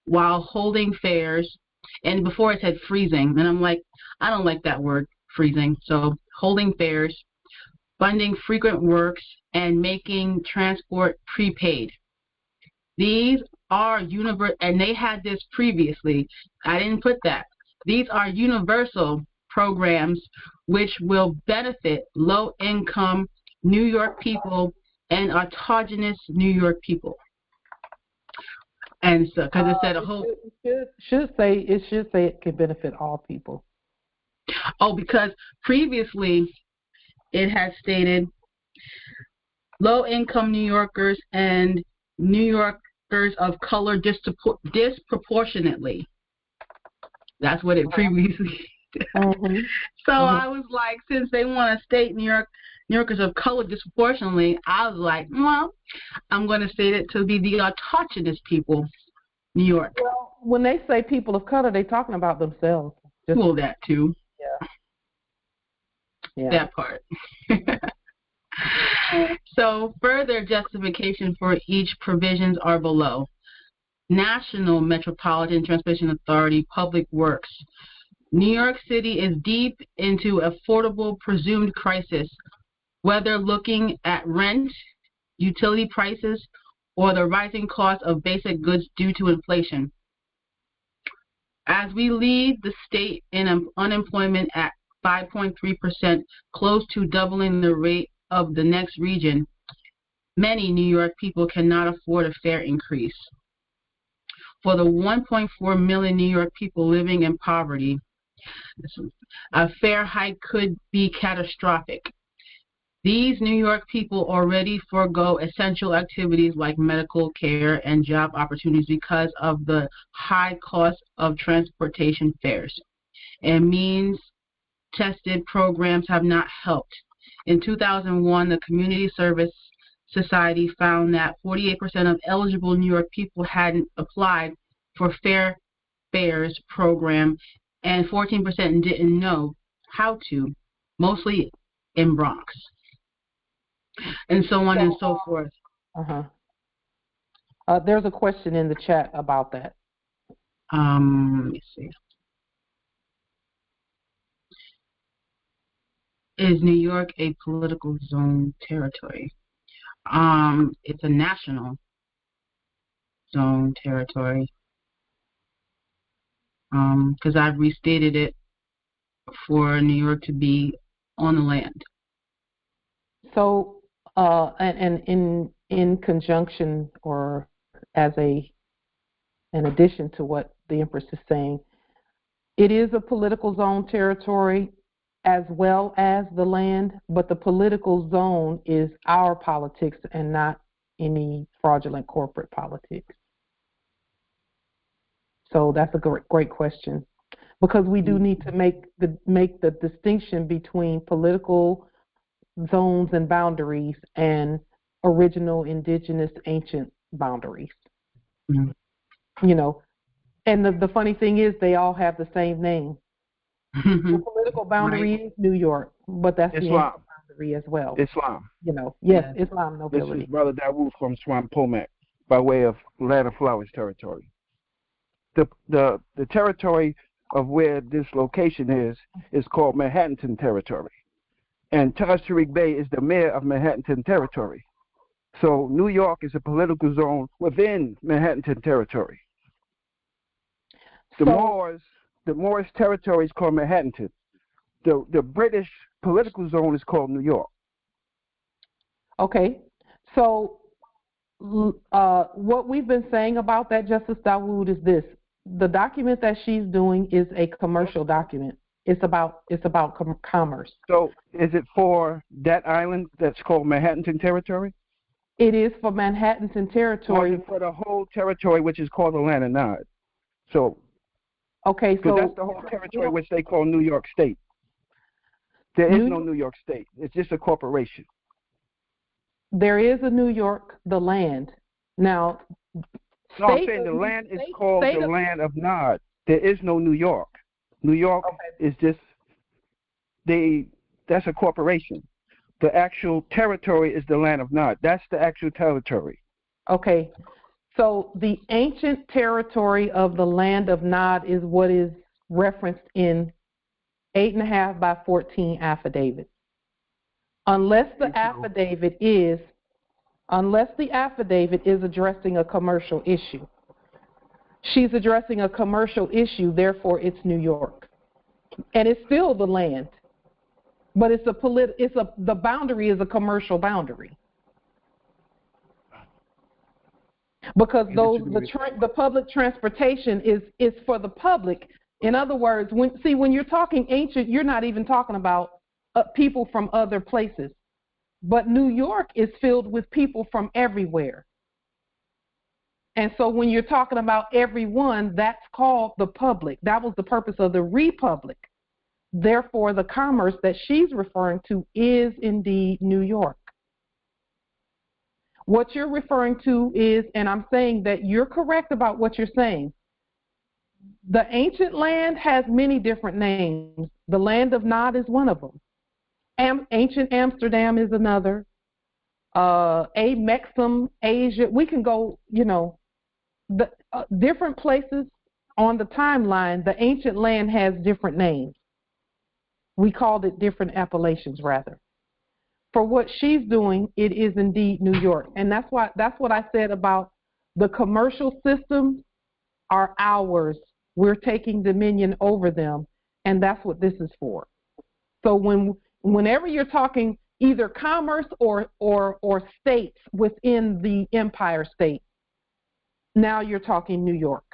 while holding fares. And before it said freezing, and I'm like, I don't like that word, freezing. So holding fares, funding frequent works, and making transport prepaid. These are universal, and they had this previously. I didn't put that. These are universal programs which will benefit low-income New York people and autogenous New York people. And so, because it said a whole... It should say it can benefit all people. Oh, because previously it had stated low-income New Yorkers and New Yorkers of color disproportionately. That's what it previously did. So I was like, since they want to state New Yorkers of color disproportionately, I was like, well, I'm going to state it to be the autogenous people, New York. Well, when they say people of color, they're talking about themselves. Well, that too. Yeah. That part. So further justification for each provisions are below. National Metropolitan Transportation Authority Public Works. New York City is deep into affordable presumed crisis, whether looking at rent, utility prices, or the rising cost of basic goods due to inflation. As we lead the state in unemployment at 5.3%, close to doubling the rate of the next region, many New York people cannot afford a fare increase. For the 1.4 million New York people living in poverty, a fare hike could be catastrophic. These New York people already forego essential activities like medical care and job opportunities because of the high cost of transportation fares. And means-tested programs have not helped. In 2001, the Community Service Society found that 48% of eligible New York people hadn't applied for fares program, and 14% didn't know how to, mostly in Bronx, and so on and so forth. There's a question in the chat about that. Let me see. Is New York a political zone territory? It's a national zone territory. Because I've restated it for New York to be on the land. So and in conjunction or as an addition to what the Empress is saying, it is a political zone territory as well as the land, but the political zone is our politics and not any fraudulent corporate politics. So that's a great question, because we do need to make the distinction between political zones and boundaries and original indigenous ancient boundaries. You know, and the funny thing is they all have the same name. The political boundary is New York, but that's the ancient boundary as well. Islam. You know, yes, Islam nobility. This is Brother Dawood from Swampomac by way of Land of Flowers territory. The territory of where this location is called Manhattan territory. And Taj Tariq Bey is the mayor of Manhattan territory. So New York is a political zone within Manhattan territory. The Moorish territory is called Manhattan. The British political zone is called New York. Okay. So what we've been saying about that, Justice Dawood, is this. The document that she's doing is a commercial document. It's about commerce. So is it for that island that's called Manhattan territory? It is for Manhattan territory. Or is it for the whole territory, which is called the Land of Nod? So, okay, so that's the whole territory which they call New York State. There is no New York State. It's just a corporation. There is a New York, the land. Now, no, I'm saying the land is called the Land of Nod. There is no New York. New York is just that's a corporation. The actual territory is the Land of Nod. That's the actual territory. Okay. So the ancient territory of the Land of Nod is what is referenced in 8.5 by 14 affidavit. Unless the affidavit is addressing a commercial issue. She's addressing a commercial issue, therefore it's New York. And it's still the land. But the boundary is a commercial boundary. Because the public transportation is for the public. In other words, when you're talking ancient, you're not even talking about people from other places. But New York is filled with people from everywhere. And so when you're talking about everyone, that's called the public. That was the purpose of the republic. Therefore, the commerce that she's referring to is indeed New York. What you're referring to is, and I'm saying that you're correct about what you're saying, the ancient land has many different names. The Land of Nod is one of them. Ancient Amsterdam is another. Mexum, Asia. We can go, the different places on the timeline. The ancient land has different names. We called it different appellations, rather. For what she's doing, it is indeed New York, and that's what I said about the commercial systems are ours. We're taking dominion over them, and that's what this is for. So whenever you're talking either commerce or states within the Empire State, now you're talking New York.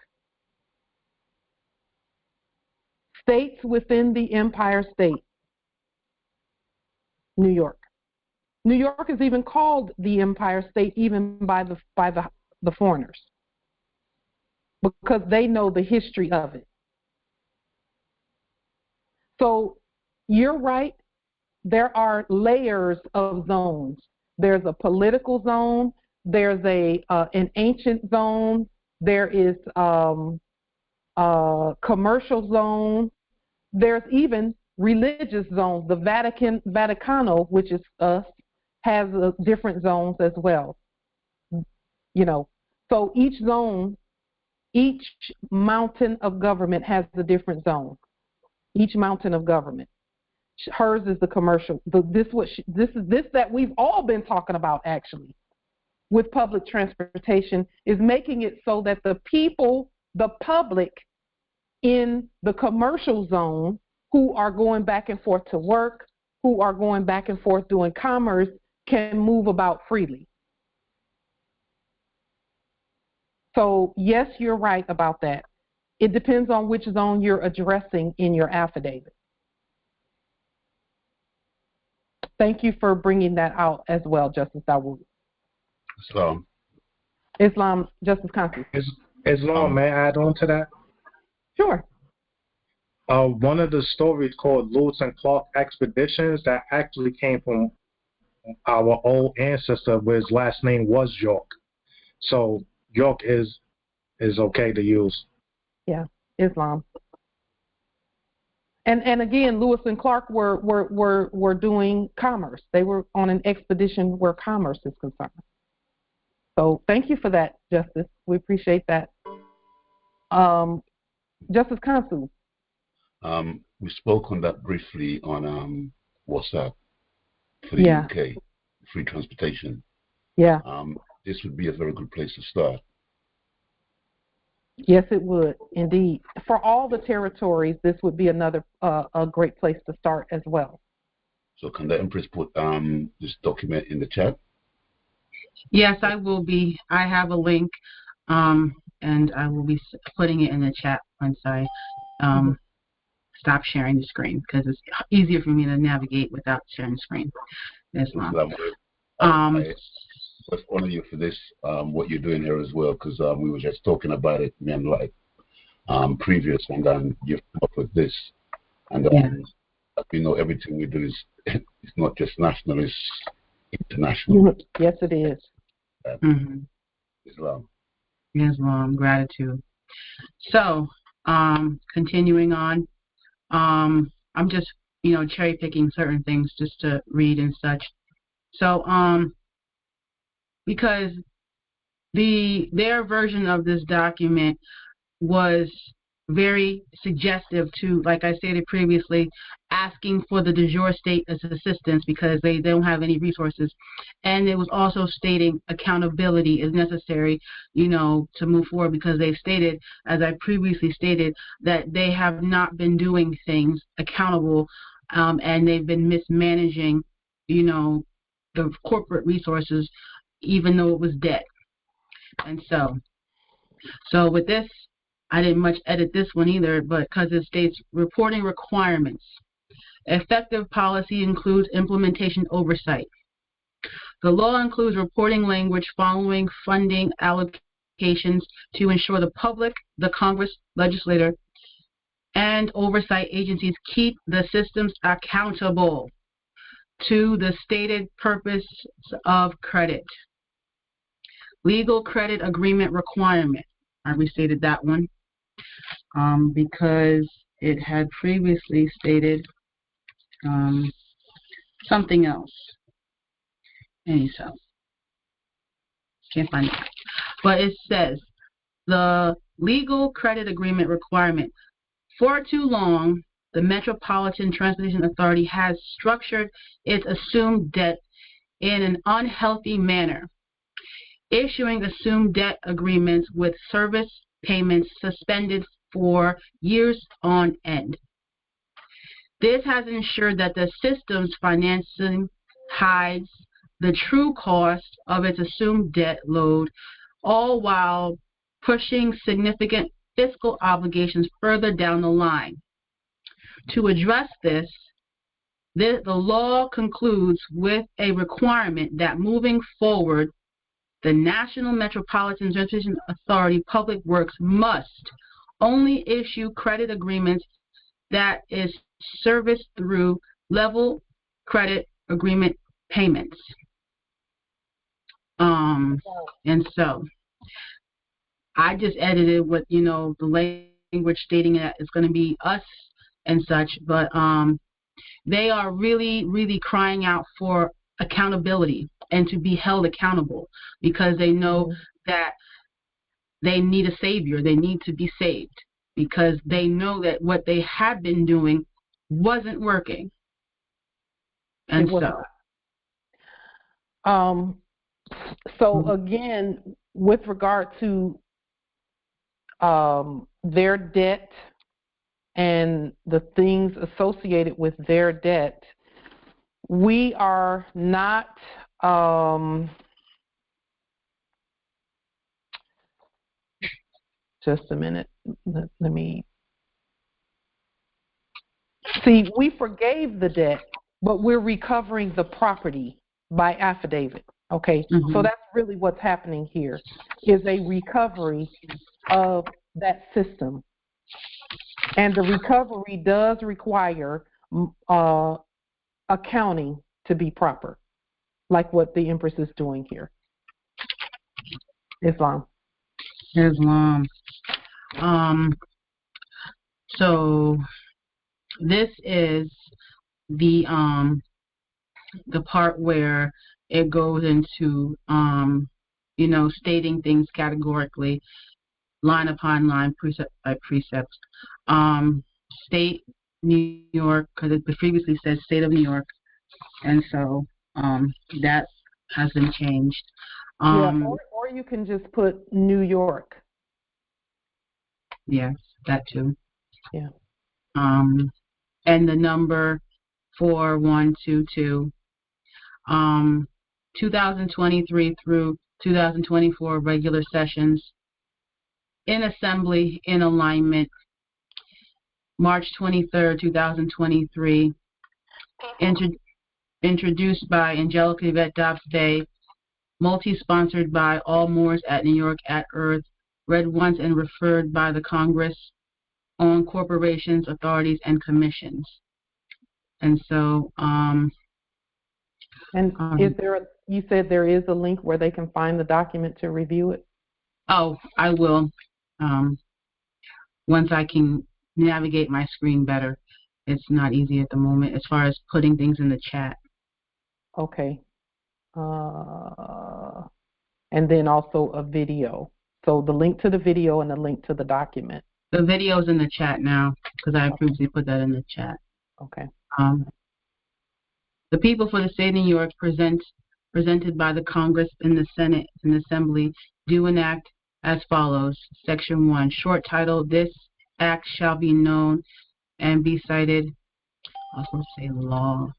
States within the Empire State, New York. New York is even called the Empire State, even by the foreigners, because they know the history of it. So you're right. There are layers of zones. There's a political zone. There's an ancient zone. There is a commercial zone. There's even religious zones. The Vaticano, which is us, has different zones as well. So each zone, each mountain of government has a different zone. Each mountain of government. Hers is the commercial. This that we've all been talking about, actually, with public transportation, is making it so that the people, the public in the commercial zone, who are going back and forth to work, who are going back and forth doing commerce, can move about freely. So, yes, you're right about that. It depends on which zone you're addressing in your affidavit. Thank you for bringing that out as well, Justice Dawood. Islam, Justice Constance. Islam, may I add on to that? Sure. One of the stories called Lewis and Clark Expeditions that actually came from our old ancestor, where his last name was York. So York is okay to use. Yeah, Islam. And again, Lewis and Clark were doing commerce. They were on an expedition where commerce is concerned. So thank you for that, Justice. We appreciate that. Justice Consul. We spoke on that briefly on WhatsApp for the UK, free transportation. Yeah. This would be a very good place to start. Yes, it would, indeed. For all the territories, this would be another a great place to start as well. So can the Empress put this document in the chat? Yes, I will be. I have a link, and I will be putting it in the chat once I stop sharing the screen, because it's easier for me to navigate without sharing the screen. Islam. I honor you for this, what you're doing here as well, because we were just talking about it, man, like previous, and then you've come up with this. And we know everything we do is it's not just national, it's international. Yes, it is. Islam. Islam, gratitude. So, continuing on, I'm just, cherry picking certain things just to read and such. So, because their version of this document was very suggestive to, like I stated previously, asking for the de jure state as assistance because they don't have any resources. And it was also stating accountability is necessary, to move forward, because they've stated, as I previously stated, that they have not been doing things accountable, and they've been mismanaging, the corporate resources, even though it was debt. And so with this, I didn't much edit this one either, but because it states reporting requirements. Effective policy includes implementation oversight. The law includes reporting language following funding allocations to ensure the public, the Congress, legislator, and oversight agencies keep the systems accountable to the stated purpose of credit. Legal credit agreement requirement. I restated that one because it had previously stated something else. And so, can't find it. But it says the legal credit agreement requirement. For too long, the Metropolitan Transportation Authority has structured its assumed debt in an unhealthy manner, issuing assumed debt agreements with service payments suspended for years on end. This has ensured that the system's financing hides the true cost of its assumed debt load, all while pushing significant fiscal obligations further down the line. To address this, the law concludes with a requirement that moving forward, the National Metropolitan Transportation Authority Public Works must only issue credit agreements that is serviced through level credit agreement payments. And so I just edited what, the language stating that it's going to be us and such, but they are really, really crying out for accountability and to be held accountable, because they know that they need a savior. They need to be saved, because they know that what they had been doing wasn't working. And so again, with regard to their debt and the things associated with their debt, we are not Just a minute. Let me see. We forgave the debt, but we're recovering the property by affidavit. Okay, so that's really what's happening here, is a recovery of that system. And the recovery does require accounting to be proper, like what the Empress is doing here. Islam. So this is the part where it goes into stating things categorically, line upon line, precept by precept. State New York, because it previously said State of New York, and so that has been changed. Or you can just put New York. Yes, that too. Yeah. And the number 4122. 2023 through 2024 regular sessions in assembly in alignment. March 23rd, 2023. Introduced by Angelica Yvette Dobbs-Day. Multi-sponsored by all Moors at New York at Earth. Read once and referred by the Congress on corporations, authorities, and commissions. And so, is there you said there is a link where they can find the document to review it? Oh, I will. Once I can navigate my screen better. It's not easy at the moment as far as putting things in the chat. Okay. And then also a video. So the link to the video and the link to the document. The video's in the chat now because I previously put that in the chat. Okay. The people for the state of New York presented by the Congress in the Senate and Assembly do enact as follows. Section 1, short title, this act shall be known and be cited. I was supposed to say law.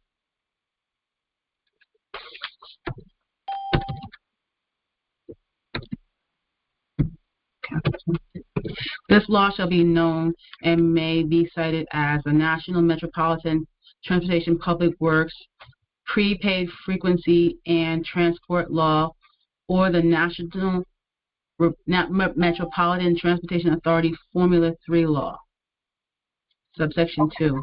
This law shall be known and may be cited as the National Metropolitan Transportation Public Works Prepaid Frequency and Transport Law, or the National Metropolitan Transportation Authority Formula 3 Law. Subsection 2.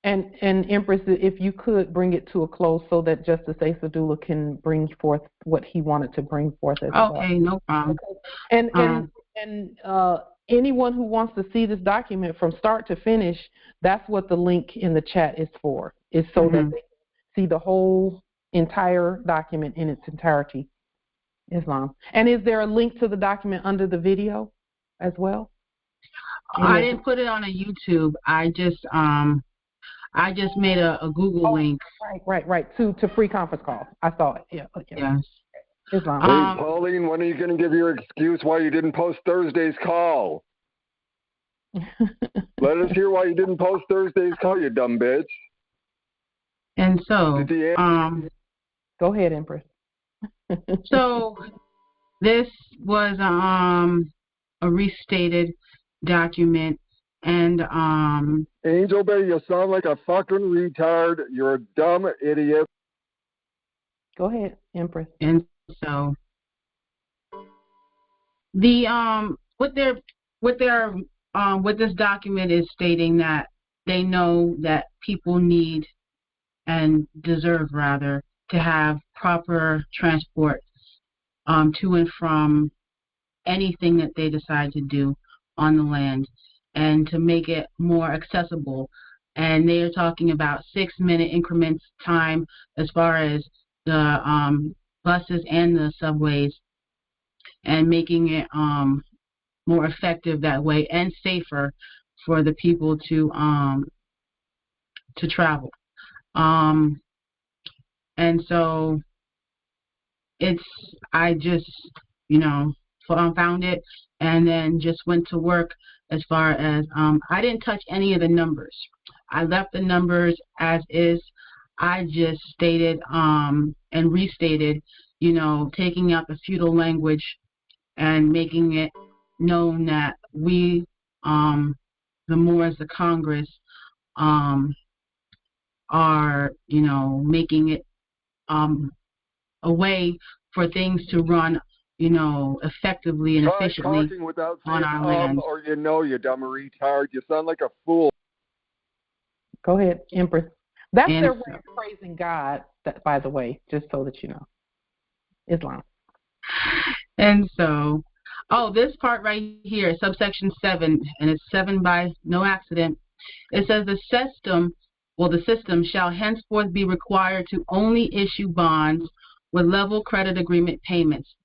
And Empress, if you could bring it to a close so that Justice Asadullah can bring forth what he wanted to bring forth as well. Okay, no problem. And anyone who wants to see this document from start to finish, that's what the link in the chat is for. Is so that they can see the whole entire document in its entirety. Islam. And is there a link to the document under the video as well? I didn't put it on a YouTube. I just made a Google link. Right. To free conference call. I saw it. Yeah. Yes. Islam. Hey, Pauline, when are you going to give your excuse why you didn't post Thursday's call? Let us hear why you didn't post Thursday's call, you dumb bitch. And so, go ahead, Empress. So, this was a restated document, and Angel Bay, you sound like a fucking retard. You're a dumb idiot. Go ahead, Empress. And so, the what this document is stating that they know that people need and deserve rather to have proper transport to and from anything that they decide to do on the land, and to make it more accessible. And they are talking about 6-minute increments time as far as the buses and the subways, and making it more effective that way and safer for the people to travel. And so I just, found it and then just went to work as far as, I didn't touch any of the numbers. I left the numbers as is. I just stated and restated, taking out the feudal language and making it known that we, the Moors, the Congress, are, making it a way for things to run, effectively and efficiently talking without on saying, our land. Or you dumb retard. You sound like a fool. Go ahead, Empress. That's their way of praising God, by the way, just so that you know. Islam. And so, this part right here, subsection 7, and it's 7 by no accident. It says the system shall henceforth be required to only issue bonds with level credit agreement payments,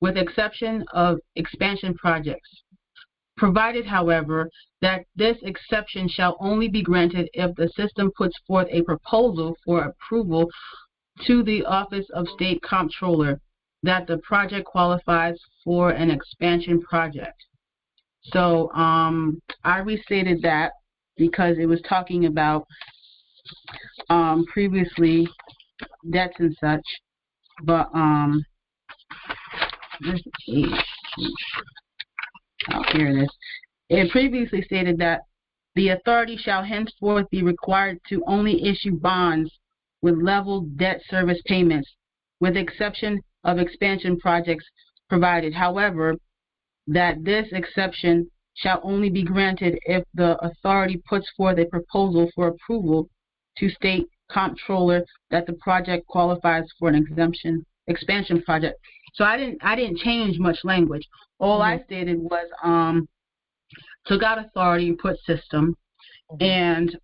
with exception of expansion projects. Provided, however, that this exception shall only be granted if the system puts forth a proposal for approval to the Office of State Comptroller that the project qualifies for an expansion project. So I restated that because it was talking about previously debts and such, but where's the page? Here it is. It previously stated that the authority shall henceforth be required to only issue bonds with level debt service payments, with exception of expansion projects provided. However, that this exception shall only be granted if the authority puts forth a proposal for approval to State Comptroller that the project qualifies for an expansion project. So I didn't change much language. All I stated was took out authority and put system, and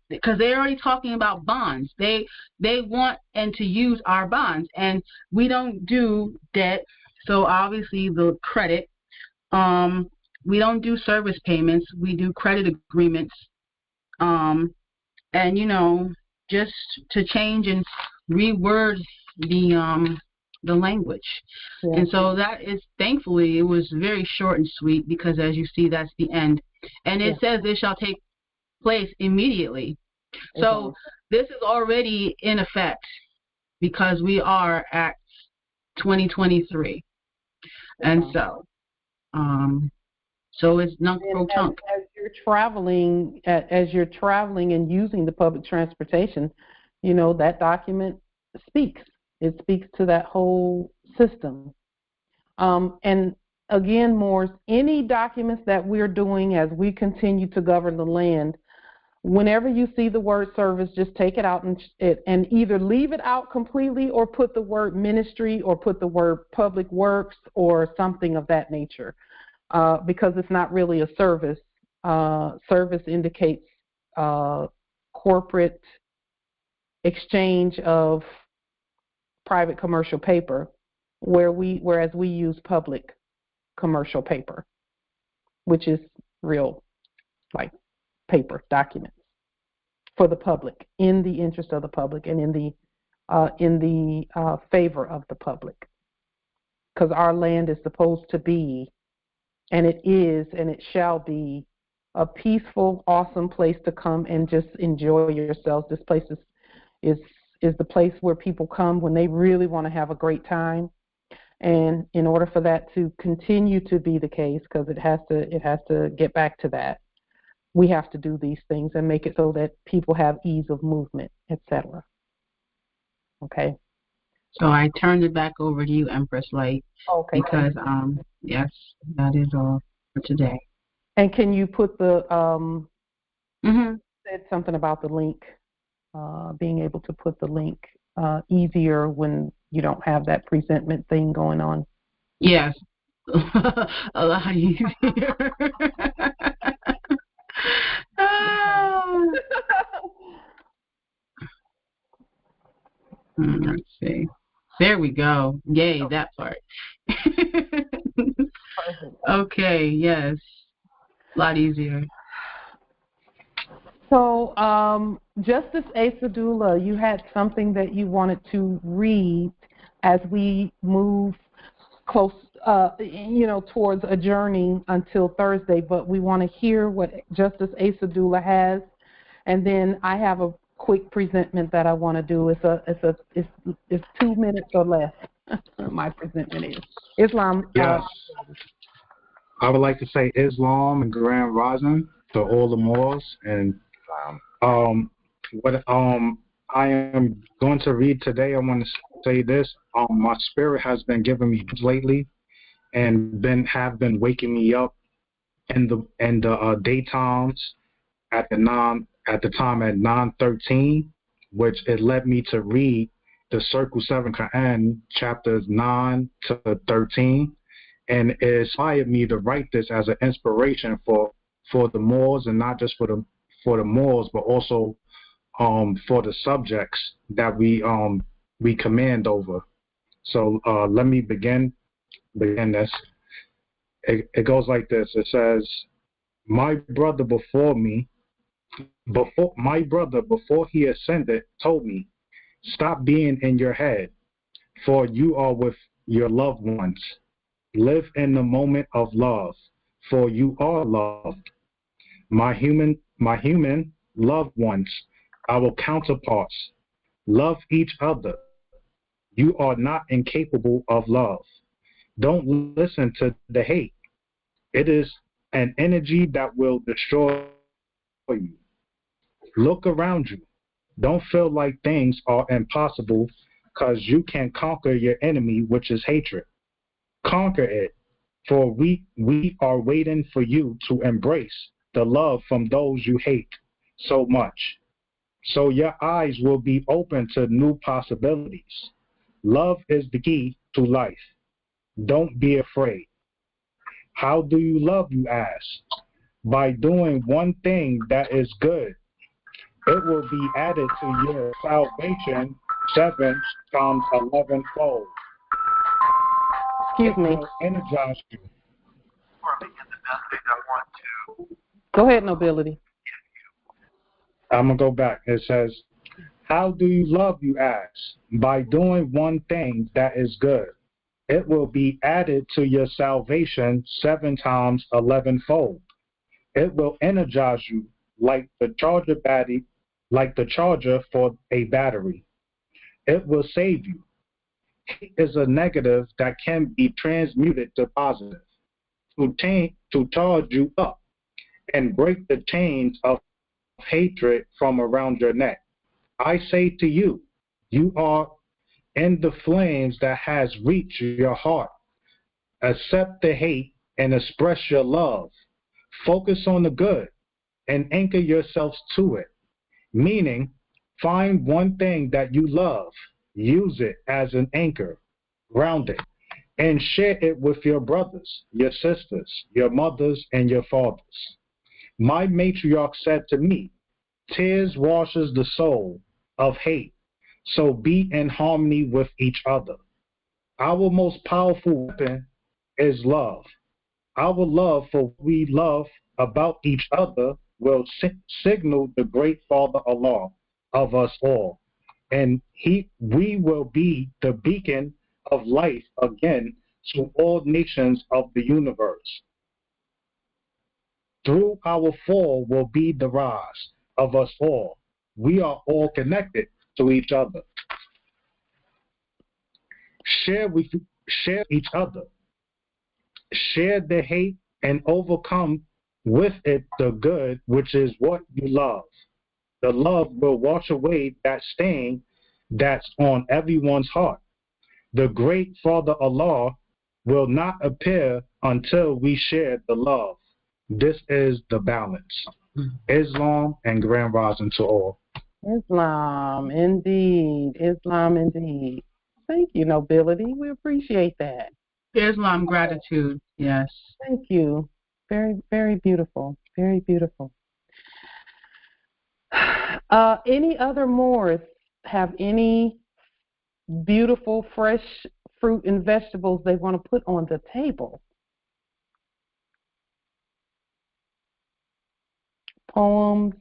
because they're already talking about bonds, they want and to use our bonds, and we don't do debt, so obviously the credit. We don't do service payments. We do credit agreements, and just to change and reword the language. Yeah. And so that is, thankfully, it was very short and sweet, because as you see, that's the end. And it says it shall take place immediately. So this is already in effect, because we are at 2023. And so it's non-pro-tunk. As you're traveling and using the public transportation, that document speaks. It speaks to that whole system. And again, Moors, any documents that we're doing as we continue to govern the land, whenever you see the word service, just take it out and either leave it out completely, or put the word ministry, or put the word public works, or something of that nature, because it's not really a service. Service indicates corporate exchange of private commercial paper, whereas we use public commercial paper, which is real, like paper documents for the public, in the interest of the public, and in the favor of the public, because our land is supposed to be, and it is, and it shall be, a peaceful, awesome place to come and just enjoy yourselves. This place is the place where people come when they really want to have a great time. And in order for that to continue to be the case, because it has to get back to that, we have to do these things and make it so that people have ease of movement, etc. Okay. So I turned it back over to you, Empress Light. Okay. Because yes, that is all for today. And can you put the said something about the link? Being able to put the link easier when you don't have that presentment thing going on. Yes, a lot easier. Let's see. There we go. Yay, that part. Okay, yes, a lot easier. So, Justice Asadullah, you had something that you wanted to read as we move close, towards adjourning until Thursday, but we want to hear what Justice Asadullah has, and then I have a quick presentment that I want to do. It's 2 minutes or less. My presentment is Islam. Yes. I would like to say Islam and Grand Rising to all the Moors, and what I am going to read today. I want to say this: my spirit has been giving me lately, and have been waking me up in the daytimes at the time at 9:13, which it led me to read the Circle 7 Quran chapters 9 to 13. And it inspired me to write this as an inspiration for the Moors, and not just for the Moors, but also for the subjects that we command over. So let me begin this. It goes like this. It says, my brother before he ascended told me, stop being in your head, for you are with your loved ones. Live in the moment of love, for you are loved. My human loved ones, our counterparts, love each other. You are not incapable of love. Don't listen to the hate. It is an energy that will destroy you. Look around you. Don't feel like things are impossible, because you can conquer your enemy, which is hatred. Conquer it, for we are waiting for you to embrace the love from those you hate so much. So your eyes will be open to new possibilities. Love is the key to life. Don't be afraid. How do you love, you ask? By doing one thing that is good. It will be added to your salvation 7 times 11-fold. Excuse me. Energize you. Go ahead, Nobility. I'm going to go back. It says, how do you love, you ask? By doing one thing that is good. It will be added to your salvation 7 times 11-fold. It will energize you like the charger for a battery. It will save you. Hate is a negative that can be transmuted to positive, to charge you up and break the chains of hatred from around your neck. I say to you, you are in the flames that has reached your heart. Accept the hate and express your love. Focus on the good and anchor yourselves to it. Meaning, find one thing that you love, use it as an anchor, ground it, and share it with your brothers, your sisters, your mothers, and your fathers. My matriarch said to me, tears washes the soul of hate, so be in harmony with each other. Our most powerful weapon is love. Our love for what we love about each other will signal the great Father Allah of us all, and we will be the beacon of life again to all nations of the universe. Through our fall will be the rise of us all. We are all connected to each other. Share each other. Share the hate and overcome with it the good, which is what you love. The love will wash away that stain that's on everyone's heart. The great Father Allah will not appear until we share the love. This is the balance. Islam and Grand Rising to all. Islam, indeed. Islam, indeed. Thank you, Nobility. We appreciate that. Islam, gratitude. Yes. Thank you. Very, very beautiful. Very beautiful. Any other Moors have any beautiful, fresh fruit and vegetables they want to put on the table? Poems,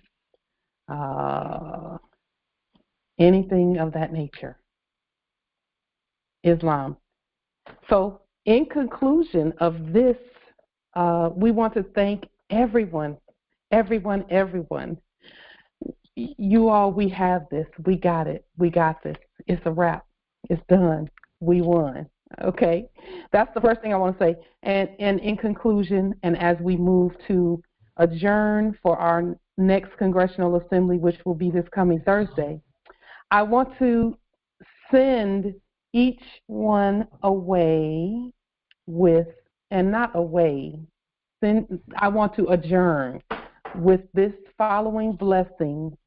anything of that nature. Islam. So, in conclusion of this, we want to thank everyone. you all, we have this. We got it. We got this. It's a wrap. It's done. We won. Okay? That's the first thing I want to say. And in conclusion, and as we move to adjourn for our next Congressional Assembly, which will be this coming Thursday, I want to send each one away with, and not away, I want to adjourn with this following blessing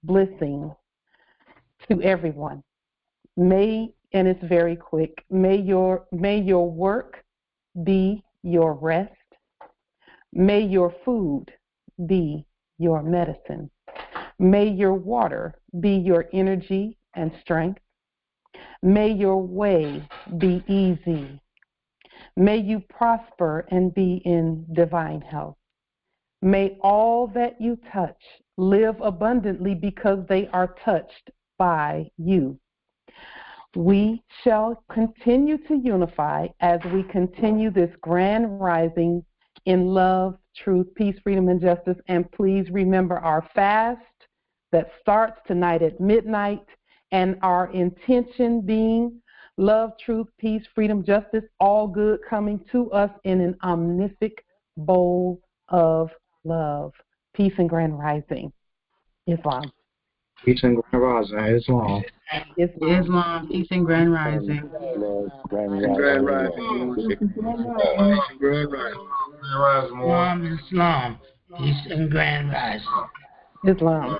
to everyone. And it's very quick, may your work be your rest. May your food be your medicine. May your water be your energy and strength. May your way be easy. May you prosper and be in divine health. May all that you touch live abundantly because they are touched by you. We shall continue to unify as we continue this grand rising in love, truth, peace, freedom, and justice. And please remember our fast that starts tonight at midnight, and our intention being love, truth, peace, freedom, justice, all good coming to us in an omnific bowl of love. Peace and grand rising. Islam. Peace and grand rising. Islam. Islam. Peace and grand rising. Grand rising. Islam. Peace and grand rising. Islam.